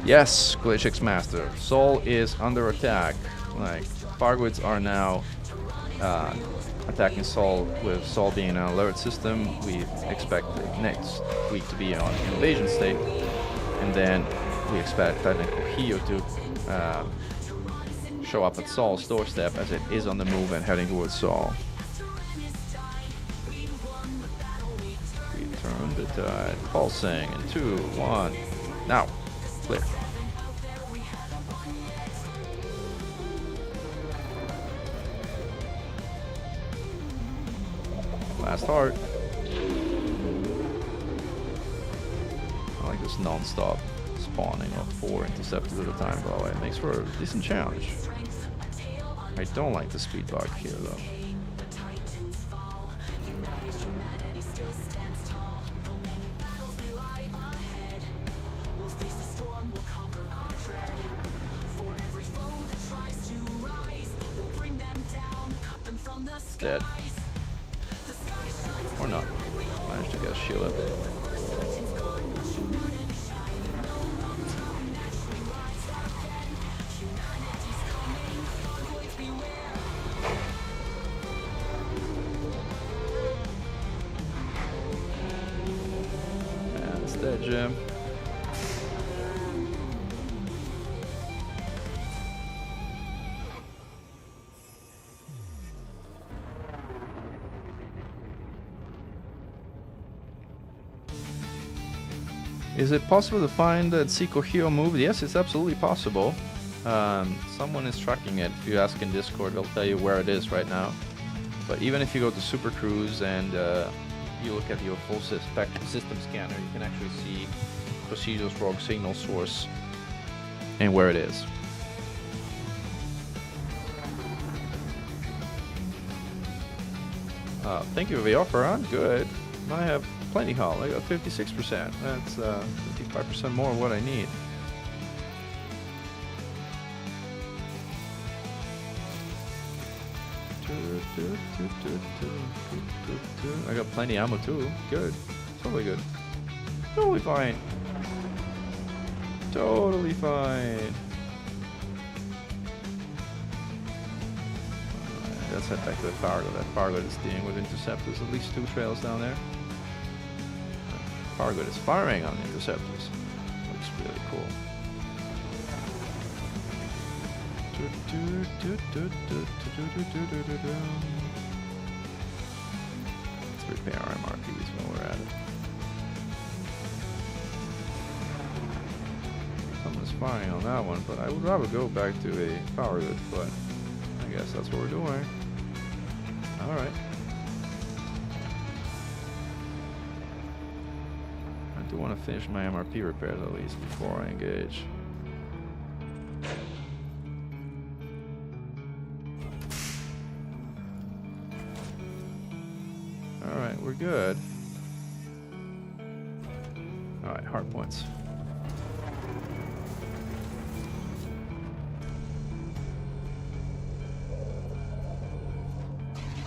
Yes, Glitchix Master. Sol is under attack. Like, Fargwoods are now attacking Sol with Sol being an alert system. We expect the next week to be on invasion state, and then we expect Titan Kohio to show up at Sol's doorstep as it is on the move and heading towards Sol. Return the tide, pulsing in 2, 1, now, clear. Last heart. I like this non-stop spawning of 4 interceptors at a time, by the way. It makes for a decent challenge. I don't like the speed bug here, though. Dead. Or not. Managed to get a shield up. And it's dead, Jim. Is it possible to find that Seiko Hero move? Yes, it's absolutely possible. Someone is tracking it. If you ask in Discord, they'll tell you where it is right now. But even if you go to Super Cruise and you look at your full system scanner, you can actually see Procedur's rogue signal source and where it is. Thank you for the offer, huh? Good. I have plenty hull. I got 56%. That's 55% more of what I need. I got plenty ammo too. Good. Totally good. Totally fine. Totally fine. Let's head back to the Fargo. That Fargo is dealing with interceptors. At least 2 trails down there. Fargo is firing on the interceptors. Looks really cool. Let's repair our MRPs while we're at it. Someone's firing on that one, but I would rather go back to a Fargo, but I guess that's what we're doing. Alright. I do want to finish my MRP repairs at least before I engage. Alright, we're good. Alright, hard points.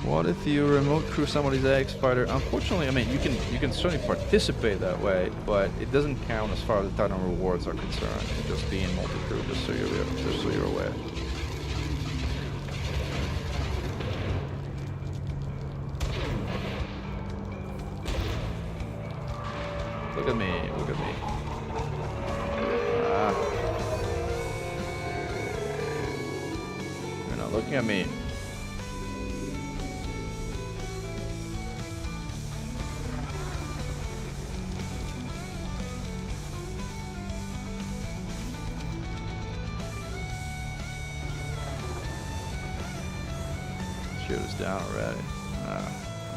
What if you remote crew somebody's X fighter? Unfortunately, I mean, you can certainly participate that way, but it doesn't count as far as the Titan rewards are concerned. It's just being multi-crew, just so you're aware. Look at me, look at me. You're not looking at me. Shoot us down already.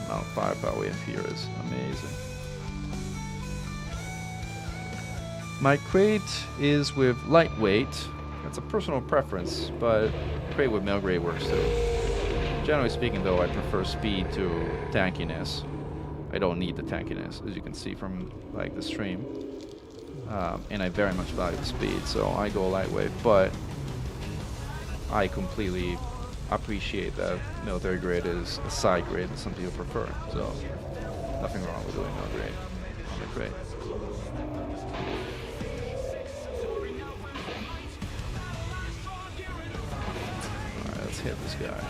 Amount of firepower we have here is amazing. My crate is with lightweight. That's a personal preference, but crate with Melgrade works too. Generally speaking though, I prefer speed to tankiness. I don't need the tankiness, as you can see from like the stream. And I very much value the speed, so I go lightweight, but I completely appreciate that military grade is a side grade that some people prefer, so nothing wrong with doing Melgrade on the crate. Alright, let's hit this guy.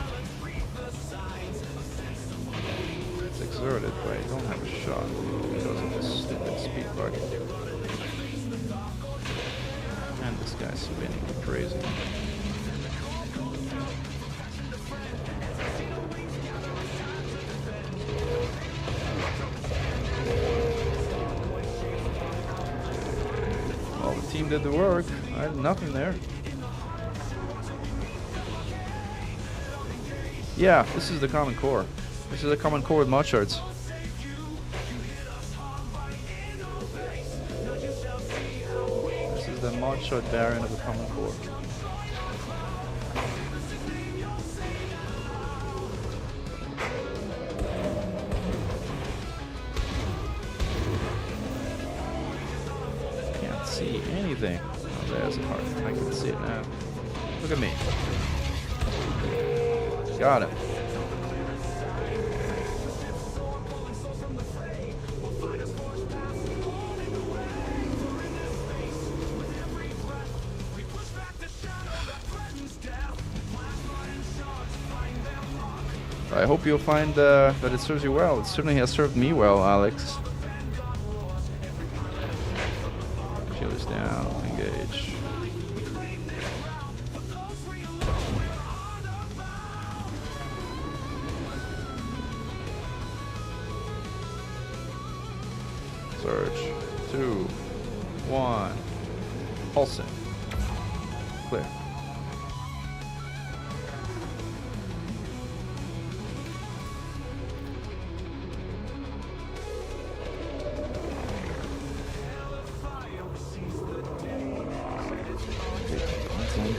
It's exerted, but I don't have a shot because of this stupid speed bug. And this guy's spinning crazy. Well, the team did the work. I had nothing there. Yeah, this is the common core. This is a common core with mod shards. This is the mod shard variant of the common core. Can't see anything. Oh, there's a heart. I can see it now. Look at me. Got him. I hope you'll find that it serves you well. It certainly has served me well, Alex. Shield is down. Engage. Surge. 2, 1. Pulsing. Clear.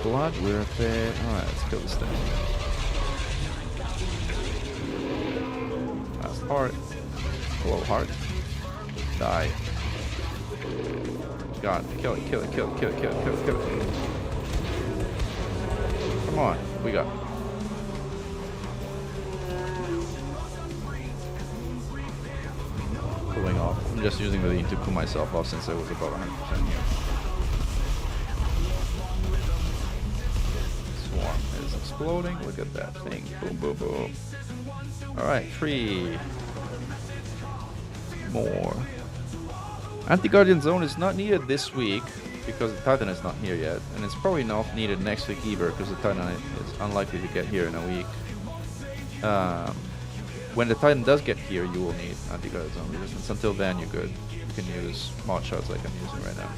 Blood worth it. Alright, let's kill this thing. Last heart. Glow heart. Die. God, kill it, kill it, kill it, kill it, kill it, kill it, kill it. Come on, we got it. Pulling off. I'm just using the to pull myself off since I was above 100% here. Exploding. Look at that thing. Boom, boom, boom. Alright, 3 more. Anti-Guardian Zone is not needed this week because the Titan is not here yet. And it's probably not needed next week either because the Titan is unlikely to get here in a week. When the Titan does get here, you will need Anti-Guardian Zone resistance. Until then, you're good. You can use mod shots like I'm using right now.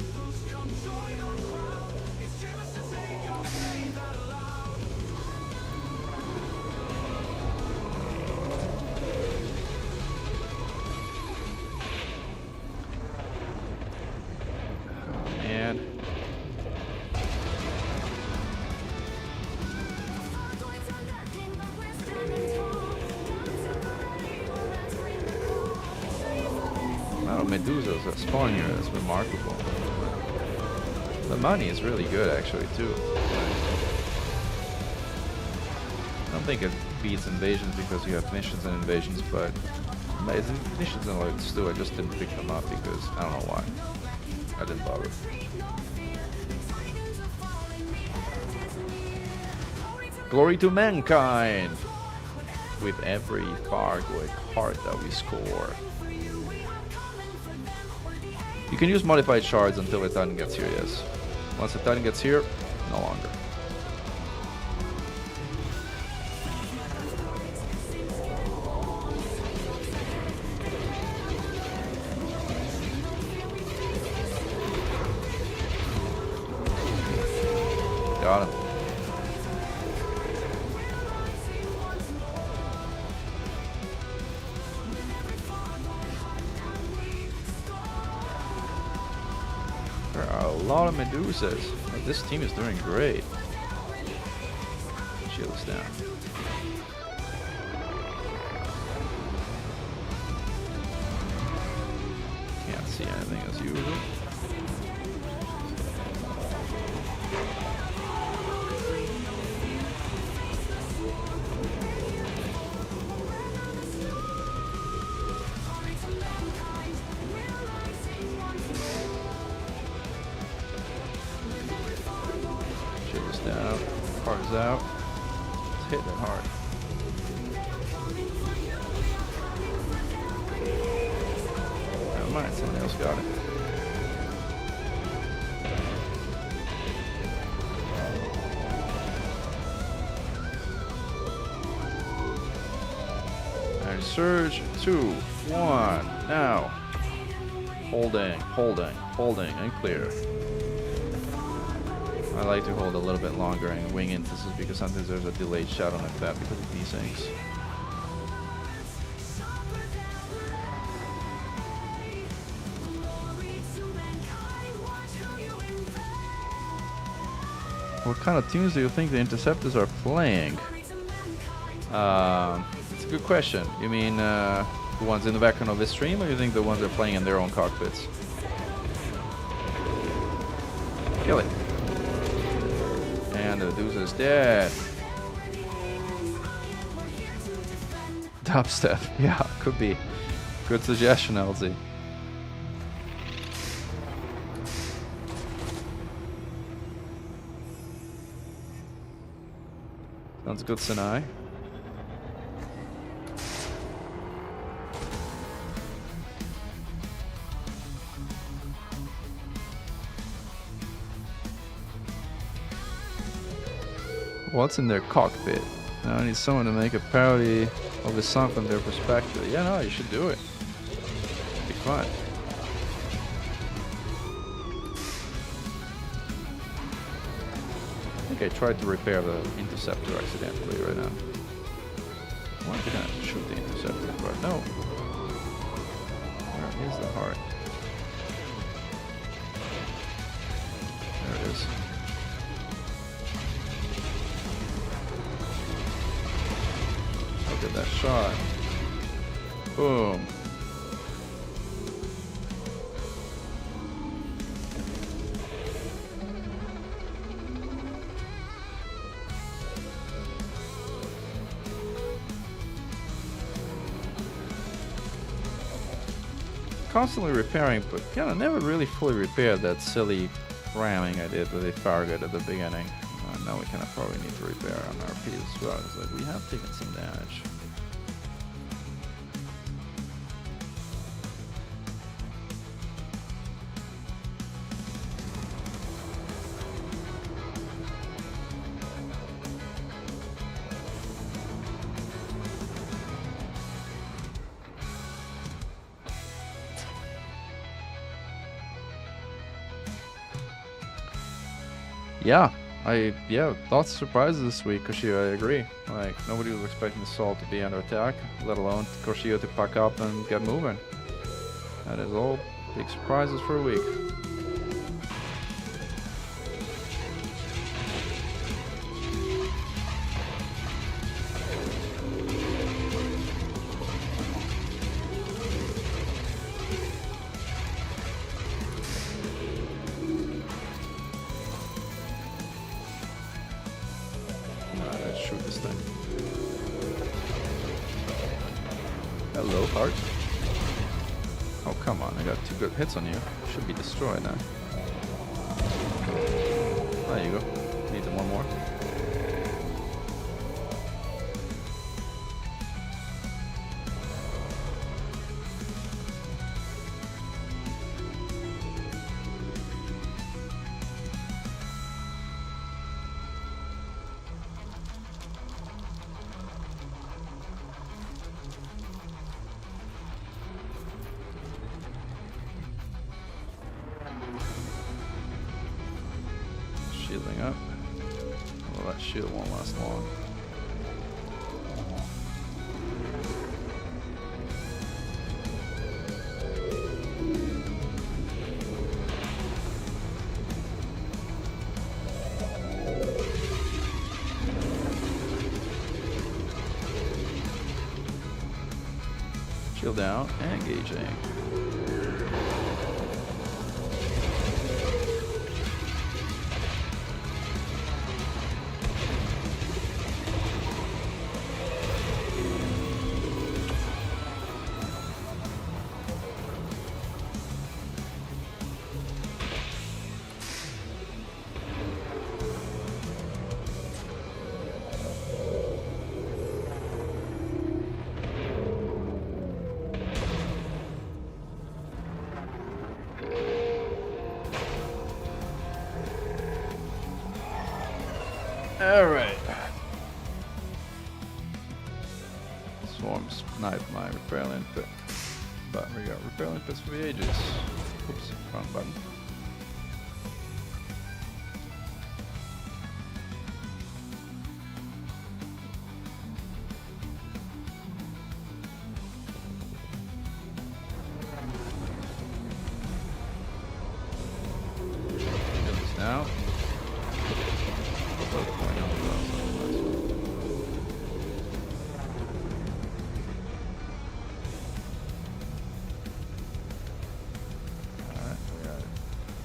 Medusas that spawn here, that's remarkable. The money is really good actually too. I don't think it beats invasions because you have missions and invasions, but missions and alerts too. I just didn't pick them up because I don't know why. I didn't bother. Glory to mankind! With every Fargoid heart that we score. You can use modified shards until the Titan gets here, yes. Once the Titan gets here, no longer. Got him. There are a lot of Medusas. This team is doing great. Shield's down. Can't see anything as usual. Down, car's out. Let's hit that hard. mind, someone else got it. And surge, 2, 1, now. Holding, holding, holding, and clear. I like to hold a little bit longer and wing instances because sometimes there's a delayed shadow effect because of these things. What kind of teams do you think the Interceptors are playing? It's a good question. You mean the ones in the background of this stream, or you think the ones that are playing in their own cockpits? Kill it. And the Medusa's dead. Dubstep. Yeah, could be. Good suggestion, LZ. Sounds good, Sinai. What's in their cockpit? I need someone to make a parody of the song from their perspective. Yeah, no, you should do it. It'd be fun. I think I tried to repair the Interceptor accidentally right now. Why did I shoot the Interceptor? But no. Where is the heart? There it is. Look at that shot. Boom. Constantly repairing, but kind of never really fully repaired that silly ramming I did with the Farragut at the beginning. Now we kind of probably need to repair on our piece as well. It's like we have taken some damage. Yeah, lots of surprises this week, Koshio, I agree. Like, nobody was expecting the Salt to be under attack, let alone Koshio to pack up and get moving. That is all big surprises for a week. Hello, heart. Oh, come on. I got 2 good hits on you. Should be destroyed now. There you go. Need one more. Shielding up. Well, that shield won't last long. Shield down, engaging. Swarms knife my repair limpet. But we got repair limpets for the ages. Oops, wrong button. Get this now.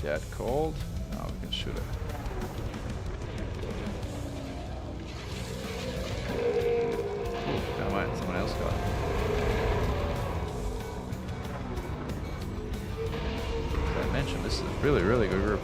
Dead cold. Now we can shoot it. Ooh, never mind, someone else got it. As I mentioned, this is a really, really good group.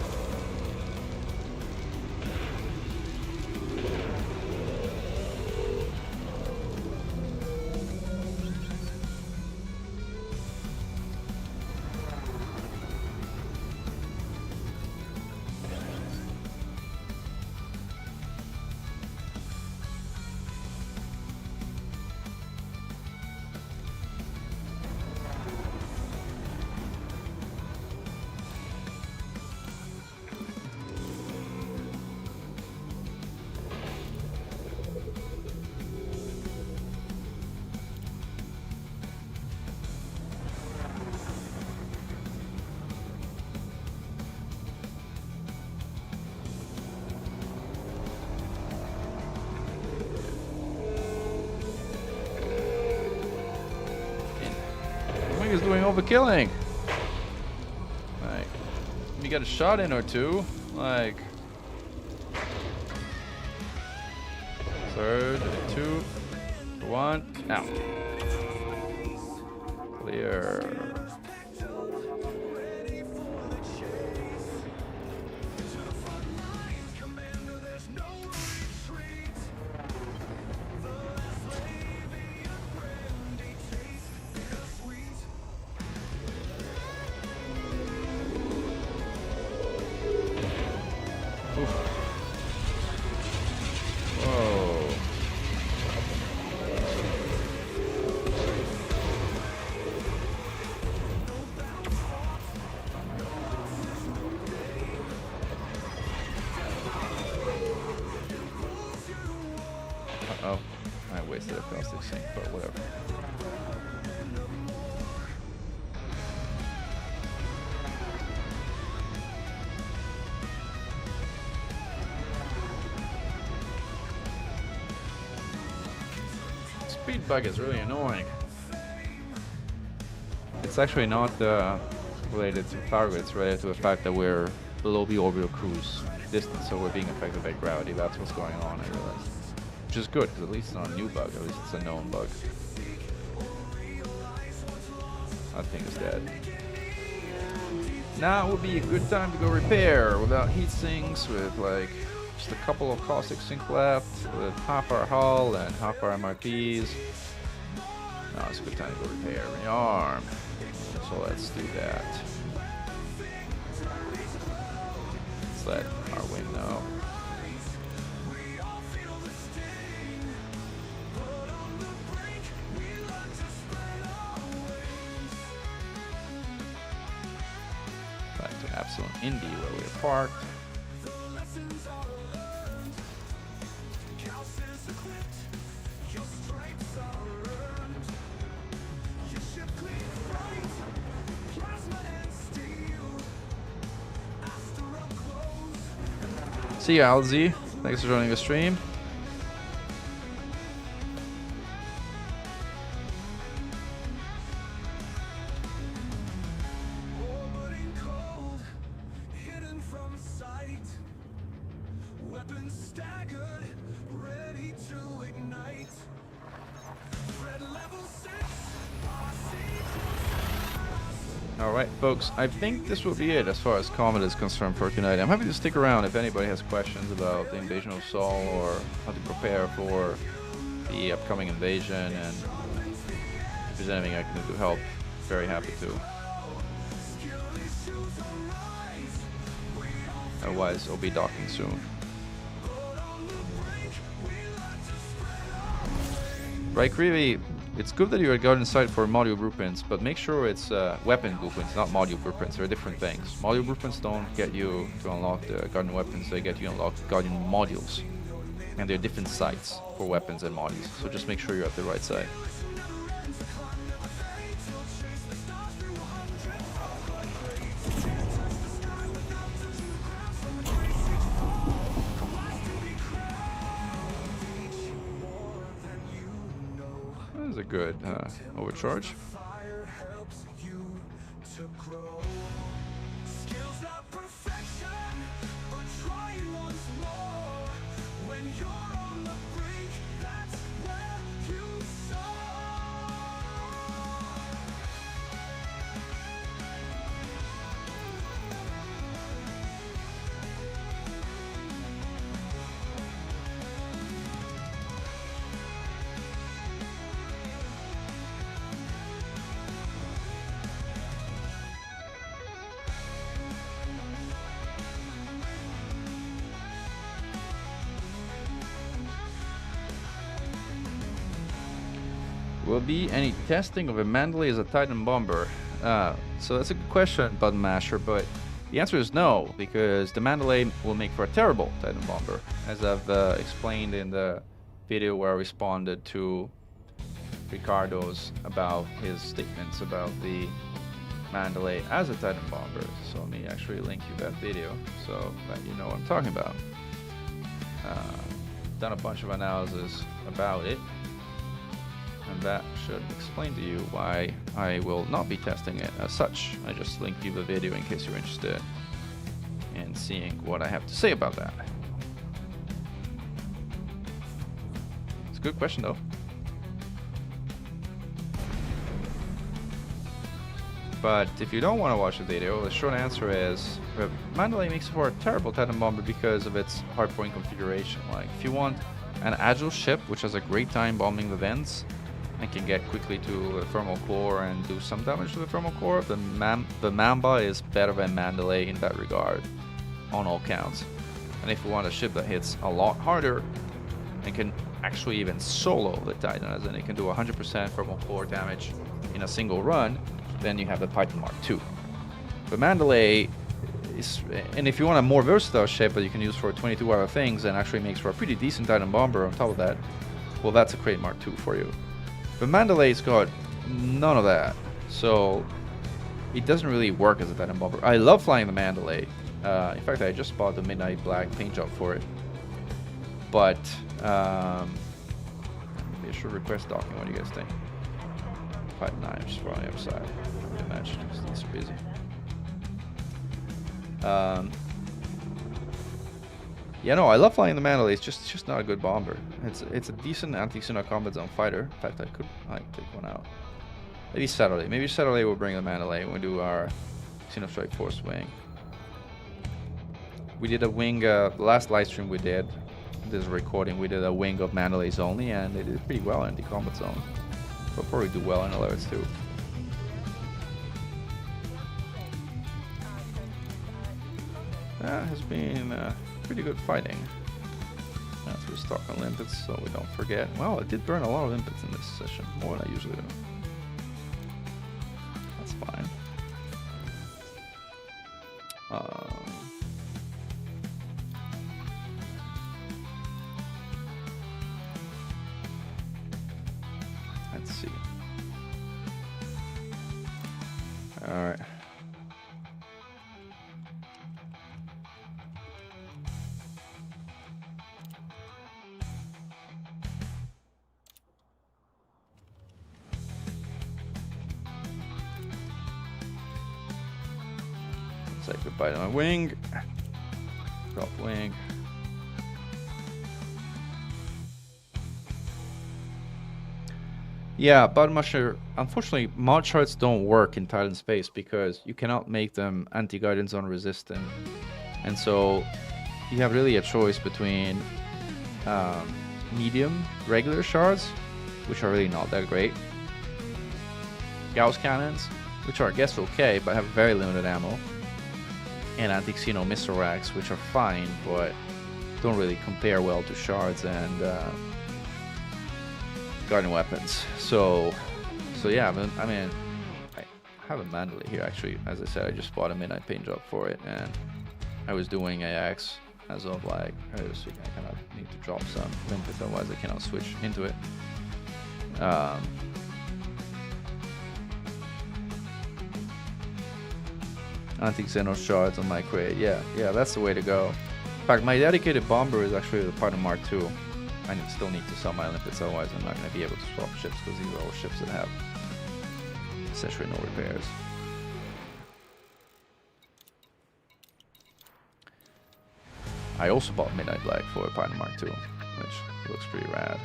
Is doing overkilling. Like, you get a shot in or two. Like, third, 2, 1, now. Clear. Whoa. Uh-oh. I wasted a caustic sink, but whatever. Speed bug is really annoying. It's actually not related to power grid, it's related to the fact that we're below the orbital cruise distance, so we're being affected by gravity. That's what's going on, I realize. Which is good, because at least it's not a new bug, at least it's a known bug. That thing is dead. Now would be a good time to go repair without heat sinks, with like just a couple of caustic sink left, with half our hull and half our MRPs. Now it's a good time to go repair the arm. So let's do that. Let's let our wing know. Back to Absolute Indy where we are parked. See you, Alzi. Thanks for joining the stream. Alright folks, I think this will be it as far as Comet is concerned for tonight. I'm happy to stick around if anybody has questions about the invasion of Sol or how to prepare for the upcoming invasion, and if there's anything I can do to help, very happy to. Otherwise, I'll be docking soon. Right, Creevy, it's good that you are Guardian Sight for module blueprints, but make sure it's weapon blueprints, not module blueprints. They're different things. Module blueprints don't get you to unlock the Guardian weapons, they get you to unlock Guardian modules. And they're different sites for weapons and modules, so just make sure you're at the right site. That is a good overcharge. Fire helps you to grow. Skills not perfection, but trying once more. When you're on the brink, that's where you soar. Will be any testing of a Mandalay as a Titan bomber? So that's a good question, Button Masher, but the answer is no, because the Mandalay will make for a terrible Titan bomber, as I've explained in the video where I responded to Ricardo's about his statements about the Mandalay as a Titan bomber. So let me actually link you that video so that you know what I'm talking about. Done a bunch of analysis about it, and that should explain to you why I will not be testing it as such. I just linked you the video in case you're interested in seeing what I have to say about that. It's a good question though. But if you don't want to watch the video, the short answer is Mandalay makes for a terrible Titan bomber because of its hardpoint configuration. Like, if you want an agile ship which has a great time bombing the vents and can get quickly to the thermal core and do some damage to the thermal core, the Mamba is better than Mandalay in that regard, on all counts. And if you want a ship that hits a lot harder and can actually even solo the Titan, as in it can do 100% thermal core damage in a single run, then you have the Titan Mark II. The Mandalay is, and if you want a more versatile ship that you can use for 22 other things and actually makes for a pretty decent Titan bomber on top of that, well, that's a Crate Mark II for you. The Mandalay's got none of that, so it doesn't really work as a Titan bomber. I love flying the Mandalay. In fact, I just bought the Midnight Black paint job for it. But maybe I should request docking. What do you guys think? 5 knives for on the other side. The match is busy. Yeah, no, I love flying the Mandalay. It's just not a good bomber. It's a decent anti-Xeno combat zone fighter. In fact, I could take one out. Maybe Saturday. Maybe Saturday we'll bring the Mandalay when we do our Xeno Strike Force wing. We did a wing. The last live stream we did, this recording, we did a wing of Mandalays only, and they did pretty well in the combat zone. They'll probably do well in alerts too. That has been pretty good fighting. That's for stock on limpets, so we don't forget. Well, I did burn a lot of limpets in this session, more than I usually do. That's fine. Let's see. All right. Say goodbye to my wing. Drop wing. Yeah, but unfortunately, mod charts don't work in Titan space because you cannot make them anti-guiding zone resistant, and so you have really a choice between medium regular shards, which are really not that great, Gauss cannons, which are I guess okay but have very limited ammo, and anti-Xeno missile racks, which are fine but don't really compare well to shards and guardian weapons. So yeah, I mean, I have it manually here actually. As I said, I just bought a midnight paint job for it, and I was doing AX as of like this week. I kind of need to drop some limpets, otherwise I cannot switch into it. Anti-Xeno shards on my crate. Yeah, that's the way to go. In fact, my dedicated bomber is actually the Partner Mark II. I still need to sell my limpets, otherwise I'm not going to be able to swap ships, because these are all ships that have essentially no repairs. I also bought Midnight Black for a Partner Mark II, which looks pretty rad.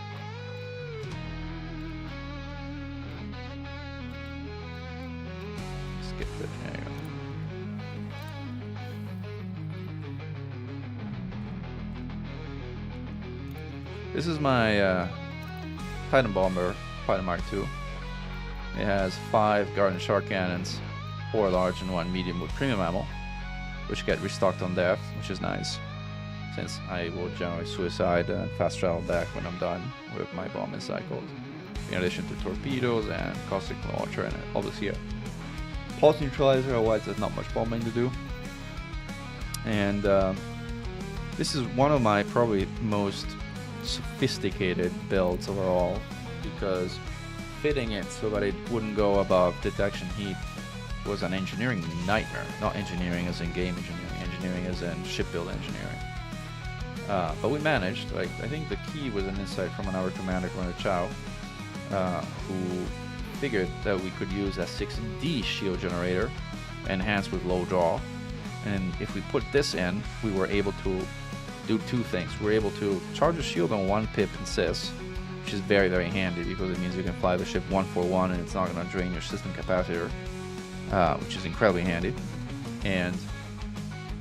Skip it. There you go. This is my Titan Bomber, Titan Mark II. It has 5 Guardian Shark Cannons, 4 large and 1 medium with premium ammo, which get restocked on death, which is nice, since I will generally suicide and fast travel back when I'm done with my bombing cycles. In addition to torpedoes and caustic launcher, and obviously a pulse neutralizer, otherwise there's not much bombing to do. And this is one of my probably most sophisticated builds overall, because fitting it so that it wouldn't go above detection heat was an engineering nightmare. Not engineering as in game engineering, engineering as in shipbuild engineering. But we managed. Like, I think the key was an insight from another commander, Commander Chow, who figured that we could use a 6D shield generator enhanced with low draw, and if we put this in, we were able to do 2 things. We're able to charge a shield on 1 pip in Sys, which is very, very handy, because it means you can fly the ship 1-for-1 and it's not going to drain your system capacitor, which is incredibly handy. And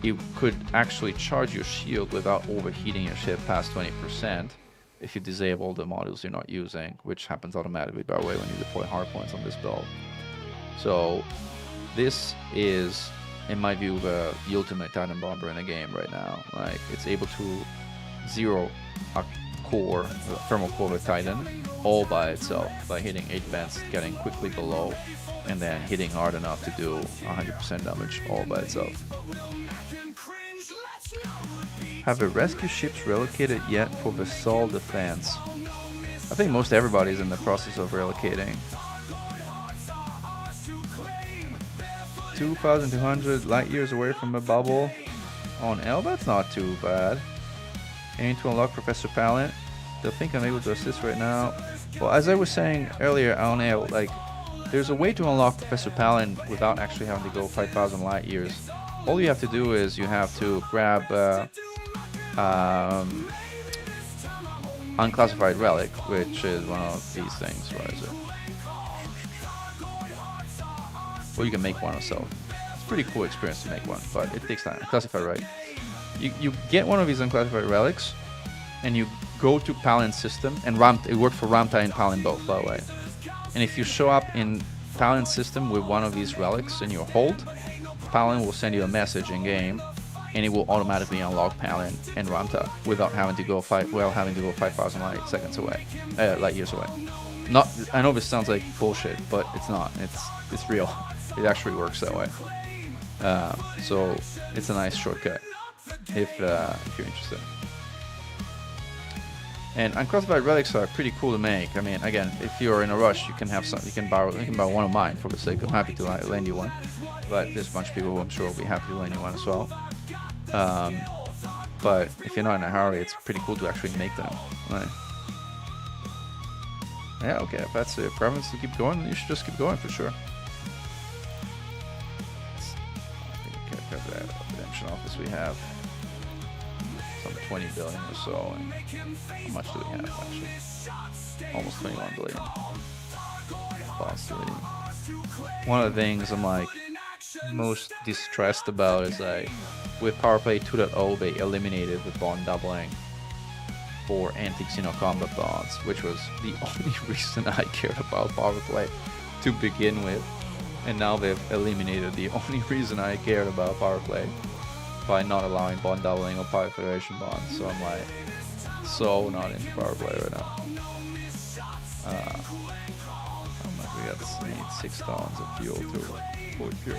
you could actually charge your shield without overheating your ship past 20% if you disable the modules you're not using, which happens automatically, by the way, when you deploy hardpoints on this build. So this is, in my view, the ultimate Titan Bomber in the game right now. Like, it's able to zero a core, the thermal core with Titan, all by itself, by hitting 8 vents, getting quickly below, and then hitting hard enough to do 100% damage all by itself. Have the rescue ships relocated yet for Vassal defense? I think most everybody's in the process of relocating. 2,200 light years away from a bubble on L. That's not too bad. Aiming to unlock Professor Palin. Don't think I'm able to assist right now. Well, as I was saying earlier on L, like, there's a way to unlock Professor Palin without actually having to go 5,000 light years. All you have to do is you have to grab unclassified relic, which is one of these things. Where is it? Well, you can make one yourself. It's a pretty cool experience to make one, but it takes time. Classified relic. You get one of these unclassified relics, and you go to Palin's system, and it worked for Ramtai and Palin both, by the way. And if you show up in Palin's system with one of these relics and you hold, Palin will send you a message in game, and it will automatically unlock Palin and Ramtai without having to go 5,000 light years away. Not, I know this sounds like bullshit, but it's not. It's real. It actually works that way. So it's a nice shortcut if you're interested. And unclassified relics are pretty cool to make. I mean, again, if you're in a rush, you can have some. You can borrow one of mine for the sake. I'm happy to lend you one. But there's a bunch of people who I'm sure will be happy to lend you one as well. But if you're not in a hurry, it's pretty cool to actually make them. Right. Yeah, okay, if that's your preference to keep going, you should just keep going for sure. I think we can't cover that redemption office we have. Some 20 billion or so. And how much do we have, actually? Almost 21 billion. Possibly. One of the things I'm like most distressed about is like with Powerplay 2.0 they eliminated the bond doubling for anti-Xeno combat bonds, which was the only reason I cared about Powerplay to begin with, and now they've eliminated the only reason I cared about Powerplay by not allowing bond doubling or Power Federation bonds. So I'm like so not into Powerplay right now. How much we need 6 tons of fuel to fully fuel.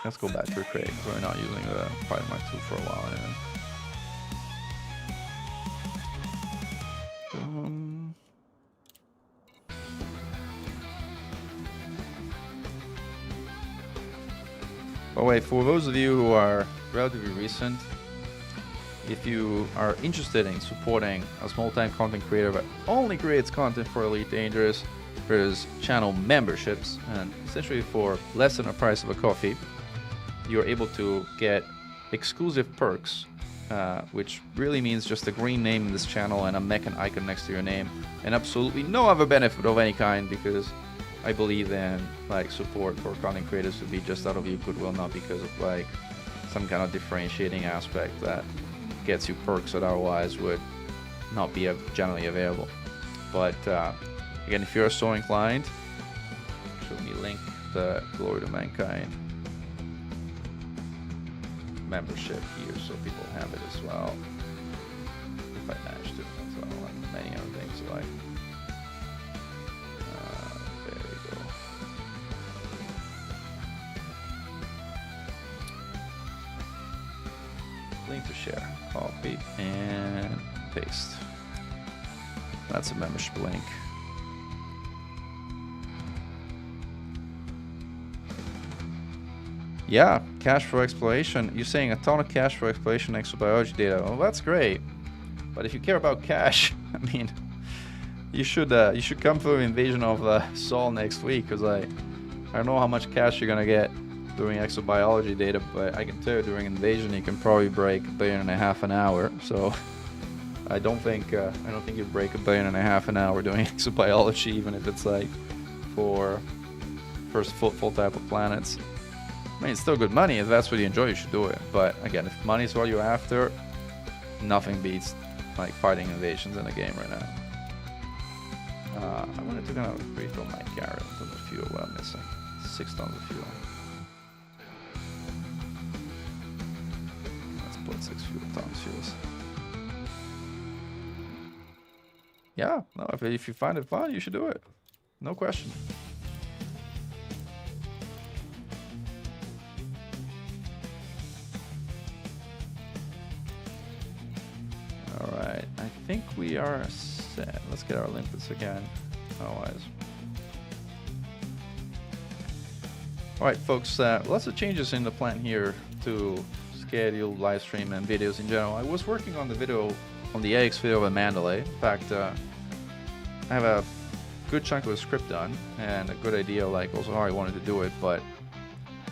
Let's go back to the crate. We're not using the Pilot Mark II for a while anyway. By the way, for those of you who are relatively recent, if you are interested in supporting a small-time content creator that only creates content for Elite Dangerous, there's channel memberships, and essentially for less than the price of a coffee, you're able to get exclusive perks, which really means just a green name in this channel and a Mechan icon next to your name, and absolutely no other benefit of any kind, because I believe in like support for content creators to be just out of your goodwill, not because of like some kind of differentiating aspect that gets you perks that otherwise would not be generally available. But again, if you're so inclined, should me link the Glory to Mankind membership here so people have it as well. If I manage to, as well, and many other things like. There we go. Link to share, copy, and paste. That's a membership link. Yeah, cash for exploration. You're saying a ton of cash for exploration exobiology data. Well, that's great. But if you care about cash, I mean, you should come for the invasion of Sol next week, because I don't know how much cash you're gonna get doing exobiology data, but I can tell you during invasion you can probably break $1.5 billion an hour. So I don't think you break $1.5 billion an hour doing exobiology, even if it's like for first full type of planets. I mean, it's still good money. If that's what you enjoy, you should do it. But again, if money is what you're after, nothing beats like fighting invasions in the game right now. I wanted to kind of refill my carrot in terms of fuel. What I'm missing, 6 tons of fuel. Let's put 6 fuels. Yeah, no. If you find it fun, you should do it. No question. Alright, I think we are set. Let's get our limpets again. Otherwise. Alright, folks, lots of changes in the plan here to schedule, live stream, and videos in general. I was working on the video, on the AX video of Mandalay. In fact, I have a good chunk of the script done and a good idea, like also how I wanted to do it, but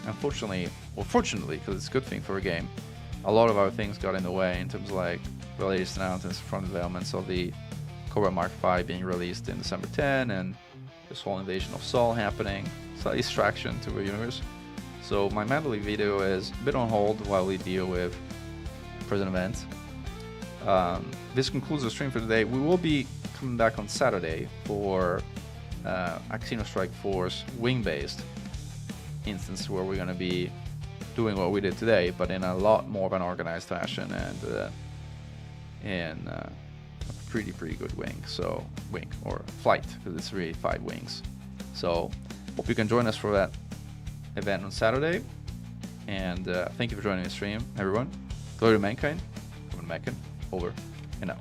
unfortunately, or fortunately, because it's a good thing for a game, a lot of our things got in the way in terms of like the latest announcements from developments of the Cobra Mark V being released in December 10, and this whole invasion of Sol happening, slight distraction to the universe. So my Mandalay video is a bit on hold while we deal with present events. This concludes the stream for today. We will be coming back on Saturday for Axino Strike Force wing-based instance, where we're going to be doing what we did today, but in a lot more of an organized fashion and in a pretty good wing or flight, because it's really 5 wings. So hope you can join us for that event on Saturday, and thank you for joining the stream, everyone. Glory to Mankind, Mechan, over and out.